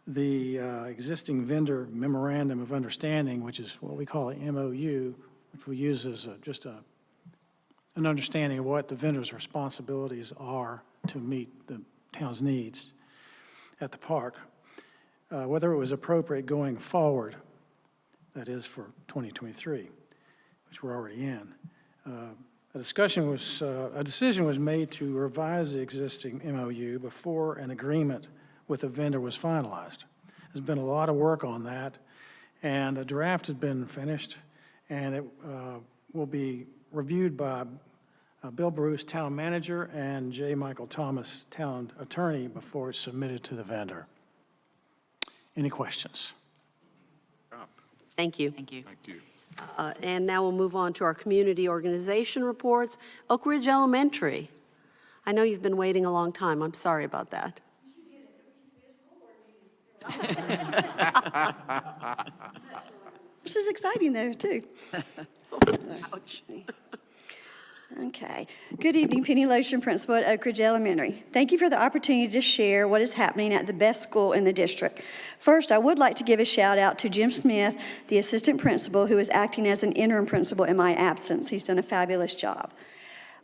the existing vendor memorandum of understanding, which is what we call an MOU, which we use as just an understanding of what the vendor's responsibilities are to meet the town's needs at the park, whether it was appropriate going forward, that is for 2023, which we're already in. A decision was made to revise the existing MOU before an agreement with the vendor was finalized. There's been a lot of work on that, and a draft has been finished, and it will be reviewed by Bill Bruce, town manager, and J. Michael Thomas, town attorney, before it's submitted to the vendor. Any questions? Thank you. Thank you. Thank you. And now we'll move on to our community organization reports. Oak Ridge Elementary. I know you've been waiting a long time. I'm sorry about that. This is exciting though, too. Okay. Good evening, Penny Lotion, principal at Oak Ridge Elementary. Thank you for the opportunity to share what is happening at the best school in the district. First, I would like to give a shout out to Jim Smith, the assistant principal, who is acting as an interim principal in my absence. He's done a fabulous job.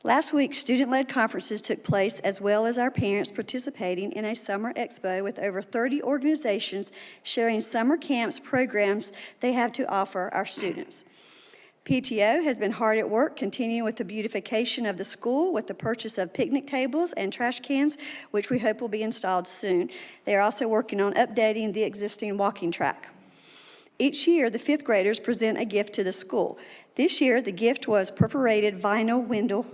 Last week, student-led conferences took place, as well as our parents participating in a summer expo with over 30 organizations sharing summer camps programs they have to offer our students. PTO has been hard at work continuing with the beautification of the school with the purchase of picnic tables and trash cans, which we hope will be installed soon. They are also working on updating the existing walking track. Each year, the 5th graders present a gift to the school. This year, the gift was perforated vinyl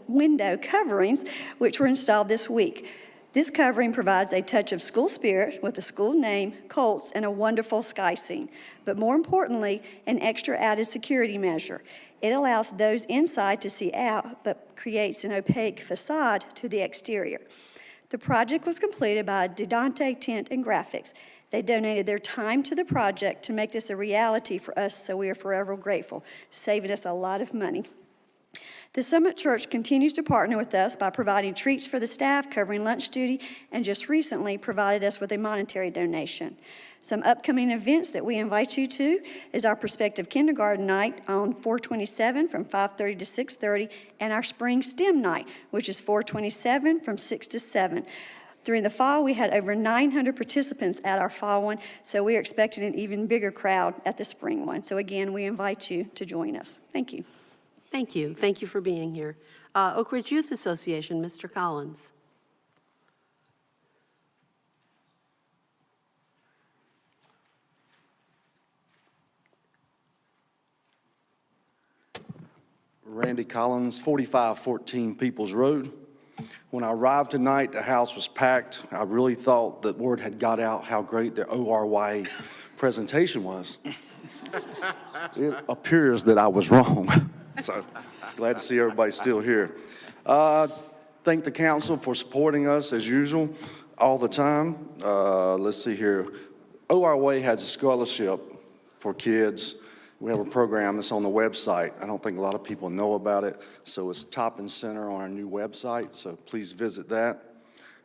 window coverings, which were installed this week. This covering provides a touch of school spirit with the school name, Colts, and a wonderful sky scene. But more importantly, an extra added security measure. It allows those inside to see out, but creates an opaque facade to the exterior. The project was completed by Didante Tint and Graphics. They donated their time to the project to make this a reality for us, so we are forever grateful, saving us a lot of money. The Summit Church continues to partner with us by providing treats for the staff, covering lunch duty, and just recently provided us with a monetary donation. Some upcoming events that we invite you to is our prospective kindergarten night on 4/27 from 5:30 to 6:30, and our spring STEM night, which is 4/27 from 6 to 7. During the fall, we had over 900 participants at our fall one, so we are expecting an even bigger crowd at the spring one. So again, we invite you to join us. Thank you. Thank you. Thank you for being here. Oak Ridge Youth Association, Mr. Collins. Randy Collins, 4514 Peoples Road. When I arrived tonight, the house was packed. I really thought that word had got out how great the ORY presentation was. It appears that I was wrong. So glad to see everybody still here. Thank the council for supporting us as usual, all the time. Let's see here. ORY has a scholarship for kids. We have a program that's on the website. I don't think a lot of people know about it, so it's top and center on our new website, so please visit that.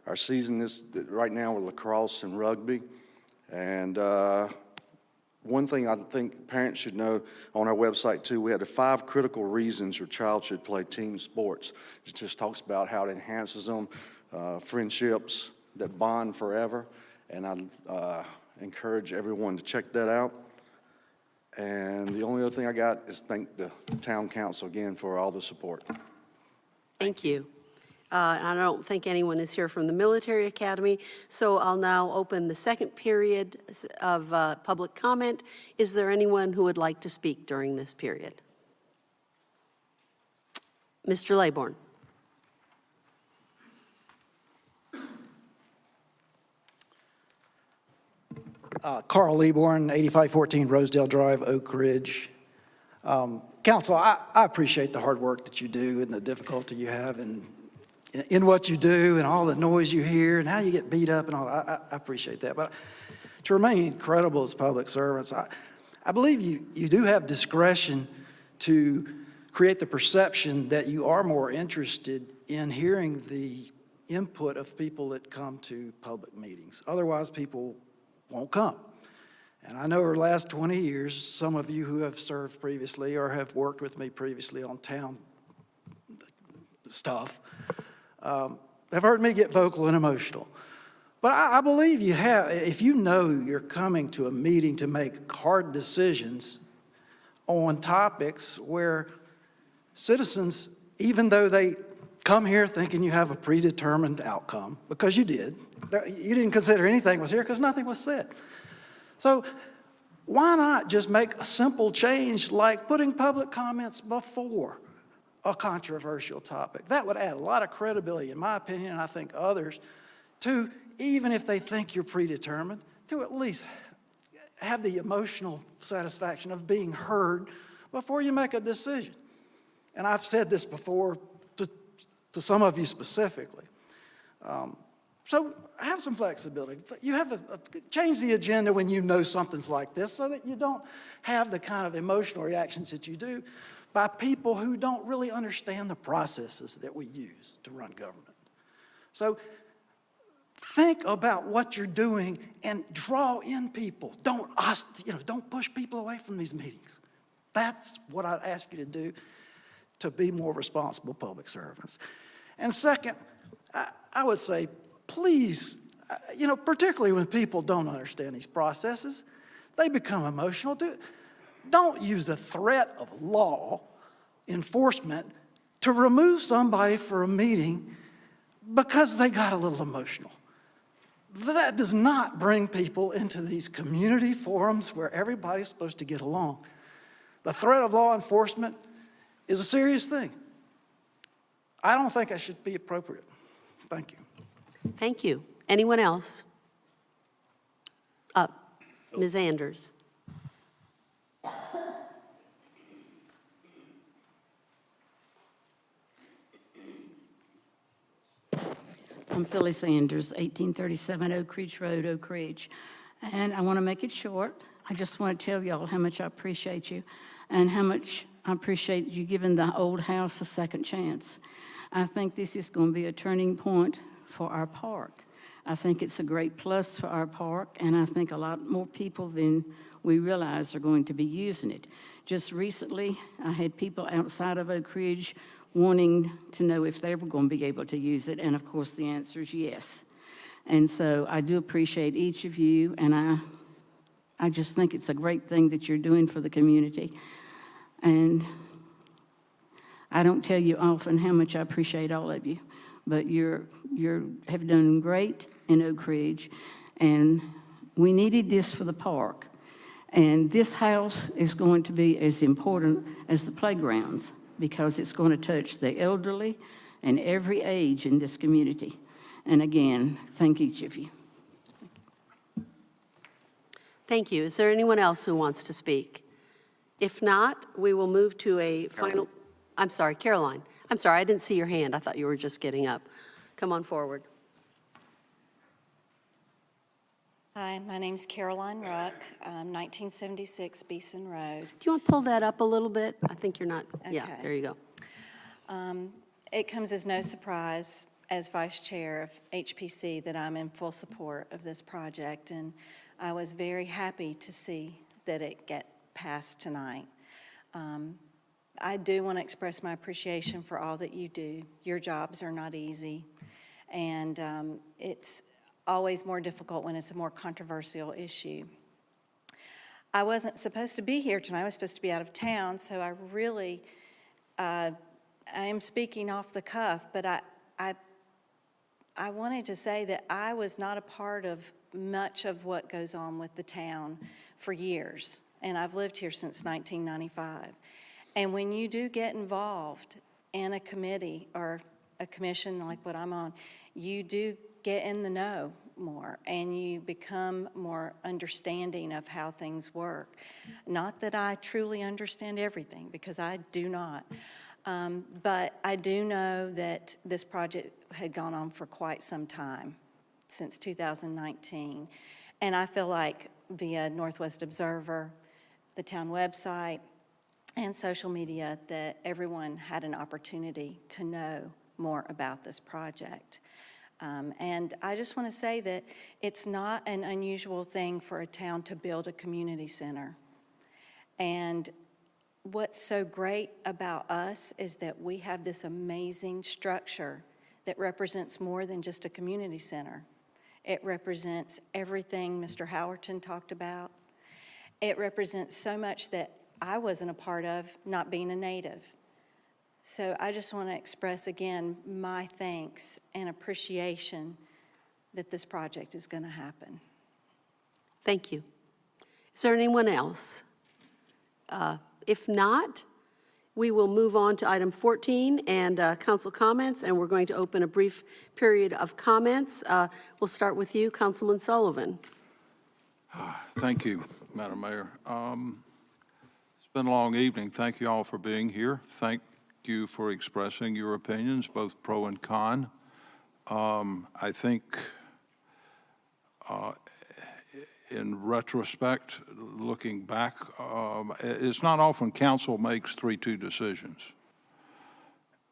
Our season is, right now, we're lacrosse and rugby, and one thing I think parents should know on our website too, we had the 5 critical reasons your child should play team sports. It just talks about how it enhances them, friendships that bond forever, and I encourage everyone to check that out. And the only other thing I got is thank the town council again for all the support. Thank you. I don't think anyone is here from the military academy, so I'll now open the second period of public comment. Is there anyone who would like to speak during this period? Mr. Laybourne. Carl Leaborn, 8514 Rosedale Drive, Oak Ridge. Council, I appreciate the hard work that you do and the difficulty you have in what you do and all the noise you hear and how you get beat up and all. I appreciate that. But to remain credible as public servants, I believe you do have discretion to create the perception that you are more interested in hearing the input of people that come to public meetings. Otherwise, people won't come. And I know over the last 20 years, some of you who have served previously or have worked with me previously on town stuff have heard me get vocal and emotional. But I believe you have, if you know you're coming to a meeting to make hard decisions on topics where citizens, even though they come here thinking you have a predetermined outcome, because you did, you didn't consider anything was here because nothing was said. So why not just make a simple change like putting public comments before a controversial topic? That would add a lot of credibility, in my opinion, and I think others, to even if they think you're predetermined, to at least have the emotional satisfaction of being heard before you make a decision. And I've said this before to some of you specifically. So have some flexibility. You have change the agenda when you know something's like this so that you don't have the kind of emotional reactions that you do by people who don't really understand the processes that we use to run government. So think about what you're doing and draw in people. Don't push people away from these meetings. That's what I ask you to do to be more responsible public servants. And second, I would say, please, particularly when people don't understand these processes, they become emotional. Don't use the threat of law enforcement to remove somebody for a meeting because they got a little emotional. That does not bring people into these community forums where everybody's supposed to get along. The threat of law enforcement is a serious thing. I don't think that should be appropriate. Thank you. Thank you. Anyone else? Ms. Anders. I'm Phyllis Sanders, 1837 Oak Ridge Road, Oak Ridge. And I want to make it short. I just want to tell y'all how much I appreciate you and how much I appreciate you giving the old house a second chance. I think this is going to be a turning point for our park. I think it's a great plus for our park, and I think a lot more people than we realize are going to be using it. Just recently, I had people outside of Oak Ridge wanting to know if they were going to be able to use it, and of course the answer is yes. And so I do appreciate each of you, and I just think it's a great thing that you're doing for the community. And I don't tell you often how much I appreciate all of you, but you have done great in Oak Ridge, and we needed this for the park. And this house is going to be as important as the playgrounds, because it's going to touch the elderly, and every age in this community. And again, thank each of you. Thank you. Is there anyone else who wants to speak? If not, we will move to a final, I'm sorry, Caroline. I'm sorry, I didn't see your hand. I thought you were just getting up. Come on forward. Hi, my name's Caroline Ruck, 1976 Beeson Road. Do you want to pull that up a little bit? I think you're not, yeah, Okay. there you go. It comes as no surprise as Vice Chair of HPC that I'm in full support of this project, and I was very happy to see that it get passed tonight. I do want to express my appreciation for all that you do. Your jobs are not easy, and it's always more difficult when it's a more controversial issue. I wasn't supposed to be here tonight. I was supposed to be out of town, so I really, I am speaking off the cuff, but I wanted to say that I was not a part of much of what goes on with the town for years, and I've lived here since 1995. And when you do get involved in a committee or a commission like what I'm on, you do get in the know more, and you become more understanding of how things work. Not that I truly understand everything, because I do not. But I do know that this project had gone on for quite some time, since 2019. And I feel like via Northwest Observer, the town website, and social media, that everyone had an opportunity to know more about this project. And I just want to say that it's not an unusual thing for a town to build a community center. And what's so great about us is that we have this amazing structure that represents more than just a community center. It represents everything Mr. Howerton talked about. It represents so much that I wasn't a part of, not being a native. So I just want to express again my thanks and appreciation that this project is going to happen. Thank you. Is there anyone else? If not, we will move on to item 14 and council comments, and we're going to open a brief period of comments. We'll start with you, Councilman Sullivan. Thank you, Madam Mayor. It's been a long evening. Thank you all for being here. Thank you for expressing your opinions, both pro and con. I think in retrospect, looking back, it's not often council makes 3-2 decisions.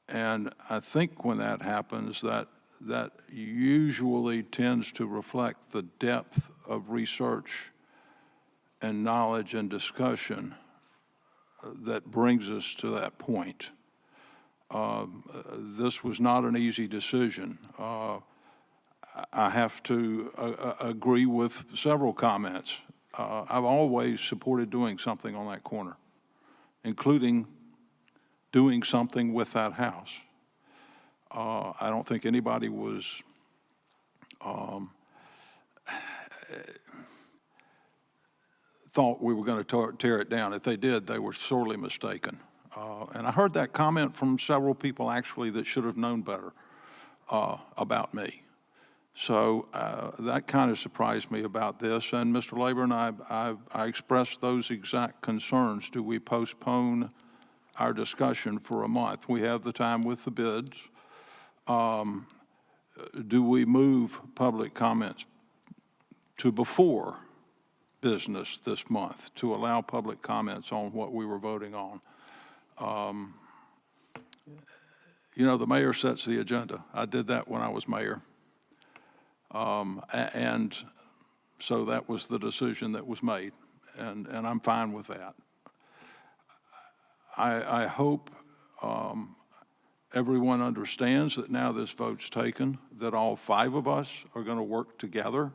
And I think when that happens, that usually tends to reflect the depth of research and knowledge and discussion that brings us to that point. This was not an easy decision. I have to agree with several comments. I've always supported doing something on that corner, including doing something with that house. I don't think anybody was thought we were going to tear it down. If they did, they were sorely mistaken. And I heard that comment from several people, actually, that should have known better about me. So that kind of surprised me about this. And Mr. Laborn, I expressed those exact concerns. Do we postpone our discussion for a month? We have the time with the bids. Do we move public comments to before business this month to allow public comments on what we were voting on? You know, the mayor sets the agenda. I did that when I was mayor. And so that was the decision that was made, and I'm fine with that. I hope everyone understands that now this vote's taken, that all 5 of us are going to work together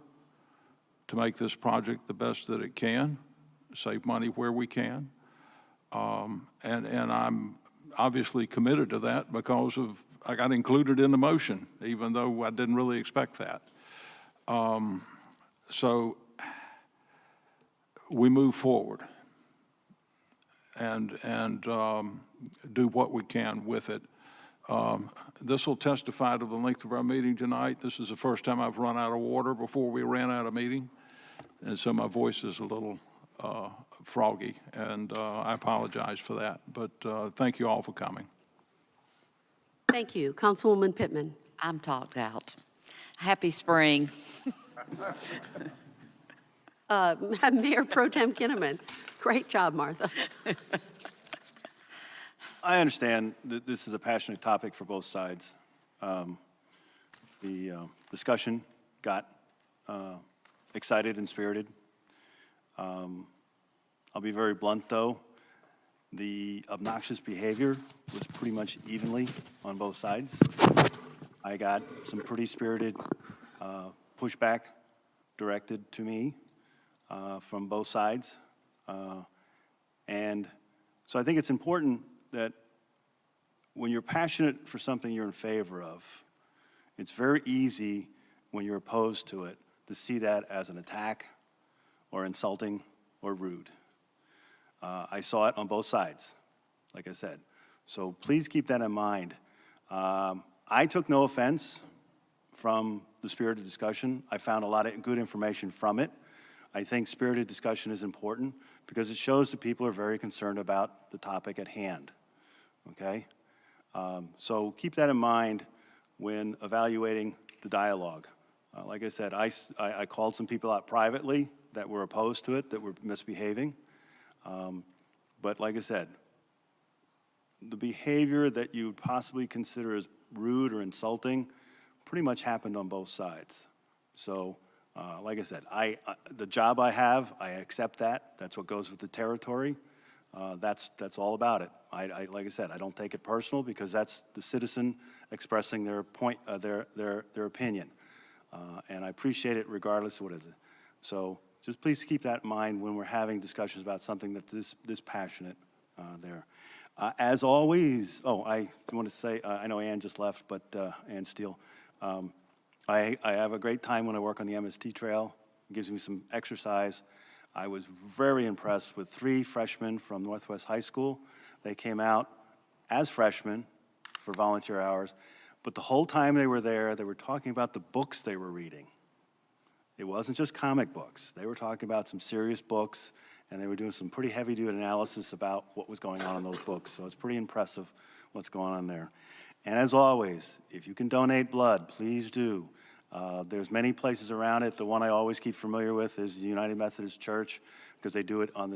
to make this project the best that it can, save money where we can. And I'm obviously committed to that because I got included in the motion, even though I didn't really expect that. So we move forward and do what we can with it. This will testify to the length of our meeting tonight. This is the first time I've run out of water before we ran out of meeting, and so my voice is a little froggy, and I apologize for that. But thank you all for coming. Thank you. Councilwoman Pittman. I'm talked out. Happy spring. Mayor Pro Tem Kinnaman. Great job, Martha. I understand that this is a passionate topic for both sides. The discussion got excited and spirited. I'll be very blunt, though. The obnoxious behavior was pretty much evenly on both sides. I got some pretty spirited pushback directed to me from both sides. And so I think it's important that when you're passionate for something you're in favor of, it's very easy when you're opposed to it to see that as an attack or insulting or rude. I saw it on both sides, like I said. So please keep that in mind. I took no offense from the spirited discussion. I found a lot of good information from it. I think spirited discussion is important because it shows that people are very concerned about the topic at hand, okay? So keep that in mind when evaluating the dialogue. Like I said, I called some people out privately that were opposed to it, that were misbehaving. But like I said, the behavior that you would possibly consider as rude or insulting pretty much happened on both sides. So, like I said, the job I have, I accept that. That's what goes with the territory. That's all about it. Like I said, I don't take it personal because that's the citizen expressing their point, their opinion, and I appreciate it regardless of what it is. So just please keep that in mind when we're having discussions about something that's this passionate there. As always, I want to say I know Ann just left, but Ann Steele. I have a great time when I work on the MST Trail. It gives me some exercise. I was very impressed with 3 freshmen from Northwest High School. They came out as freshmen for volunteer hours, but the whole time they were there, they were talking about the books they were reading. It wasn't just comic books. They were talking about some serious books, and they were doing some pretty heavy-duty analysis about what was going on in those books. So it's pretty impressive what's going on there. And as always, if you can donate blood, please do. There's many places around it. The one I always keep familiar with is the United Methodist Church, because they do it on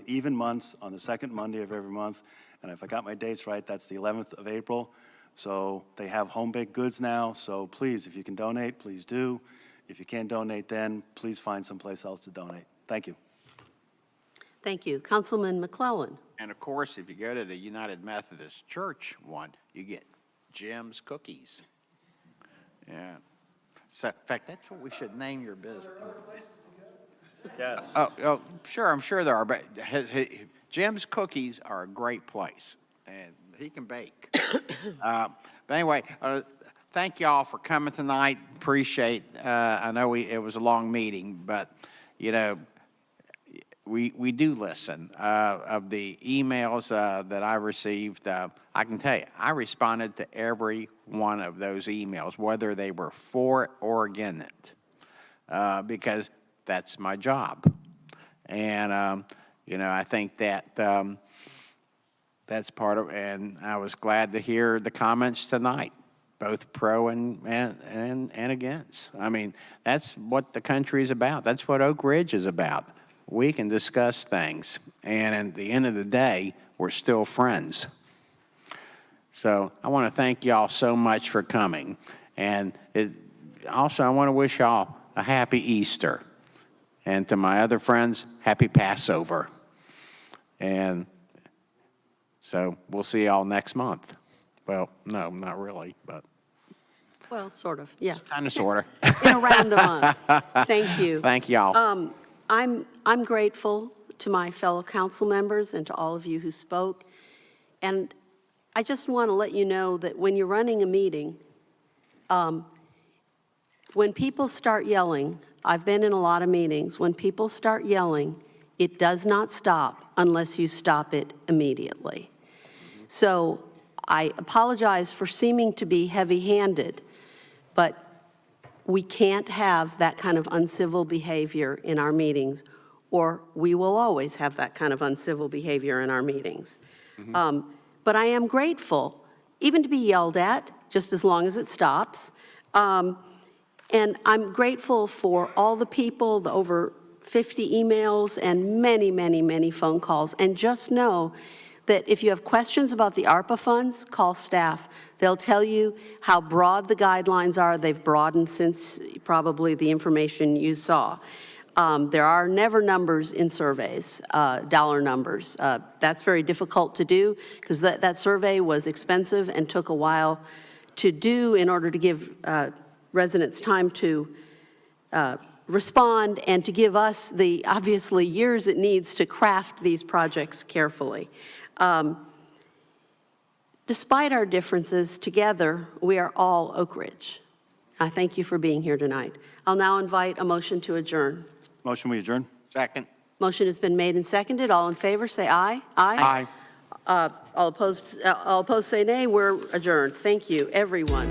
even months, on the second Monday of every month. And if I got my dates right, that's the 11th of April. So they have home-baked goods now. So please, if you can donate, please do. If you can't donate then, please find someplace else to donate. Thank you. Thank you. Councilman McClellan. And of course, if you go to the United Methodist Church one, you get Jim's Cookies. Yeah. So, in fact, that's what we should name your business. Yes. Oh, sure, I'm sure there are, but Jim's Cookies are a great place, and he can bake. But anyway, thank you all for coming tonight. Appreciate, I know it was a long meeting, but, you know, we do listen. Of the emails that I received, I can tell you, I responded to every one of those emails, whether they were for or against it, because that's my job. And, you know, I think that that's part of, and I was glad to hear the comments tonight, both pro and against. I mean, that's what the country is about. That's what Oak Ridge is about. We can discuss things, and at the end of the day, we're still friends. So I want to thank y'all so much for coming. And also, I want to wish y'all a happy Easter. And to my other friends, happy Passover. And so we'll see y'all next month. Well, no, not really, but. Well, sort of, yeah. Kind of, sort of. In around the month. Thank you. Thank y'all. I'm grateful to my fellow council members and to all of you who spoke. And I just want to let you know that when you're running a meeting, when people start yelling, I've been in a lot of meetings, when people start yelling, it does not stop unless you stop it immediately. So I apologize for seeming to be heavy-handed, but we can't have that kind of uncivil behavior in our meetings, or we will always have that kind of uncivil behavior in our meetings. But I am grateful, even to be yelled at, just as long as it stops. And I'm grateful for all the people, the over 50 emails, and many, many, many phone calls. And just know that if you have questions about the ARPA funds, call staff. They'll tell you how broad the guidelines are. They've broadened since probably the information you saw. There are never numbers in surveys, dollar numbers. That's very difficult to do because that survey was expensive and took a while to do in order to give residents time to respond and to give us the, obviously, years it needs to craft these projects carefully. Despite our differences, together, we are all Oak Ridge. I thank you for being here tonight. I'll now invite a motion to adjourn. Motion, we adjourn? Second. Motion has been made and seconded. All in favor, say aye. Aye. All opposed say nay. We're adjourned. Thank you, everyone.